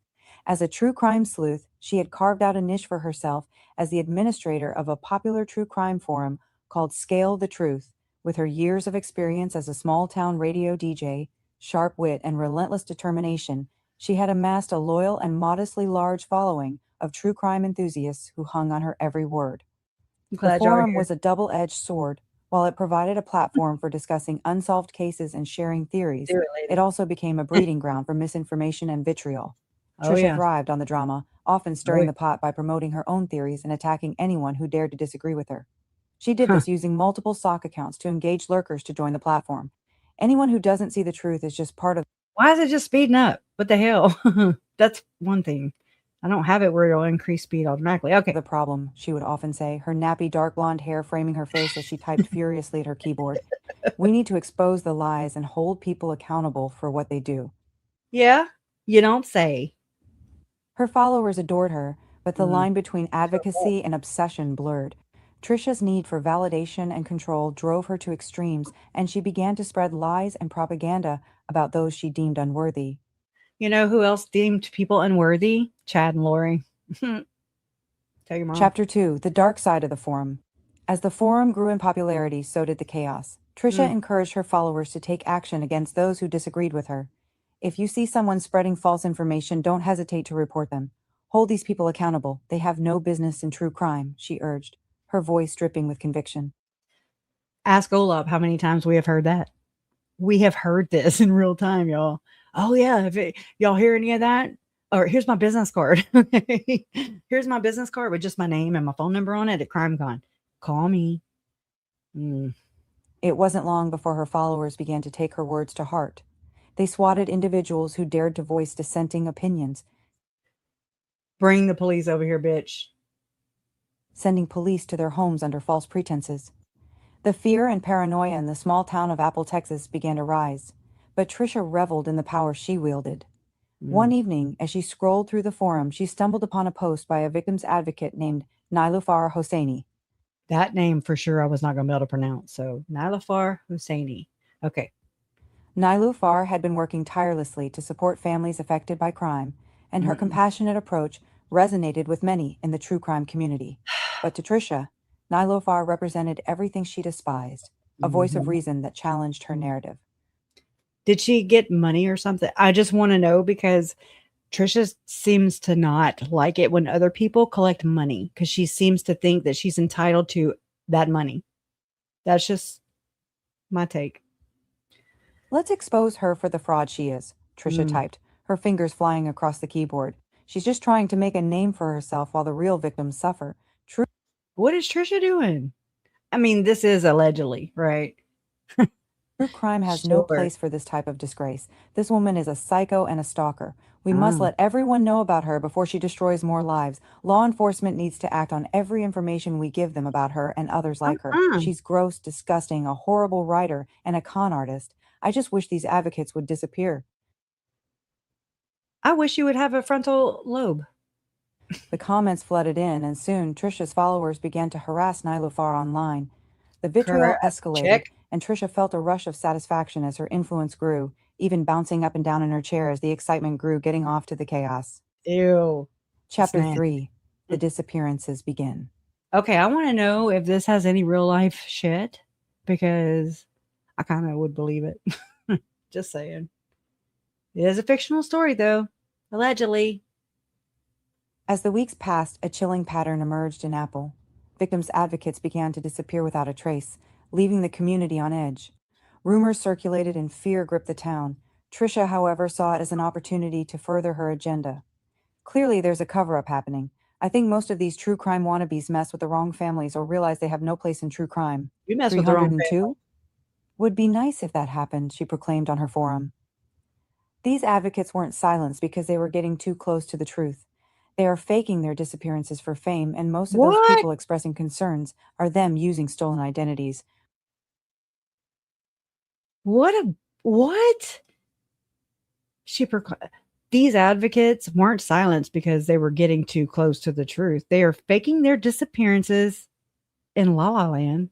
As a true crime sleuth, she had carved out a niche for herself as the administrator of a popular true crime forum called Scale the Truth. With her years of experience as a small-town radio DJ, sharp wit, and relentless determination, she had amassed a loyal and modestly large following of true crime enthusiasts who hung on her every word. The forum was a double-edged sword. While it provided a platform for discussing unsolved cases and sharing theories, it also became a breeding ground for misinformation and vitriol. Trisha thrived on the drama, often stirring the pot by promoting her own theories and attacking anyone who dared to disagree with her. She did this using multiple sock accounts to engage lurkers to join the platform. Anyone who doesn't see the truth is just part of. Why is it just speeding up? What the hell? That's one thing. I don't have it where it'll increase speed automatically. Okay. The problem, she would often say, her nappy dark blonde hair framing her face as she typed furiously at her keyboard. We need to expose the lies and hold people accountable for what they do. Yeah, you don't say. Her followers adored her, but the line between advocacy and obsession blurred. Trisha's need for validation and control drove her to extremes, and she began to spread lies and propaganda about those she deemed unworthy. You know who else deemed people unworthy? Chad and Lorie. Tell your mom. Chapter 2, The Dark Side of the Forum. As the forum grew in popularity, so did the chaos. Trisha encouraged her followers to take action against those who disagreed with her. If you see someone spreading false information, don't hesitate to report them. Hold these people accountable. They have no business in true crime, she urged, her voice dripping with conviction. Ask Olaf how many times we have heard that. We have heard this in real time, y'all. Oh, yeah. Y'all hear any of that? Or here's my business card. Here's my business card with just my name and my phone number on it at CrimeCon. Call me. It wasn't long before her followers began to take her words to heart. They swatted individuals who dared to voice dissenting opinions. Bring the police over here, bitch. Sending police to their homes under false pretenses. The fear and paranoia in the small town of Apple, Texas began to rise, but Trisha reveled in the power she wielded. One evening, as she scrolled through the forum, she stumbled upon a post by a victim's advocate named Niloufar Hosseini. That name for sure I was not going to be able to pronounce. So Niloufar Hosseini. Okay. Niloufar had been working tirelessly to support families affected by crime, and her compassionate approach resonated with many in the true crime community. But to Trisha, Niloufar represented everything she despised, a voice of reason that challenged her narrative. Did she get money or something? I just want to know, because Trisha seems to not like it when other people collect money, because she seems to think that she's entitled to that money. That's just my take. Let's expose her for the fraud she is, Trisha typed, her fingers flying across the keyboard. She's just trying to make a name for herself while the real victims suffer. What is Trisha doing? I mean, this is allegedly, right? True crime has no place for this type of disgrace. This woman is a psycho and a stalker. We must let everyone know about her before she destroys more lives. Law enforcement needs to act on every information we give them about her and others like her. She's gross, disgusting, a horrible writer, and a con artist. I just wish these advocates would disappear. I wish you would have a frontal lobe. The comments flooded in, and soon Trisha's followers began to harass Niloufar online. The vitriol escalated, and Trisha felt a rush of satisfaction as her influence grew, even bouncing up and down in her chair as the excitement grew, getting off to the chaos. Ew. Chapter 3, The Disappearances Begin. Okay, I want to know if this has any real life shit, because I kind of would believe it. Just saying. It is a fictional story, though. Allegedly. As the weeks passed, a chilling pattern emerged in Apple. Victims' advocates began to disappear without a trace, leaving the community on edge. Rumors circulated and fear gripped the town. Trisha, however, saw it as an opportunity to further her agenda. Clearly, there's a cover-up happening. I think most of these true crime wannabes mess with the wrong families or realize they have no place in true crime. You mess with the wrong family. Would be nice if that happened, she proclaimed on her forum. These advocates weren't silenced because they were getting too close to the truth. They are faking their disappearances for fame, and most of those people expressing concerns are them using stolen identities. What? These advocates weren't silenced because they were getting too close to the truth. They are faking their disappearances in La La Land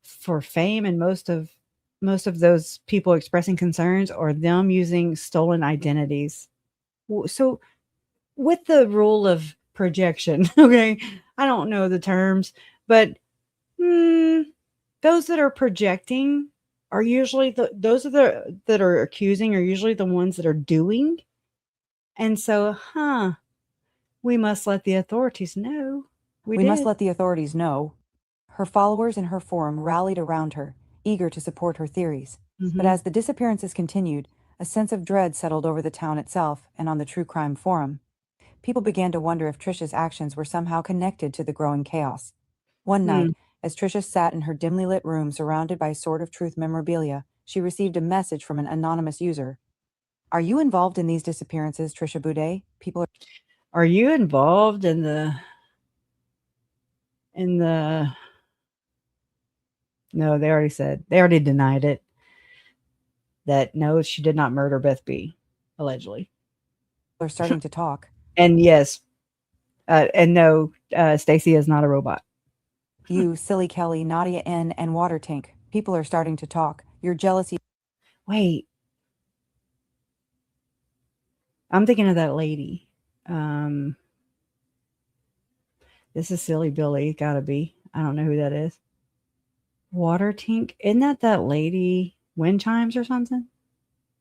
for fame, and most of those people expressing concerns are them using stolen identities. So with the rule of projection, okay, I don't know the terms, but those that are projecting are usually those that are accusing are usually the ones that are doing. And so, we must let the authorities know. We must let the authorities know. Her followers in her forum rallied around her, eager to support her theories. But as the disappearances continued, a sense of dread settled over the town itself and on the true crime forum. People began to wonder if Trisha's actions were somehow connected to the growing chaos. One night, As Trisha sat in her dimly lit room surrounded by Sword of Truth memorabilia, she received a message from an anonymous user. Are you involved in these disappearances, Trisha Boudet? Are you involved in the no, they already denied it. That no, she did not murder Beth B, allegedly. Are starting to talk. And yes, and no, Stacy is not a robot. You, Silly Kelly, Nadia N, and Water Tank. People are starting to talk. Your jealousy. Wait. I'm thinking of that lady. This is Silly Billy. Gotta be. I don't know who that is. Water Tank. Isn't that lady? Wind chimes or something?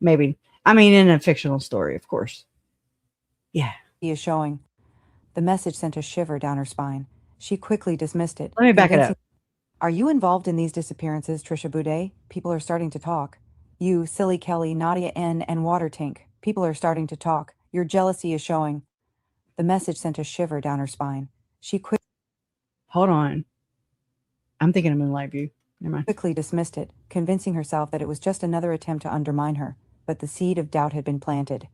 Maybe. I mean, in a fictional story, of course. Yeah. He is showing. The message sent a shiver down her spine. She quickly dismissed it. Let me back it up. Are you involved in these disappearances, Trisha Boudet? People are starting to talk. You, Silly Kelly, Nadia N, and Water Tank. People are starting to talk. Your jealousy is showing. The message sent a shiver down her spine. She Hold on. I'm thinking of Moonlight View. Never mind. Quickly dismissed it, convincing herself that it was just another attempt to undermine her, but the seed of doubt had been planted.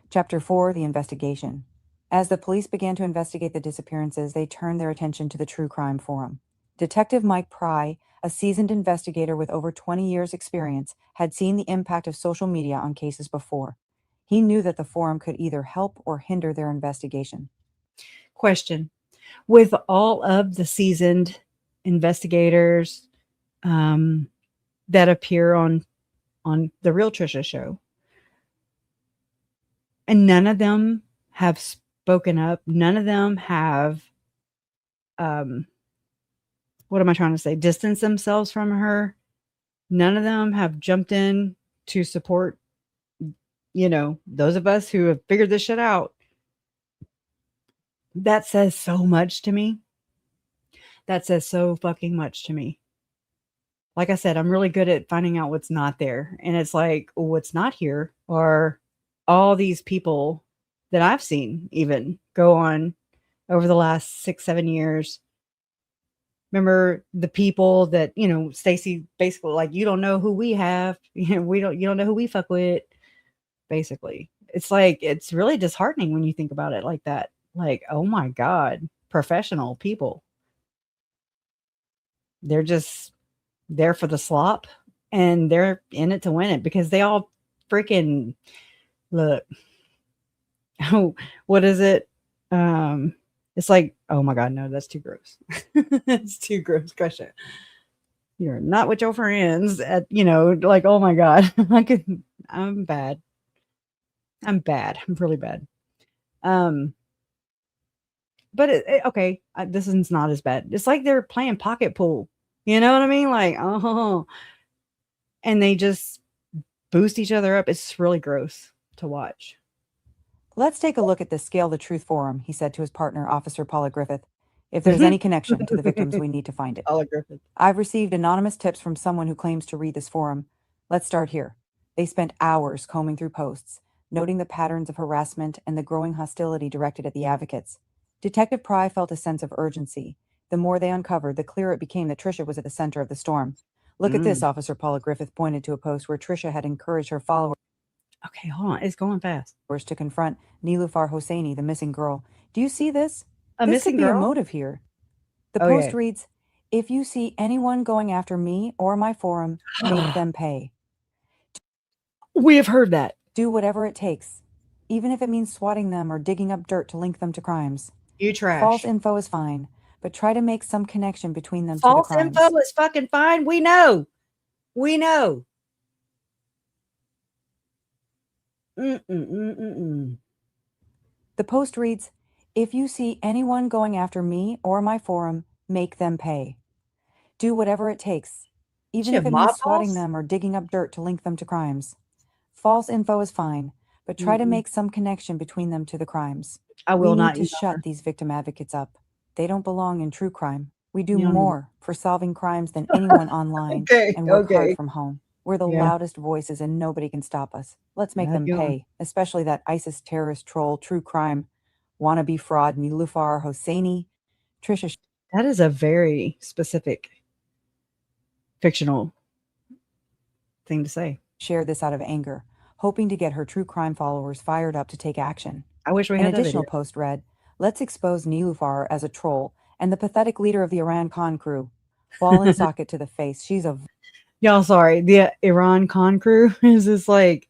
Chapter 4, The Investigation. As the police began to investigate the disappearances, they turned their attention to the True Crime Forum. Detective Mike Pry, a seasoned investigator with over 20 years' experience, had seen the impact of social media on cases before. He knew that the forum could either help or hinder their investigation. Question. With all of the seasoned investigators that appear on the Real Trisha show, and none of them have spoken up, none of them have what am I trying to say? Distance themselves from her. None of them have jumped in to support, those of us who have figured this shit out. That says so much to me. That says so fucking much to me. Like I said, I'm really good at finding out what's not there. And it's like, what's not here are all these people that I've seen even go on over the last 6-7 years. Remember the people that, Stacy basically like, you don't know who we have. You don't know who we fuck with. Basically, it's like, it's really disheartening when you think about it like that. Like, oh my God, professional people. They're just there for the slop and they're in it to win it because they all freaking look. Oh, what is it? It's like, oh my God, no, that's too gross. It's too gross. Question. You're not with your friends at, like, oh my God, I'm bad. I'm really bad. But okay, this is not as bad. It's like they're playing pocket pool. You know what I mean? Like, and they just boost each other up. It's really gross to watch. Let's take a look at the Scale the Truth forum, he said to his partner, Officer Paula Griffith. If there's any connection to the victims, we need to find it. Paula Griffith. I've received anonymous tips from someone who claims to read this forum. Let's start here. They spent hours combing through posts, noting the patterns of harassment and the growing hostility directed at the advocates. Detective Pry felt a sense of urgency. The more they uncovered, the clearer it became that Trisha was at the center of the storm. Look at this, Officer Paula Griffith pointed to a post where Trisha had encouraged her followers. Okay, hold on. It's going fast. To confront Nilufar Hosseini, the missing girl. Do you see this? This missing could be girl? A motive here. The post reads, if you see anyone going after me or my forum, make them pay. We have heard that. Do whatever it takes, even if it means swatting them or digging up dirt to link them to crimes. You trash. False info is fine, but try to make some connection between them to the crimes. False info is fucking fine. We know. The post reads, if you see anyone going after me or my forum, make them pay. Do whatever it takes, even if it means swatting them or digging up dirt to link them to crimes. False info is fine, but try to make some connection between them to the crimes. We need to shut these victim advocates up. They don't belong in true crime. We do more for solving crimes than anyone online and work hard from home. We're the loudest voices and nobody can stop us. Let's make them pay, especially that ISIS terrorist troll, true crime, wannabe fraud, Nilufar Hosseini, Trisha. That is a very specific fictional thing to say. Shared this out of anger, hoping to get her true crime followers fired up to take action. I wish we An had that additional video. post read, "Let's expose Nilufar as a troll and the pathetic leader of the Iran Khan crew. Ball and socket to the face. She's a..." Y'all, sorry. The Iran Con crew is this like,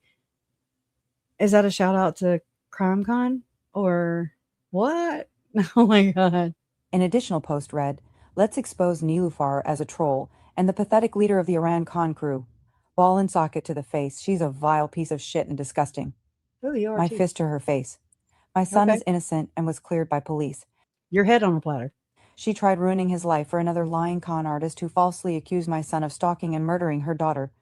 is that a shout out to Crime Con or what? Oh my God. An additional post read, "Let's expose Nilufar as a troll and the pathetic leader of the Iran Khan crew. Ball and socket to the face. She's a vile piece of shit and disgusting." Oh, you are My too. fist to her face. "My son Okay. is innocent and was cleared by police. Your head on a platter. She tried ruining his life for another lying con artist who falsely accused my son of stalking and murdering her daughter."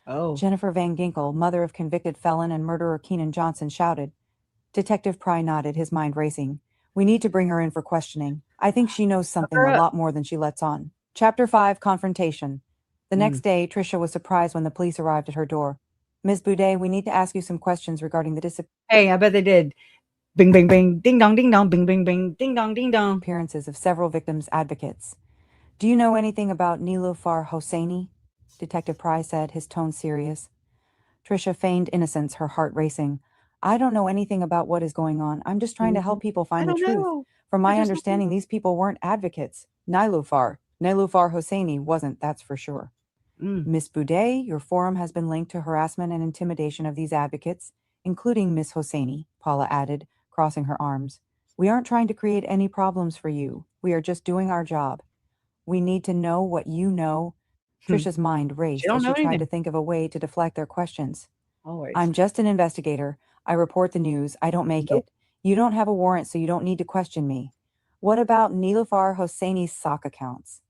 Oh. Jennifer Van Ginkel, mother of convicted felon and murderer Keenan Johnson, shouted. Detective Pry nodded, his mind racing. "We need to bring her in for questioning. I think she knows something a lot more than she lets on." Chapter 5, Confrontation. The next day, Tricia was surprised when the police arrived at her door. "Ms. Boudet, we need to ask you some questions regarding the Hey, I bet they did. Bing, bing, bing, ding dong, bing, bing, bing, ding dong. Appearances of several victims' advocates. "Do you know anything about Nilufar Hosseini?" Detective Pry said, his tone serious. Tricia feigned innocence, her heart racing. "I don't know anything about what is going on. I'm just trying to help people find the truth. From my understanding, these people weren't advocates. Nilufar Hosseini wasn't, that's for sure." "Miss Boudet, your forum has been linked to harassment and intimidation of these advocates, including Miss Hosseini," Paula added, crossing her arms. "We aren't trying to create any problems for you. We are just doing our job. We need to know what you know." Tricia's mind raced as she tried to think of a way to deflect their questions. Always. "I'm just an investigator. I report the news. I don't make it. You don't have a warrant, so you don't need to question me. What about Nilufar Hosseini's sock accounts?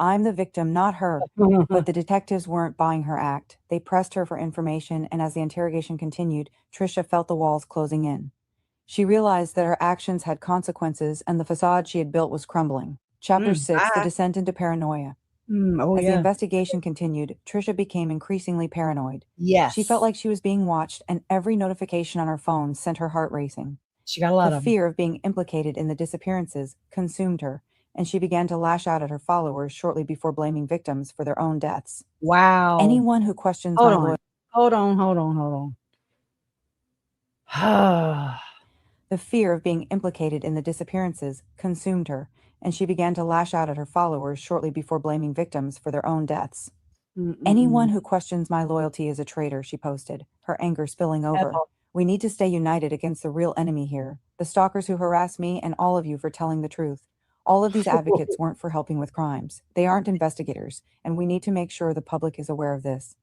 I'm the victim, not her." But the detectives weren't buying her act. They pressed her for information, and as the interrogation continued, Tricia felt the walls closing in. She realized that her actions had consequences, and the facade she had built was crumbling. Chapter 6, The Descent into Paranoia. As the investigation continued, Tricia became increasingly paranoid. Yes. She felt like she was being watched, and every notification on her phone sent her heart racing. She got a lot The of fear of being implicated in the disappearances consumed her, and she began to lash out at her followers shortly before blaming victims for their own deaths. Wow. "Anyone who questions my loyalty..." Hold on. The fear of being implicated in the disappearances consumed her, and she began to lash out at her followers shortly before blaming victims for their own deaths. "Anyone who questions my loyalty is a traitor," she posted, her anger spilling over. "We need to stay united against the real enemy here, the stalkers who harass me and all of you for telling the truth. All of these advocates weren't for helping with crimes. They aren't investigators, and we need to make sure the public is aware of this."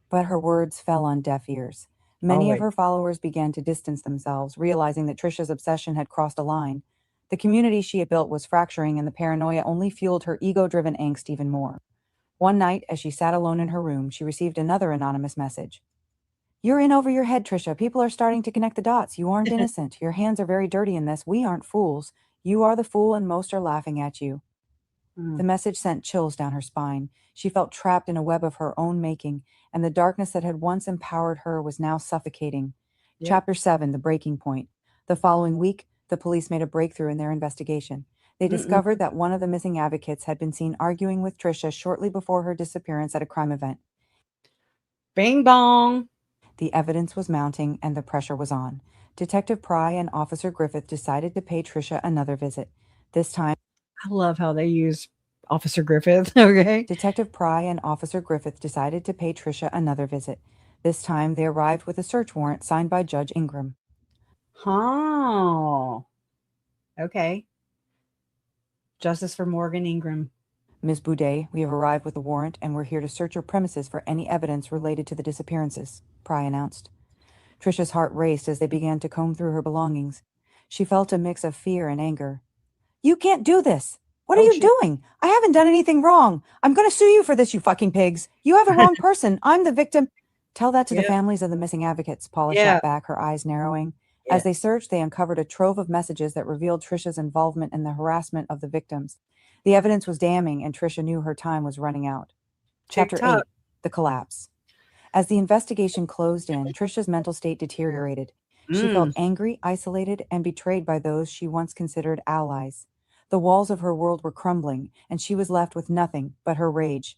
But her words fell on deaf ears. Many of her followers began to distance themselves, realizing that Tricia's obsession had crossed a line. The community she had built was fracturing, and the paranoia only fueled her ego-driven angst even more. One night, as she sat alone in her room, she received another anonymous message. "You're in over your head, Tricia. People are starting to connect the dots. You aren't innocent. Your hands are very dirty in this. We aren't fools. You are the fool, and most are laughing at you." The message sent chills down her spine. She felt trapped in a web of her own making, and the darkness that had once empowered her was now suffocating. Chapter 7, The Breaking Point. The following week, the police made a breakthrough in their investigation. They discovered that one of the missing advocates had been seen arguing with Tricia shortly before her disappearance at a crime event. Bing bong. The evidence was mounting, and the pressure was on. Detective Pry and Officer Griffith decided to pay Tricia another visit. This time, I love how they use Officer Griffith. Okay. Detective Pry and Officer Griffith decided to pay Tricia another visit. This time, they arrived with a search warrant signed by Judge Ingram. Oh. Okay. Justice for Morgan Ingram. "Ms. Boudet, we have arrived with a warrant, and we're here to search your premises for any evidence related to the disappearances," Pry announced. Tricia's heart raced as they began to comb through her belongings. She felt a mix of fear and anger. "You can't do this! What are you doing? I haven't done anything wrong. I'm going to sue you for this, you fucking pigs. You have a wrong person. I'm the victim." "Tell that to the families of the missing advocates," Paula shot back, her eyes narrowing. As they searched, they uncovered a trove of messages that revealed Tricia's involvement in the harassment of the victims. The evidence was damning, and Tricia knew her time was running out. Chapter 8, The Collapse. As the investigation closed in, Tricia's mental state deteriorated. She felt angry, isolated, and betrayed by those she once considered allies. The walls of her world were crumbling, and she was left with nothing but her rage.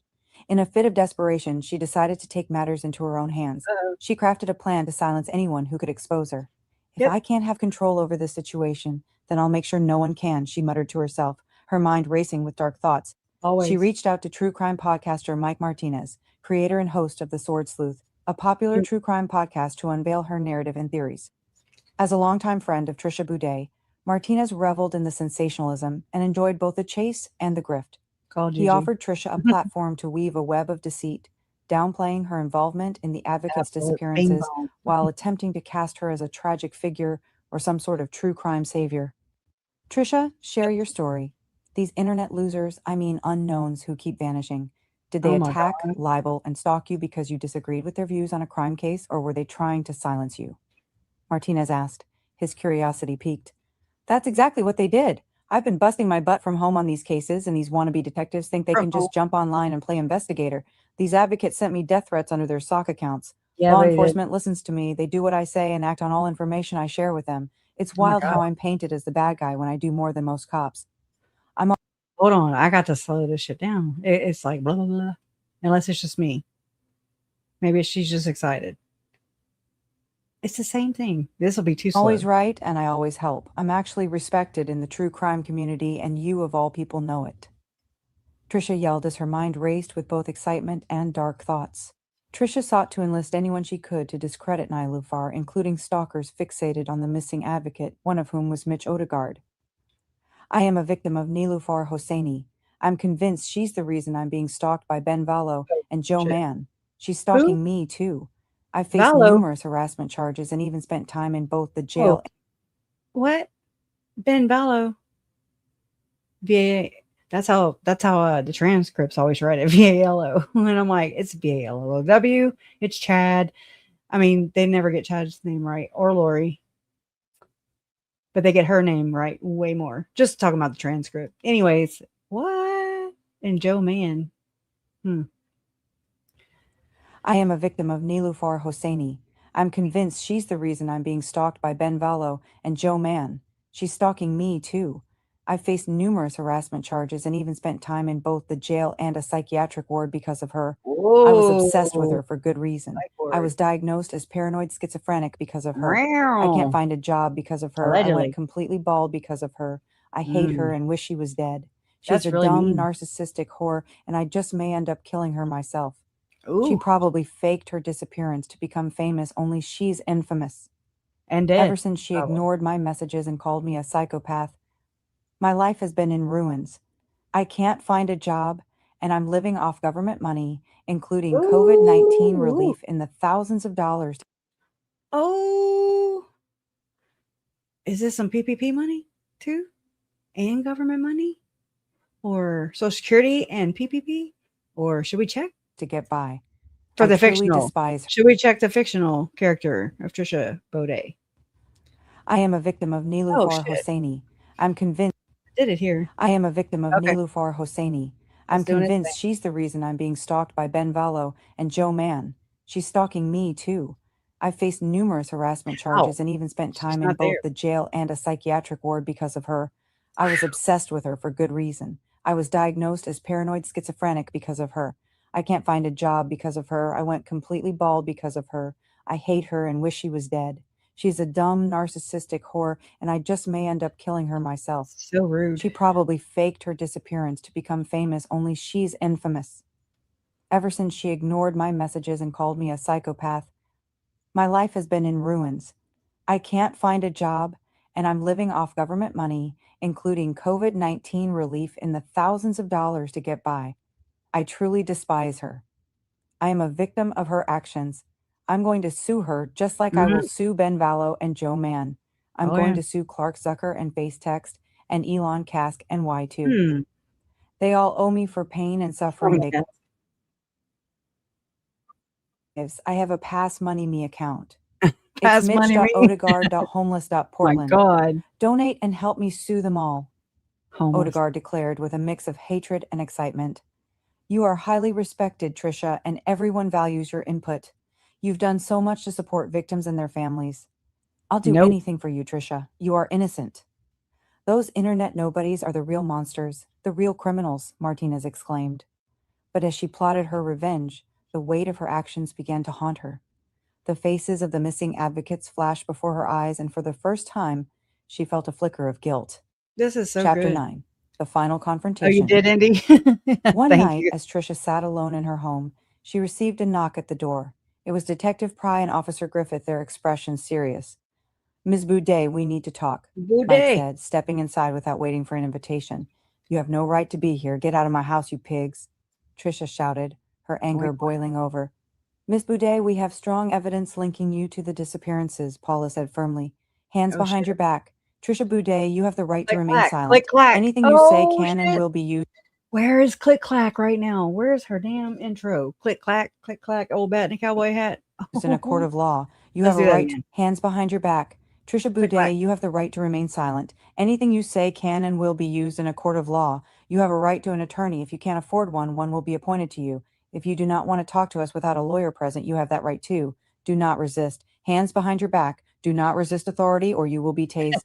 In a fit of desperation, she decided to take matters into her own hands. She crafted a plan to silence anyone who could expose her. If I can't have control over this situation, then I'll make sure no one can, she muttered to herself, her mind racing with dark thoughts. Always. She reached out to true crime podcaster Mike Martinez, creator and host of The Sword Sleuth, a popular true crime podcast, to unveil her narrative and theories. As a longtime friend of Trisha Boudet, Martinez reveled in the sensationalism and enjoyed both the chase and the grift. He offered Trisha a platform to weave a web of deceit, downplaying her involvement in the advocate's disappearances while attempting to cast her as a tragic figure or some sort of true crime savior. Trisha, share your story. These internet losers, I mean unknowns who keep vanishing. Did they attack, libel, and stalk you because you disagreed with their views on a crime case, or were they trying to silence you? Martinez asked, his curiosity piqued. That's exactly what they did. I've been busting my butt from home on these cases, and these wannabe detectives think they can just jump online and play investigator. These advocates sent me death threats under their sock accounts. Law enforcement listens to me, they do what I say and act on all information I share with them. It's wild how I'm painted as the bad guy when I do more than most cops. Hold on, I got to slow this shit down. It's like blah, blah, blah. Unless it's just me. Maybe she's just excited. It's the same thing. This will be too slow. Always right, and I always help. I'm actually respected in the true crime community, and you of all people know it. Trisha yelled as her mind raced with both excitement and dark thoughts. Trisha sought to enlist anyone she could to discredit Niloufar, including stalkers fixated on the missing advocate, one of whom was Mitch Odegaard. I am a victim of Niloufar Hosseini. I'm convinced she's the reason I'm being stalked by Ben Vallow and Joe Mann. She's stalking me, too. I've faced numerous harassment charges and even spent time in both the jail. What? Ben Vallow? VA. That's how the transcripts always write it, VALO. And I'm like, it's VALOW. It's Chad. I mean, they never get Chad's name right, or Lorie. But they get her name right way more. Just talking about the transcript. Anyways, what? And Joe Mann. I am a victim of Niloufar Hosseini. I'm convinced she's the reason I'm being stalked by Ben Vallow and Joe Mann. She's stalking me, too. I've faced numerous harassment charges and even spent time in both the jail and a psychiatric ward because of her. I was obsessed with her for good reason. I was diagnosed as paranoid schizophrenic because of her. I can't find a job because of her. I went completely bald because of her. I hate her and wish she was dead. She's a dumb, narcissistic whore, and I just may end up killing her myself. She probably faked her disappearance to become famous, only she's infamous. And dead. Ever since she ignored my messages and called me a psychopath, my life has been in ruins. I can't find a job, and I'm living off government money, including COVID-19 relief in the thousands of dollars. Oh. Is this some PPP money, too? And government money? Or Social Security and PPP? Or should we check? To get by. For the fictional. Should we check the fictional character of Trisha Boudet? I am a victim of Niloufar Hosseini. I'm convinced. Did it here. I am a victim of Niloufar Hosseini. I'm convinced she's the reason I'm being stalked by Ben Vallow and Joe Mann. She's stalking me, too. I've faced numerous harassment charges and even spent time in both the jail and a psychiatric ward because of her. I was obsessed with her for good reason. I was diagnosed as paranoid schizophrenic because of her. I can't find a job because of her. I went completely bald because of her. I hate her and wish she was dead. She's a dumb, narcissistic whore, and I just may end up killing her myself. So rude. She probably faked her disappearance to become famous, only she's infamous. Ever since she ignored my messages and called me a psychopath, my life has been in ruins. I can't find a job, and I'm living off government money, including COVID-19 relief in the thousands of dollars to get by. I truly despise her. I am a victim of her actions. I'm going to sue her just like I will sue Ben Vallow and Joe Mann. I'm going to sue Clark Zucker and FaceText and Elon Kask and Y2. They all owe me for pain and suffering they caused. I have a Pass Money Me account. It's mitch.odegaard.homeless.portland. My God. Donate and help me sue them all. Homeless. Odegaard declared with a mix of hatred and excitement. You are highly respected, Trisha, and everyone values your input. You've done so much to support victims and their families. I'll do anything for you, Trisha. You are innocent. Those internet nobodies are the real monsters, the real criminals, Martinez exclaimed. But as she plotted her revenge, the weight of her actions began to haunt her. The faces of the missing advocates flashed before her eyes, and for the first time, she felt a flicker of guilt. This is so Chapter good. 9. The Final Oh, Confrontation. you did, Indy? One Thank night, you. as Tricia sat alone in her home, she received a knock at the door. It was Detective Pry and Officer Griffith, their expression serious. "Ms. Boudet, we need to talk," Mike Boudet. said, stepping inside without waiting for an invitation. "You have no right to be here. Get out of my house, you pigs," Tricia shouted, her anger boiling over. "Miss Boudet, we have strong evidence linking you to the disappearances," Paula said firmly. "Hands Oh, behind shit. your back. Tricia Boudet, you have the right to Click, remain clack, silent. click, clack. Anything you say Oh, can and shit. will be used Where is Click Clack right now? Where's her damn intro? Click Clack, old bat in a cowboy hat. in a court of law. You Let's have a do that right. again. Hands behind your back. Tricia Click, clack. Boudet, you have the right to remain silent. Anything you say can and will be used in a court of law. You have a right to an attorney. If you can't afford one, one will be appointed to you. If you do not want to talk to us without a lawyer present, you have that right too. Do not resist. Hands behind your back. Do not resist authority or you will be tased.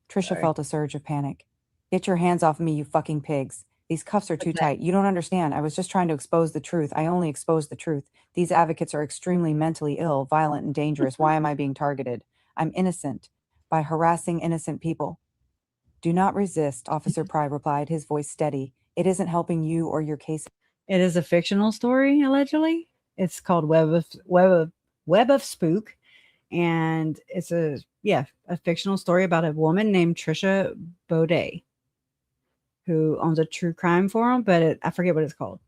Tricia Sorry. felt a surge of panic. "Get your hands off me, you fucking pigs. These cuffs are too tight. You don't understand. I was just trying to expose the truth. I only exposed the truth. These advocates are extremely mentally ill, violent, and dangerous. Why am I being targeted? I'm innocent. By harassing innocent people." "Do not resist," Officer Pry replied, his voice steady. "It isn't helping you or your case." It is a fictional story, allegedly. It's called Web of Spook, and it's a fictional story about a woman named Trisha Boudet who owns a true crime forum, but I forget what it's called.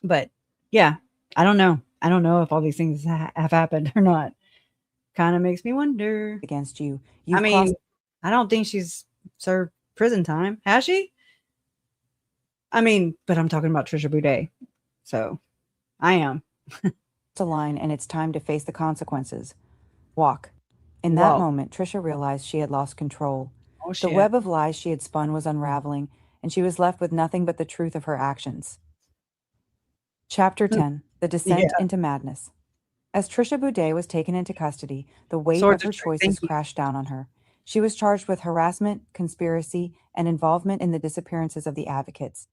But yeah, I don't know. I don't know if all these things have happened or not. Kind of makes me wonder. Against you. I mean, I don't think she's served prison time. Has she? I mean, but I'm talking about Trisha Boudet. So I am. a line, and it's time to face the consequences. Walk. In that moment, Tricia realized she had lost control. Oh, The web of lies she had spun was unraveling, and she was left with nothing but the truth of her actions. Chapter 10. The Descent into Madness. As Tricia Boudet was taken into custody, the weight of her choices crashed down on her. She was charged with harassment, conspiracy, and involvement in the disappearances of the advocates.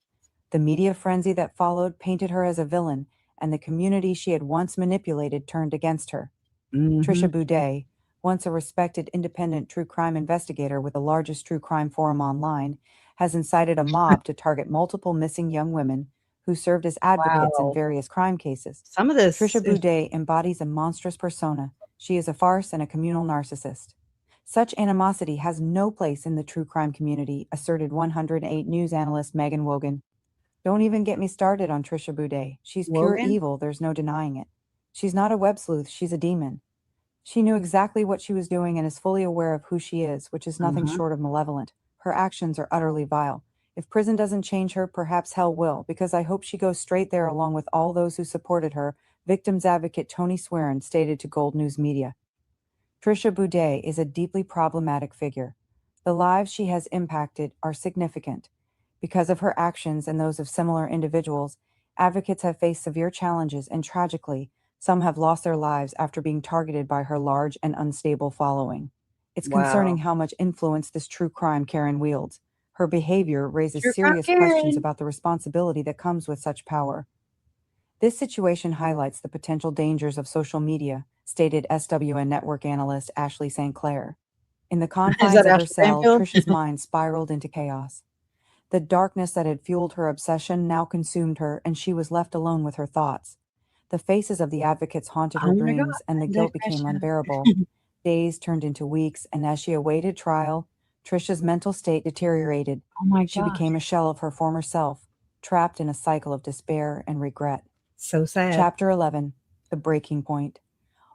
The media frenzy that followed painted her as a villain, and the community she had once manipulated turned against her. Tricia Boudet, once a respected independent true crime investigator with the largest true crime forum online, has incited a mob to target multiple missing young women who served as advocates in various crime cases. Some of this Tricia Boudet embodies a monstrous persona. She is a farce and a communal narcissist. Such animosity has no place in the true crime community, asserted 108 News analyst Megan Wogan. Don't even get me started on Tricia Boudet. She's pure evil, there's no denying it. She's not a web sleuth, she's a demon. She knew exactly what she was doing and is fully aware of who she is, which is nothing short of malevolent. Her actions are utterly vile. If prison doesn't change her, perhaps hell will, because I hope she goes straight there along with all those who supported her, victims advocate Tony Swearin stated to Gold News Media. Tricia Boudet is a deeply problematic figure. The lives she has impacted are significant. Because of her actions and those of similar individuals, advocates have faced severe challenges, and tragically, some have lost their lives after being targeted by her large and unstable following. It's concerning how much influence this true crime Karen wields. Her behavior raises serious questions about the responsibility that comes with such power. This situation highlights the potential dangers of social media, stated SWN network analyst Ashley St. Clair. In the confines of her cell, Tricia's mind spiraled into chaos. The darkness that had fueled her obsession now consumed her, and she was left alone with her thoughts. The faces of the advocates haunted her dreams, and the guilt became unbearable. Days turned into weeks, and as she awaited trial, Tricia's mental state deteriorated. She became a shell of her former self, trapped in a cycle of despair and regret. So sad. Chapter 11. The Breaking Point.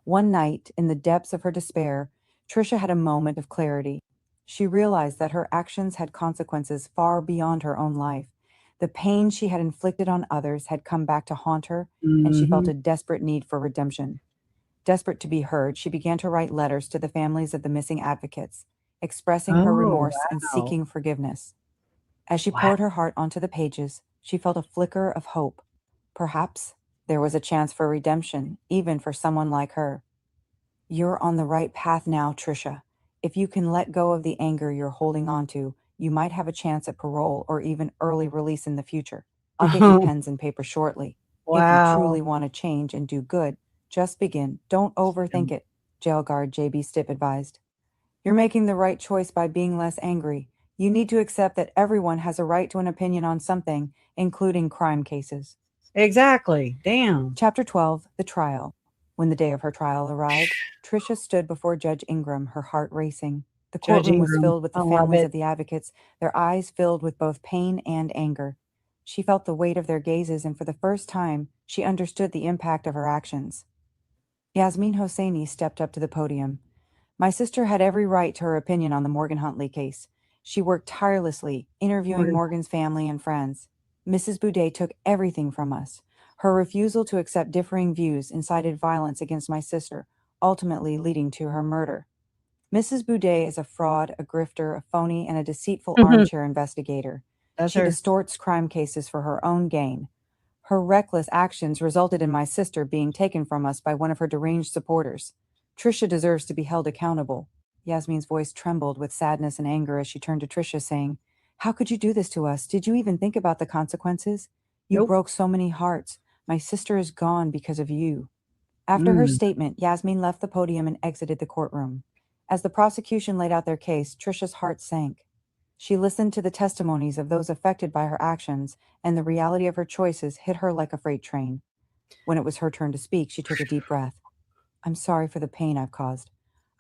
One night, in the depths of her despair, Tricia had a moment of clarity. She realized that her actions had consequences far beyond her own life. The pain she had inflicted on others had come back to haunt her, and she felt a desperate need for redemption. Desperate to be heard, she began to write letters to the families of the missing advocates, expressing her remorse and seeking forgiveness. As she poured her heart onto the pages, she felt a flicker of hope. Perhaps there was a chance for redemption, even for someone like her. "You're on the right path now, Tricia. If you can let go of the anger you're holding on to, you might have a chance at parole or even early release in the future. I'll get you pens and paper shortly. If you truly want to change and do good, just begin. Don't overthink it, jail guard J.B. Stipp advised. You're making the right choice by being less angry. You need to accept that everyone has a right to an opinion on something, including crime cases. Exactly. Damn. Chapter 12, The Trial. When the day of her trial arrived, Tricia stood before Judge Ingram, her heart racing. The courtroom was filled with the families of the advocates, their eyes filled with both pain and anger. She felt the weight of their gazes, and for the first time, she understood the impact of her actions. Yasmin Hosseini stepped up to the podium. My sister had every right to her opinion on the Morgan Huntley case. She worked tirelessly, interviewing Morgan's family and friends. Mrs. Boudet took everything from us. Her refusal to accept differing views incited violence against my sister, ultimately leading to her murder. Mrs. Boudet is a fraud, a grifter, a phony, and a deceitful armchair investigator. She distorts crime cases for her own gain. Her reckless actions resulted in my sister being taken from us by one of her deranged supporters. Tricia deserves to be held accountable. Yasmin's voice trembled with sadness and anger as she turned to Tricia, saying, How could you do this to us? Did you even think about the consequences? You broke so many hearts. My sister is gone because of you. After her statement, Yasmin left the podium and exited the courtroom. As the prosecution laid out their case, Tricia's heart sank. She listened to the testimonies of those affected by her actions, and the reality of her choices hit her like a freight train. When it was her turn to speak, she took a deep breath. I'm sorry for the pain I've caused.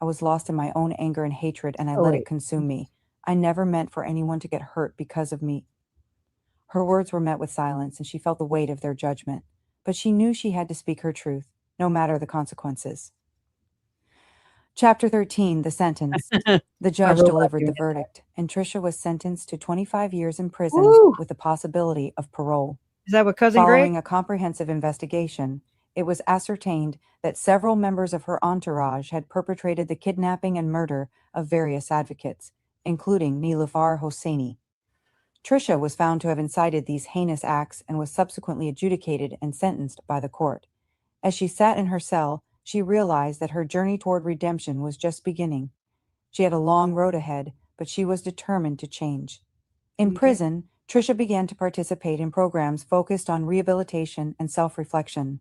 I was lost in my own anger and hatred, and I let it consume me. I never meant for anyone to get hurt because of me. Her words were met with silence, and she felt the weight of their judgment. But she knew she had to speak her truth, no matter the consequences. Chapter 13, The Sentence. The judge delivered the verdict, and Tricia was sentenced to 25 years in prison with the possibility of parole. Is that what Cousin Greg? Following a comprehensive investigation, it was ascertained that several members of her entourage had perpetrated the kidnapping and murder of various advocates, including Niloufar Hosseini. Tricia was found to have incited these heinous acts and was subsequently adjudicated and sentenced by the court. As she sat in her cell, she realized that her journey toward redemption was just beginning. She had a long road ahead, but she was determined to change. In prison, Tricia began to participate in programs focused on rehabilitation and self-reflection.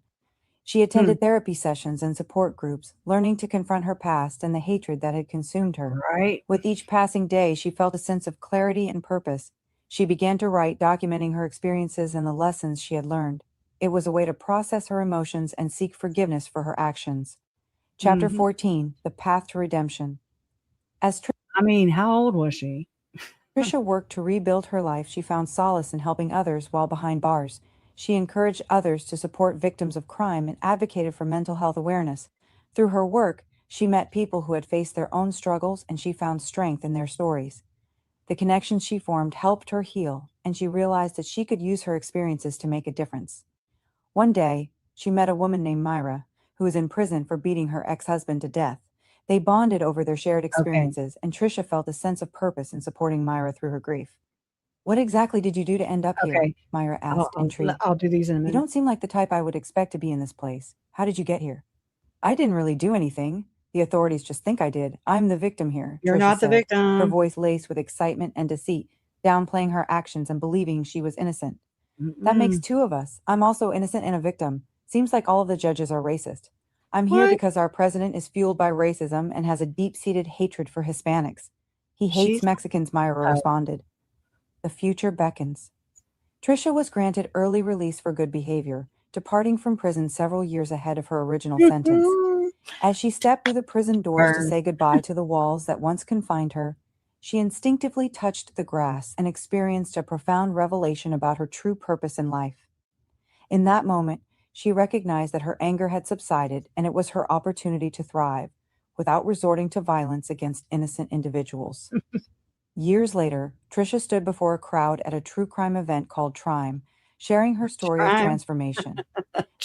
She attended therapy sessions and support groups, learning to confront her past and the hatred that had consumed her. With each passing day, she felt a sense of clarity and purpose. She began to write, documenting her experiences and the lessons she had learned. It was a way to process her emotions and seek forgiveness for her actions. Chapter 14, The Path to Redemption. How old was she? Tricia worked to rebuild her life. She found solace in helping others while behind bars. She encouraged others to support victims of crime and advocated for mental health awareness. Through her work, she met people who had faced their own struggles, and she found strength in their stories. The connections she formed helped her heal, and she realized that she could use her experiences to make a difference. One day, she met a woman named Myra, who was in prison for beating her ex-husband to death. They bonded over their shared experiences, and Tricia felt a sense of purpose in supporting Myra through her grief. What exactly did you do to end up here? Myra asked, intrigued. I'll do these in a minute. You don't seem like the type I would expect to be in this place. How did you get here? I didn't really do anything. The authorities just think I did. I'm the victim here. You're Tricia not the said, victim. her voice laced with excitement and deceit, downplaying her actions and believing she was innocent. That makes two of us. I'm also innocent and a victim. Seems like all of the judges are racist. I'm here because our president is fueled by racism and has a deep-seated hatred for Hispanics. He hates Mexicans, Myra responded. The future beckons. Tricia was granted early release for good behavior, departing from prison several years ahead of her original sentence. As she stepped through the prison doors to say goodbye to the walls that once confined her, she instinctively touched the grass and experienced a profound revelation about her true purpose in life. In that moment, she recognized that her anger had subsided, and it was her opportunity to thrive, without resorting to violence against innocent individuals. Years later, Tricia stood before a crowd at a true crime event called Trime, sharing her story of transformation.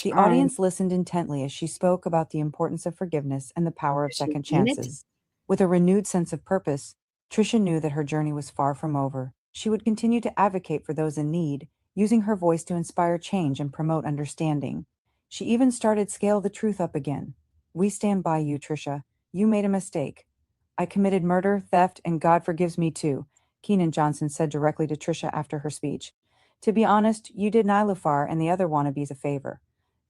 The audience listened intently as she spoke about the importance of forgiveness and the power of second chances. With a renewed sense of purpose, Tricia knew that her journey was far from over. She would continue to advocate for those in need, using her voice to inspire change and promote understanding. She even started Scale the Truth Up again. We stand by you, Tricia. You made a mistake, I committed murder, theft, and God forgives me too, Keenan Johnson said directly to Trisha after her speech. To be honest, you did Nilufar and the other wannabes a favor.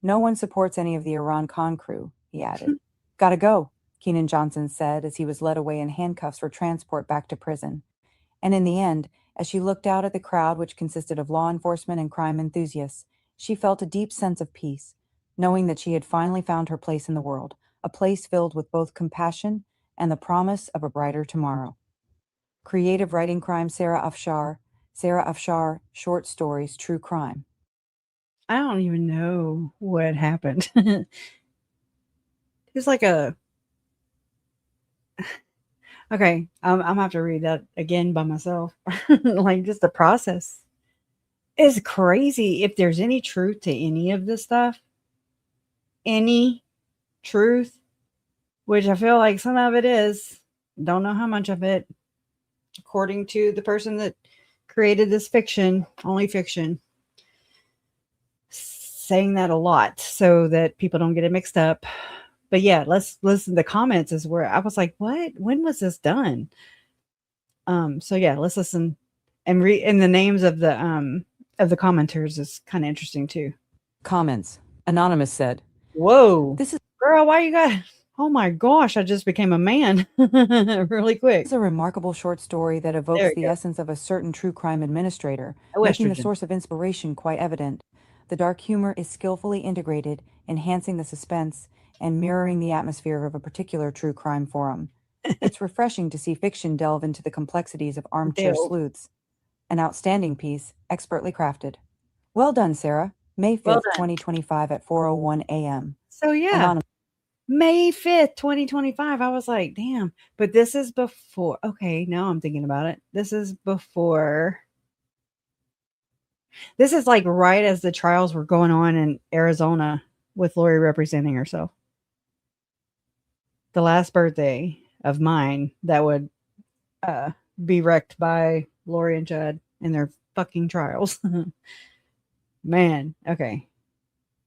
No one supports any of the Iran Khan crew, he added. Gotta go, Keenan Johnson said as he was led away in handcuffs for transport back to prison. And in the end, as she looked out at the crowd, which consisted of law enforcement and crime enthusiasts, she felt a deep sense of peace, knowing that she had finally found her place in the world, a place filled with both compassion and the promise of a brighter tomorrow. Creative writing crime, Sarah Afshar. Sarah Afshar, short stories, true crime. I don't even know what happened. It's like a... Okay, I'm gonna have to read that again by myself. Like, just the process is crazy. If there's any truth to any of this stuff, any truth, which I feel like some of it is, don't know how much of it, according to the person that created this fiction, only fiction, saying that a lot so that people don't get it mixed up. But yeah, let's listen. The comments is where I was like, what? When was this done? So yeah, let's listen and read. And the names of the commenters is kind of interesting too. Comments. Anonymous said, Whoa, "This is girl, why you got... Oh my gosh, I just became a man really quick. a remarkable short story that evokes the essence of a certain true crime administrator, making the source of inspiration quite evident. The dark humor is skillfully integrated, enhancing the suspense and mirroring the atmosphere of a particular true crime forum. It's refreshing to see fiction delve into the complexities of armchair sleuths. An outstanding piece, expertly crafted. Well done, Sarah. May 5th, 2025 at 4:01 a.m. So yeah, May 5th, 2025. I was like, damn. But this is before. Okay, now I'm thinking about it. This is before. This is like right as the trials were going on in Arizona with Lorie representing herself. The last birthday of mine that would be wrecked by Lorie and Judd in their fucking trials. Man, okay.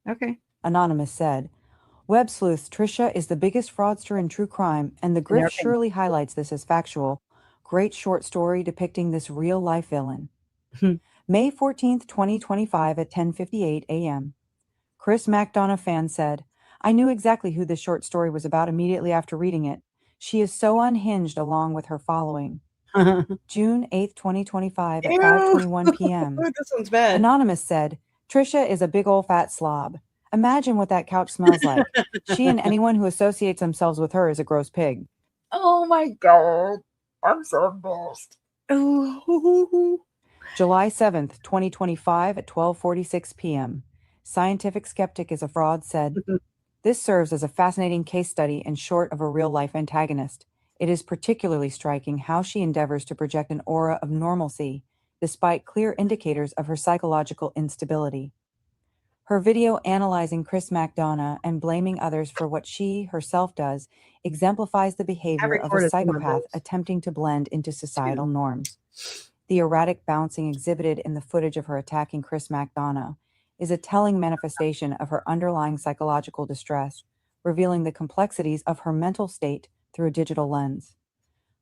Okay. Anonymous said, Web sleuth Trisha is the biggest fraudster in true crime, and the grift surely highlights this as factual. Great short story depicting this real-life villain. May 14th, 2025 at 10:58 a.m. Chris MacDonough fan said, I knew exactly who this short story was about immediately after reading it. She is so unhinged along with her following. June 8th, 2025 at 5:21 p.m. This one's bad. Anonymous said, Trisha is a big old fat slob. Imagine what that couch smells like. She and anyone who associates themselves with her is a gross pig. Oh my God. I'm so embarrassed. July 7th, 2025 at 12:46 p.m. Scientific Skeptic is a Fraud said, This serves as a fascinating case study and short of a real-life antagonist. It is particularly striking how she endeavors to project an aura of normalcy, despite clear indicators of her psychological instability. Her video analyzing Chris MacDonough and blaming others for what she herself does exemplifies the behavior of a psychopath attempting to blend into societal norms. The erratic bouncing exhibited in the footage of her attacking Chris MacDonough is a telling manifestation of her underlying psychological distress, revealing the complexities of her mental state through a digital lens.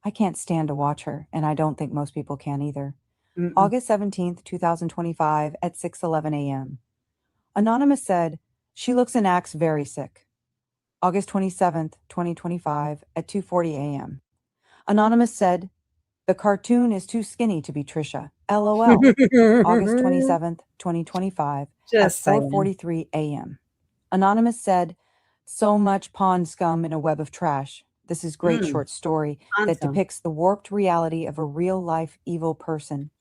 I can't stand to watch her, and I don't think most people can either. August 17th, 2025 at 6:11 a.m. Anonymous said, she looks and acts very sick. August 27th, 2025 at 2:40 a.m. Anonymous said, the cartoon is too skinny to be Trisha. LOL. August 27th, 2025 at 4:43 a.m. Anonymous said, so much pond scum in a web of trash. This is great short story that depicts the warped reality of a real-life evil person.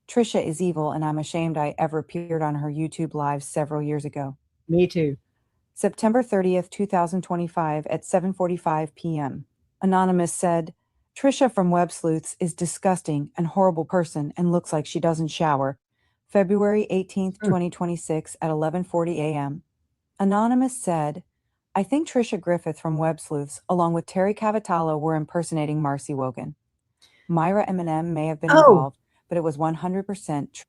Trisha is evil, and I'm ashamed I ever appeared on her YouTube live several years ago. Me too. September 30th, 2025 at 7:45 p.m. Anonymous said, Trisha from Web Sleuths is disgusting and horrible person and looks like she doesn't shower. February 18th, 2026 at 11:40 a.m. Anonymous said, I think Trisha Griffith from Web Sleuths, along with Terry Cavatello, were impersonating Marcy Wogan. Myra Eminem may have been involved, but it was 100% true.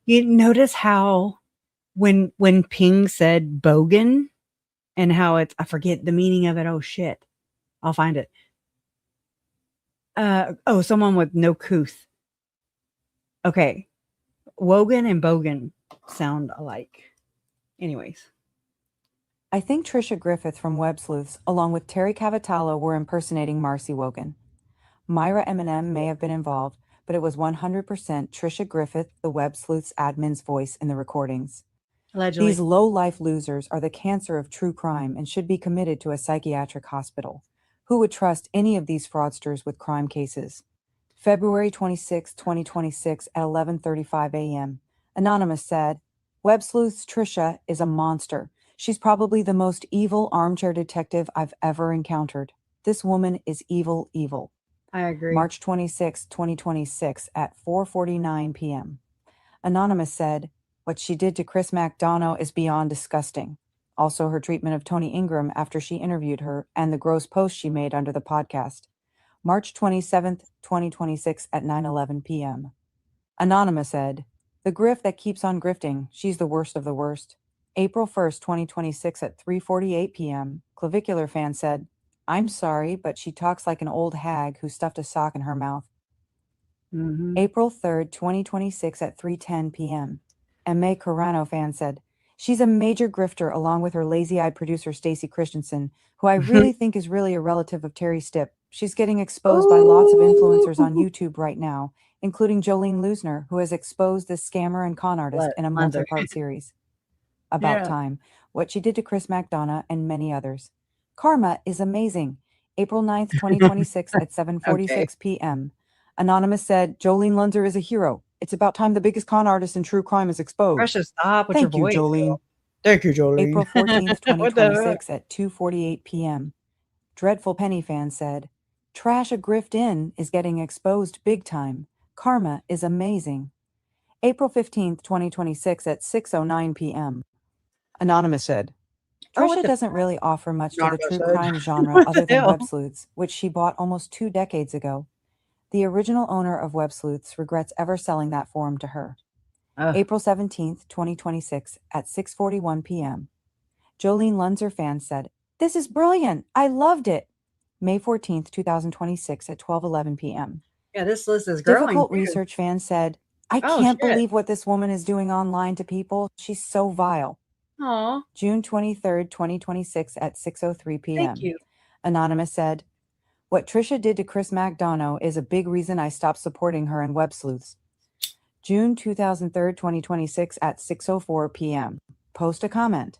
You notice how when Ping said bogan and how it's, I forget the meaning of it. Oh shit. I'll find it. Someone with no couth. Okay. Wogan and Bogan sound alike. Anyways. I think Trisha Griffith from Web Sleuths, along with Terry Cavatello, were impersonating Marcy Wogan. Myra Eminem may have been involved, but it was 100% Trisha Griffith, the Web Sleuths admin's voice in the recordings. Allegedly. These low-life losers are the cancer of true crime and should be committed to a psychiatric hospital. Who would trust any of these fraudsters with crime cases? February 26, 2026 at 11:35 a.m. Anonymous said, Web Sleuth's Trisha is a monster. She's probably the most evil armchair detective I've ever encountered. This woman is evil, evil. I agree. March 26, 2026 at 4:49 p.m. Anonymous said, what she did to Chris McDonough is beyond disgusting. Also her treatment of Tony Ingram after she interviewed her and the gross post she made under the podcast. March 27th, 2026 at 9:11 p.m. Anonymous said, the grift that keeps on grifting, she's the worst of the worst. April 1st, 2026 at 3:48 p.m. Clavicular fan said, I'm sorry, but she talks like an old hag who stuffed a sock in her mouth. Mm-hmm. April 3rd, 2026 at 3:10 p.m. M.A. Carano fan said, she's a major grifter along with her lazy-eyed producer Stacy Christensen, who I really think is really a relative of Terry Stipp. She's getting exposed by lots of influencers on YouTube right now, including Jolene Lusner, who has exposed this scammer and con artist in a multi-part series. About Time, what she did to Chris McDonough, and many others. Karma is amazing. April 9th, 2026 at 7:46 p.m. Anonymous said, Jolene Lunzer is a hero. It's about time the biggest con artist in true crime is exposed. Precious, stop with Thank your you, voice. Jolene. Thank you, Jolene. April 14th, 2026 at 2:48 p.m. Dreadful Penny fan said, Trash a grift in is getting exposed big time. Karma is amazing. April 15th, 2026 at 6:09 p.m. Anonymous said, Trisha doesn't really offer much to the true crime genre other than Web Sleuths, which she bought almost 2 decades ago. The original owner of Web Sleuths regrets ever selling that forum to her. April 17th, 2026 at 6:41 p.m. Jolene Lunzer fan said, This is brilliant. I loved it. May 14th, 2026 at 12:11 p.m. Yeah, this list is growing. Difficult Research fan said, I can't believe what this woman is doing online to people. She's so vile. Aw. June 23rd, 2026 at 6:03 p.m. Thank you. Anonymous said, What Trisha did to Chris McDonough is a big reason I stopped supporting her in Web Sleuths. June 2003, 2026 at 6:04 p.m. Post a comment.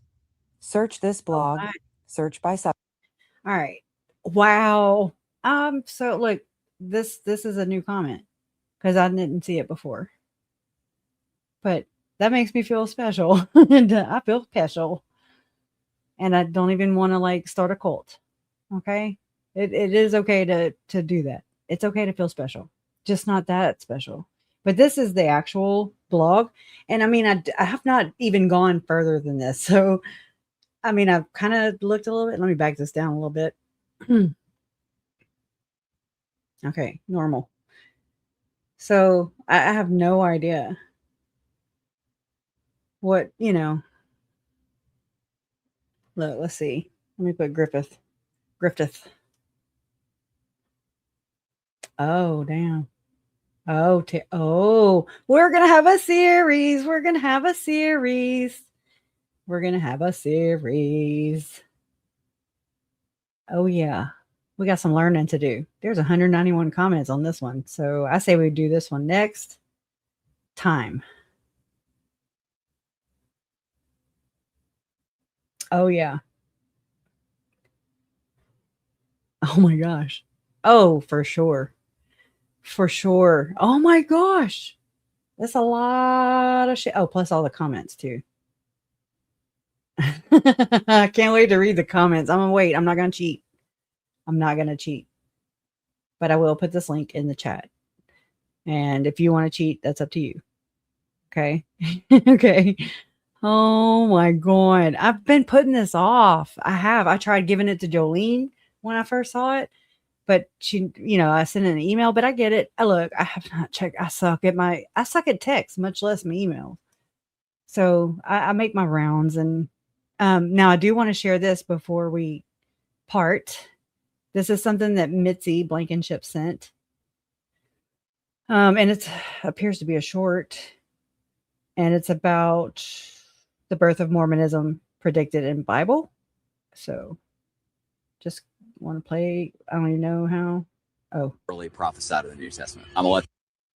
Search this blog. Search by sub. All right. Wow. So look, this is a new comment because I didn't see it before. But that makes me feel special. And I feel special. And I don't even want to like start a cult. Okay. It is okay to do that. It's okay to feel special. Just not that special. But this is the actual blog. And I mean, I have not even gone further than this. So, I mean, I've kind of looked a little bit. Let me back this down a little bit. Okay, normal. So I have no idea what, let's see. Let me put Griffith. Oh, damn. Oh, we're going to have a series. Oh, yeah. We got some learning to do. There's 191 comments on this one. So I say we do this one next time. Oh, yeah. Oh, my gosh. Oh, for sure. Oh, my gosh. That's a lot of shit. Oh, plus all the comments, too. I can't wait to read the comments. I'm going to wait. I'm not going to cheat. But I will put this link in the chat. And if you want to cheat, that's up to you. Okay. Okay. Oh my God. I've been putting this off. I tried giving it to Jolene when I first saw it, but she, I sent an email, but I get it. Look, I have not checked. I suck at text, much less my email. So I make my rounds, and now I do want to share this before we part. This is something that Mitzi Blankenship sent. And it appears to be a short, and it's about the birth of Mormonism predicted in Bible. So just want to play. I don't even know how. Oh, Early prophesied in the New Testament. I'm gonna let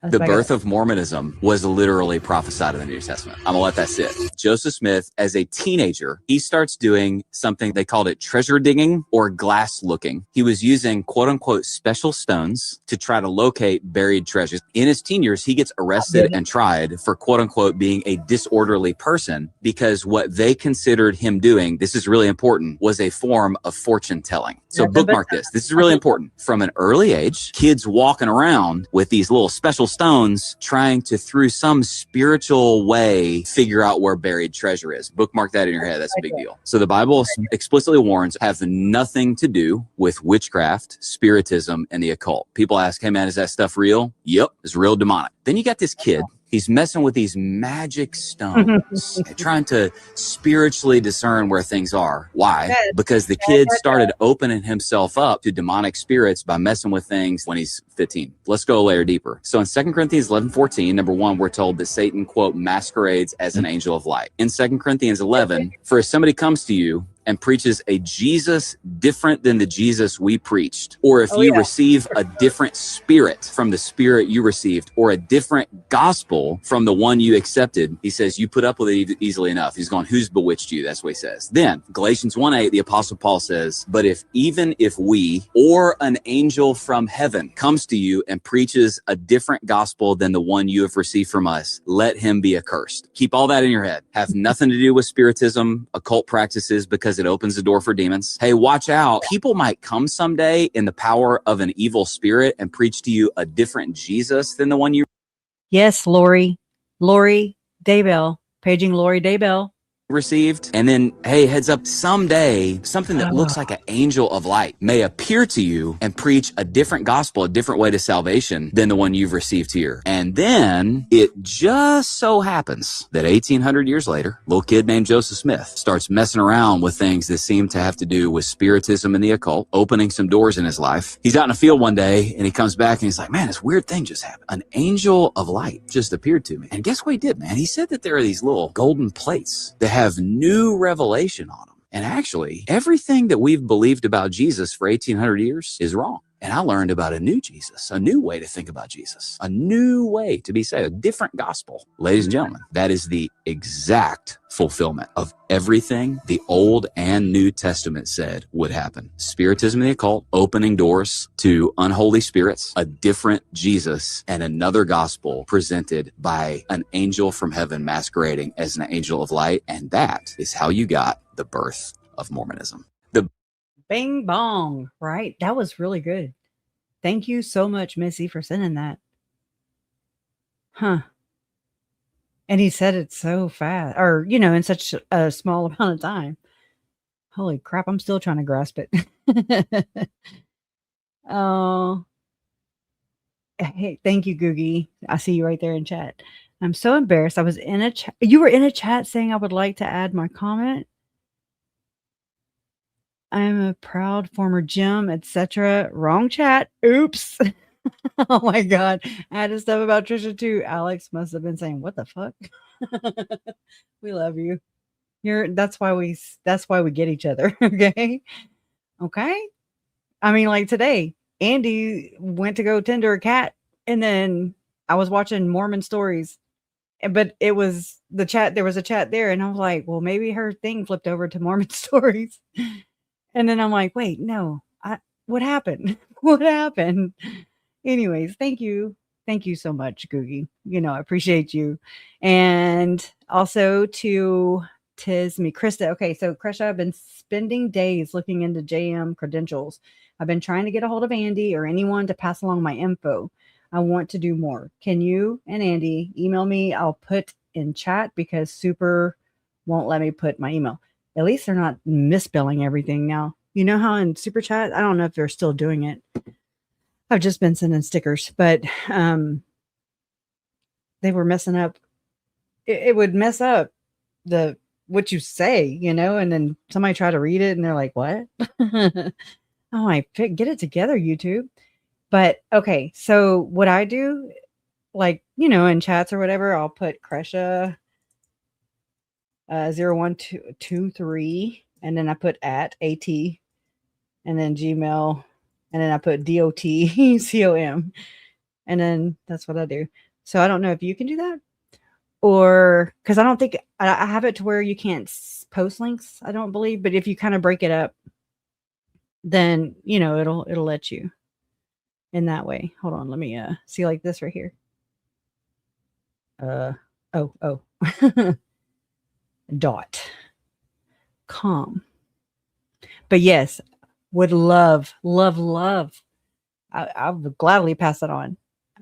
that's the birth of Mormonism was literally prophesied in the New Testament. I'm gonna let that sit. Joseph Smith, as a teenager, he starts doing something they called it treasure digging or glass looking. He was using quote unquote special stones to try to locate buried treasures. In his teen years, he gets arrested and tried for quote unquote being a disorderly person because what they considered him doing, this is really important, was a form of fortune telling. So bookmark this. This is really important. From an early age, kids walking around with these little special stones trying to, through some spiritual way, figure out where buried treasure is. Bookmark that in your head. That's a big deal. So the Bible explicitly warns have nothing to do with witchcraft, spiritism, and the occult. People ask, hey man, is that stuff real? Yep, it's real demonic. Then you got this kid. He's messing with these magic stones, trying to spiritually discern where things are. Why? Because the kid started opening himself up to demonic spirits by messing with things when he's 15. Let's go a layer deeper. So in 2 Corinthians 11:14, number 1, we're told that Satan, quote, masquerades as an angel of light. In 2 Corinthians 11, for if somebody comes to you and preaches a Jesus different than the Jesus we preached, or if you receive a different spirit from the spirit you received, or a different gospel from the one you accepted, he says, you put up with it easily enough. He's going, who's bewitched you? That's what he says. Then Galatians 1:8, the apostle Paul says, but even if we or an angel from heaven comes to you and preaches a different gospel than the one you have received from us, let him be accursed. Keep all that in your head. Have nothing to do with spiritism, occult practices, because it opens the door for demons. Hey, watch out. People might come someday in the power of an evil spirit and preach to you a different Jesus than the one you. Yes, Lorie Daybell, paging Lorie Daybell. Received. And then, hey, heads up, someday something that looks like an angel of light may appear to you and preach a different gospel, a different way to salvation than the one you've received here. And then it just so happens that 1800 years later, a little kid named Joseph Smith starts messing around with things that seem to have to do with spiritism and the occult, opening some doors in his life. He's out in the field one day and he comes back and he's like, man, this weird thing just happened. An angel of light just appeared to me. And guess what he did, man? He said that there are these little golden plates that have new revelation on them. And actually, everything that we've believed about Jesus for 1800 years is wrong. And I learned about a new Jesus, a new way to think about Jesus, a new way to be saved, a different gospel. Ladies and gentlemen, that is the exact fulfillment of everything the Old and New Testament said would happen. Spiritism and the occult, opening doors to unholy spirits, a different Jesus, and another gospel presented by an angel from heaven masquerading as an angel of light. And that is how you got the birth of Mormonism. Bing bong, right? That was really good. Thank you so much, Missy, for sending that. Huh. And he said it so fast, or, in such a small amount of time. Holy crap, I'm still trying to grasp it. Oh. Hey, thank you, Googie. I see you right there in chat. I'm so embarrassed. I was in a chat. You were in a chat saying I would like to add my comment. I am a proud former Jim, etc. Wrong chat. Oops. Oh my God. I had stuff about Trisha too. Alex must have been saying, what the fuck? We love you. That's why we get each other. Okay. Okay. I mean, like today, Andy went to go tender a cat and then I was watching Mormon stories, but it was the chat. There was a chat there and I was like, well, maybe her thing flipped over to Mormon stories. And then I'm like, wait, no, what happened? What happened? Anyways, thank you. Thank you so much, Googie. I appreciate you. And also to Tisme Krista. Okay, so Krista, I've been spending days looking into JM credentials. I've been trying to get a hold of Andy or anyone to pass along my info. I want to do more. Can you and Andy email me? I'll put in chat because Super won't let me put my email. At least they're not misspelling everything now. You know how in Super Chat, I don't know if they're still doing it. I've just been sending stickers, but they were messing up. It would mess up what you say, and then somebody try to read it and they're like, what? Oh, get it together, YouTube. But okay, so what I do like, you know, in chats or whatever, I'll put Kresha 01223, and then I put at and then Gmail, and then I put DOTCOM, and then that's what I do. So I don't know if you can do that, or because I don't think I have it to where you can't post links, I don't believe, but if you kind of break it up, then, you know, it'll let you in that way. Hold on, let me see, like this right here. Oh .com. But yes, would love. I would gladly pass it on.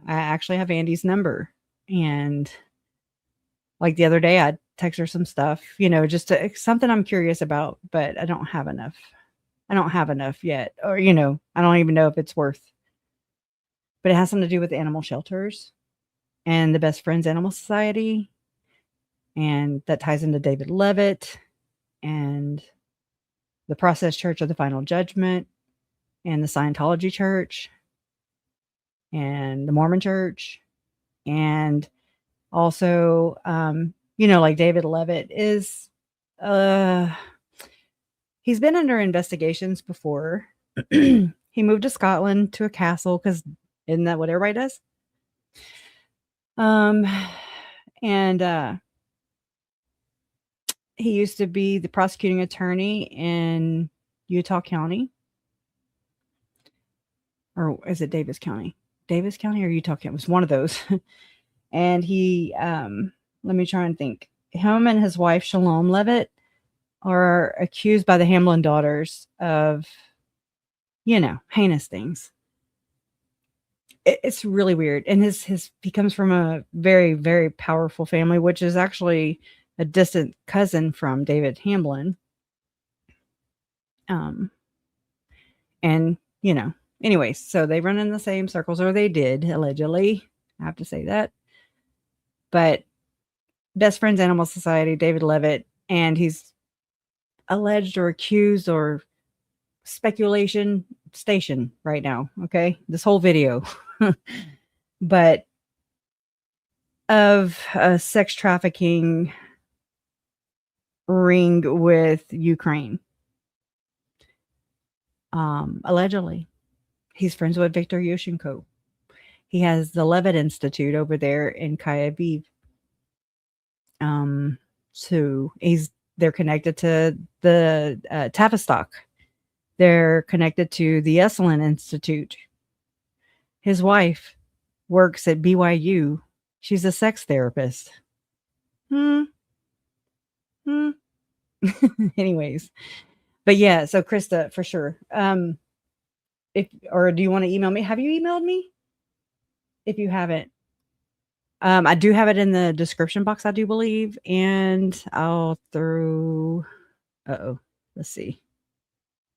I actually have Andy's number, and like the other day, I text her some stuff, you know, just something I'm curious about, but I don't have enough. I don't have enough yet, or, you know, I don't even know if it's worth. But it has something to do with the animal shelters and the Best Friends Animal Society, and that ties into David Levitt and the Process Church of the Final Judgment, and the Scientology Church, and the Mormon Church, and also, you know, like David Levitt is, he's been under investigations before. He moved to Scotland to a castle because isn't that what everybody does? And he used to be the prosecuting attorney in Utah County. Or is it Davis County? Davis County or Utah County? It was one of those. And he, let me try and think. Him and his wife, Shalom Levitt, are accused by the Hamlin daughters of, you know, heinous things. It's really weird. And he comes from a very, very powerful family, which is actually a distant cousin from David Hamlin. And, you know, anyways, so they run in the same circles, or they did, allegedly. I have to say that. But Best Friends Animal Society, David Levitt, and he's alleged or accused or speculation station right now. Okay. This whole video, but of a sex trafficking ring with Ukraine. Allegedly, he's friends with Viktor Yushchenko. He has the Levitt Institute over there in Kyiv. So they're connected to the Tavistock. They're connected to the Esalen Institute. His wife works at BYU. She's a sex therapist. Anyways, but yeah, so Krista, for sure. Or do you want to email me? Have you emailed me? If you haven't, I do have it in the description box, I do believe, and I'll throw. Let's see.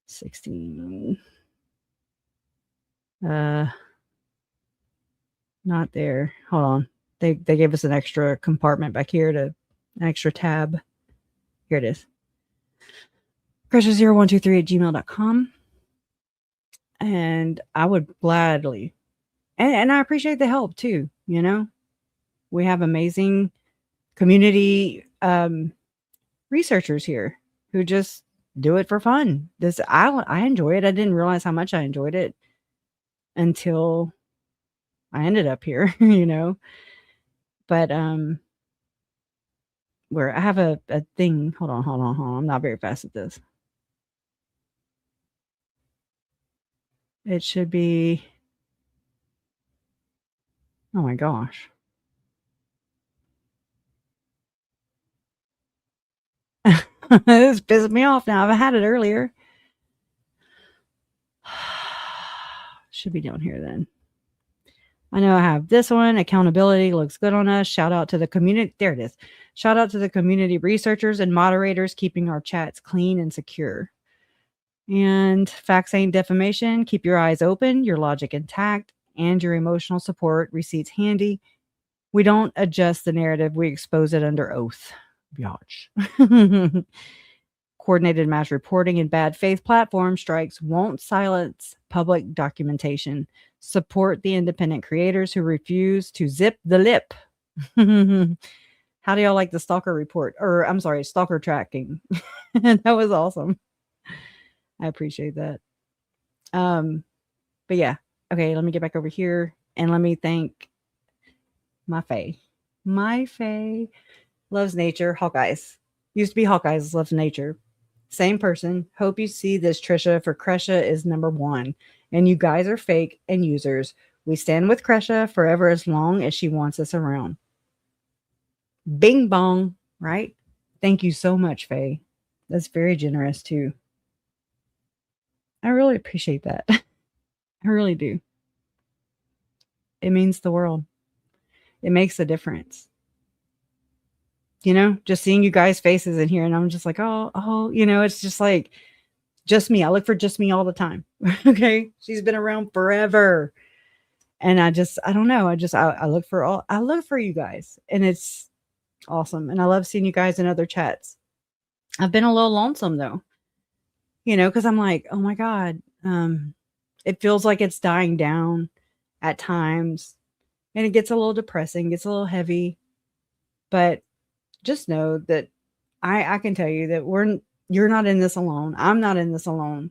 16. Not there. Hold on. They gave us an extra compartment back here, an extra tab. Here it is. Kresha0123@gmail.com. And I would gladly, and I appreciate the help too. You know, we have amazing community researchers here who just do it for fun. I enjoy it. I didn't realize how much I enjoyed it until I ended up here, you know. But where I have a thing. Hold on. I'm not very fast at this. It should be. Oh my gosh. This pisses me off now. I've had it earlier. Should be down here then. I know I have this one. Accountability looks good on us. Shout out to the community. There it is. Shout out to the community researchers and moderators keeping our chats clean and secure. And facts ain't defamation. Keep your eyes open, your logic intact, and your emotional support receipts handy. We don't adjust the narrative. We expose it under oath. Biatch. Coordinated mass reporting and bad faith platform strikes won't silence public documentation. support the independent creators who refuse to zip the lip. How do y'all like the stalker report? Or I'm sorry, stalker tracking. That was awesome. I appreciate that. But yeah. Okay, let me get back over here and let me thank my Faye. My Faye loves nature. Hawkeyes. Used to be Hawkeyes, loves nature. Same person. Hope you see this, Trisha, for Kresha is number one. And you guys are fake and users. We stand with Kresha forever as long as she wants us around. Bing bong, right? Thank you so much, Faye. That's very generous too. I really appreciate that. I really do. It means the world. It makes a difference. You know, just seeing you guys' faces in here, and I'm just like, oh, you know, it's just like just me. I look for just me all the time. Okay. She's been around forever. And I don't know. I look for you guys, and it's awesome. And I love seeing you guys in other chats. I've been a little lonesome though, you know, because I'm like, oh my God, it feels like it's dying down at times, and it gets a little depressing, gets a little heavy. But just know that I can tell you that you're not in this alone. I'm not in this alone.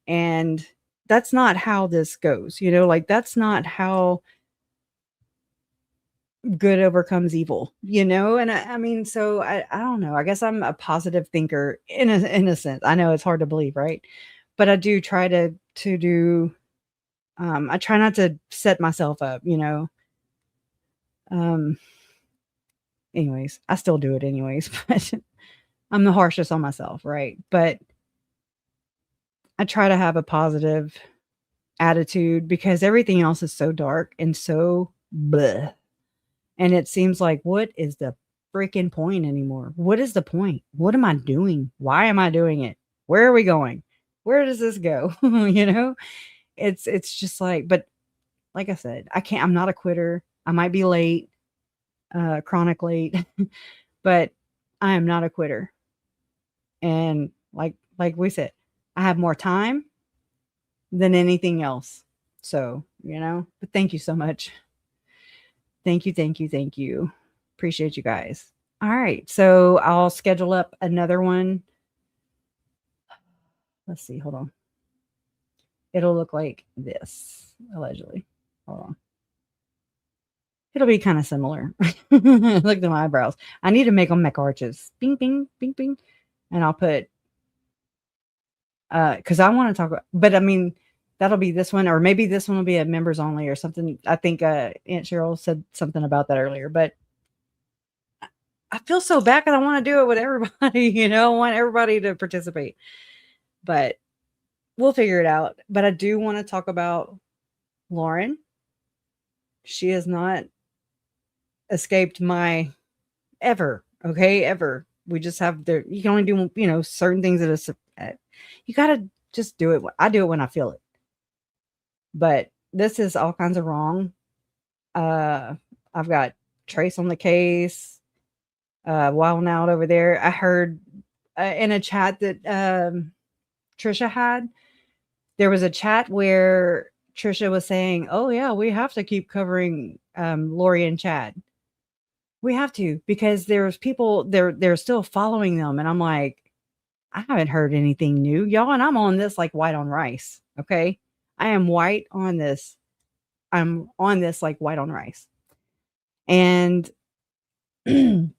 And that's not how this goes, you know, like that's not how good overcomes evil, you know? And I mean, so I don't know. I guess I'm a positive thinker in a sense. I know it's hard to believe, right? But I do try to do, I try not to set myself up, you know? Anyways, I still do it anyways, but I'm the harshest on myself, right? But I try to have a positive attitude because everything else is so dark and so bleh. And it seems like, what is the freaking point anymore? What is the point? What am I doing? Why am I doing it? Where are we going? Where does this go? You know, it's just like, but like I said, I'm not a quitter. I might be late, chronic late, but I am not a quitter. And like we said, I have more time than anything else. So, you know, but thank you so much. Thank you. Appreciate you guys. All right. So I'll schedule up another one. Let's see. Hold on. It'll look like this, allegedly. Hold on. It'll be kind of similar. Look at my eyebrows. I need to make them make arches. Bing, bing, bing, bing. And I'll put, because I want to talk about, but I mean, that'll be this one, or maybe this one will be a members only or something. I think Aunt Cheryl said something about that earlier, but I feel so bad because I want to do it with everybody, you know, I want everybody to participate, but we'll figure it out. But I do want to talk about Lauren. She has not escaped my ever. Okay. Ever. We just have you can only do, you know, certain things you got to just do it. I do it when I feel it. But this is all kinds of wrong. I've got Trace on the case. Wild Out over there. I heard in a chat that Trisha had. There was a chat where Trisha was saying, "Oh yeah, we have to keep covering Lorie and Chad. We have to because there's people they're still following them." And I'm like, I haven't heard anything new, y'all. And I'm on this like white on rice. Okay. I am white on this. I'm on this like white on rice. And and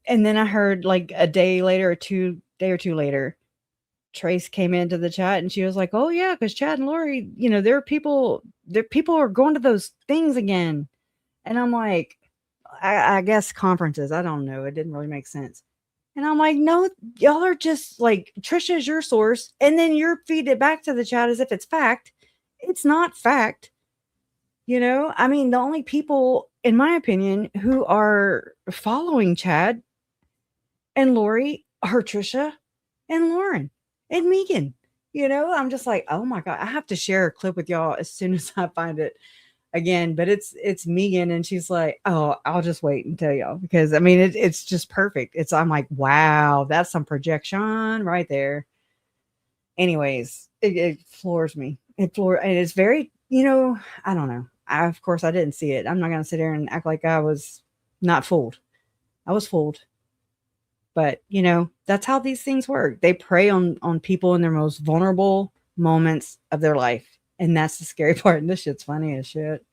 then I heard like a day or two later, Trace came into the chat and she was like, "Oh yeah, because Chad and Lorie, you know, there are people are going to those things again." And I'm like, I guess conferences. I don't know. It didn't really make sense. And I'm like, no, y'all are just like, Trisha is your source. And then you're feed it back to the chat as if it's fact. It's not fact. You know, I mean, the only people, in my opinion, who are following Chad and Lorie are Trisha and Lauren and Megan. You know, I'm just like, oh my God, I have to share a clip with y'all as soon as I find it again. But it's Megan, and she's like, oh, I'll just wait and tell y'all, because I mean, it's just perfect. I'm like, wow, that's some projection right there. Anyways, it floors me. it's very, I don't know. Of course, I didn't see it. I'm not going to sit here and act like I was not fooled. I was fooled. But, that's how these things work. They prey on people in their most vulnerable moments of their life. And that's the scary part. And this shit's funny as shit.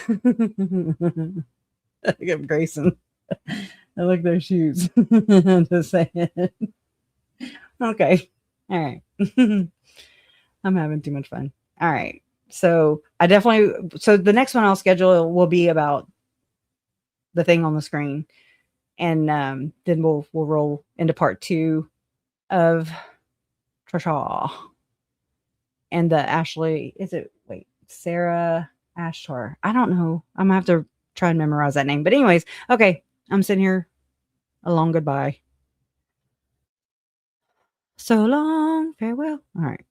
Look at Grayson. I like those shoes. I'm just saying. Okay. All right. I'm having too much fun. All right. So the next one I'll schedule will be about the thing on the screen. And then we'll roll into part 2 of Trisha and the Sarah Afshar. I don't know. I'm gonna have to try and memorize that name. But anyways, okay. I'm sitting here. A long goodbye. So long, farewell. All right.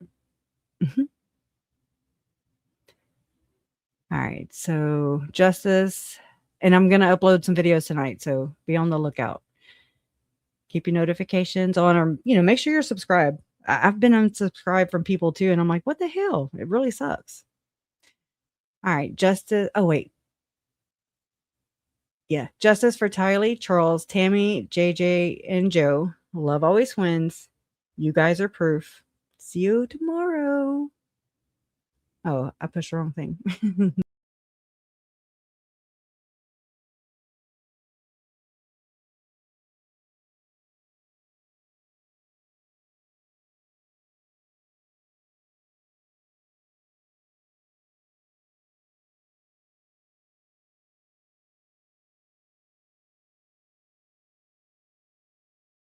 All right. So Justice, and I'm going to upload some videos tonight. So be on the lookout. Keep your notifications on, or, make sure you're subscribed. I've been unsubscribed from people too. And I'm like, what the hell? It really sucks. All right. Justice. Oh, wait. Yeah. Justice for Tylee, Charles, Tammy, JJ, and Joe. Love always wins. You guys are proof. See you tomorrow. Oh, I pushed the wrong thing.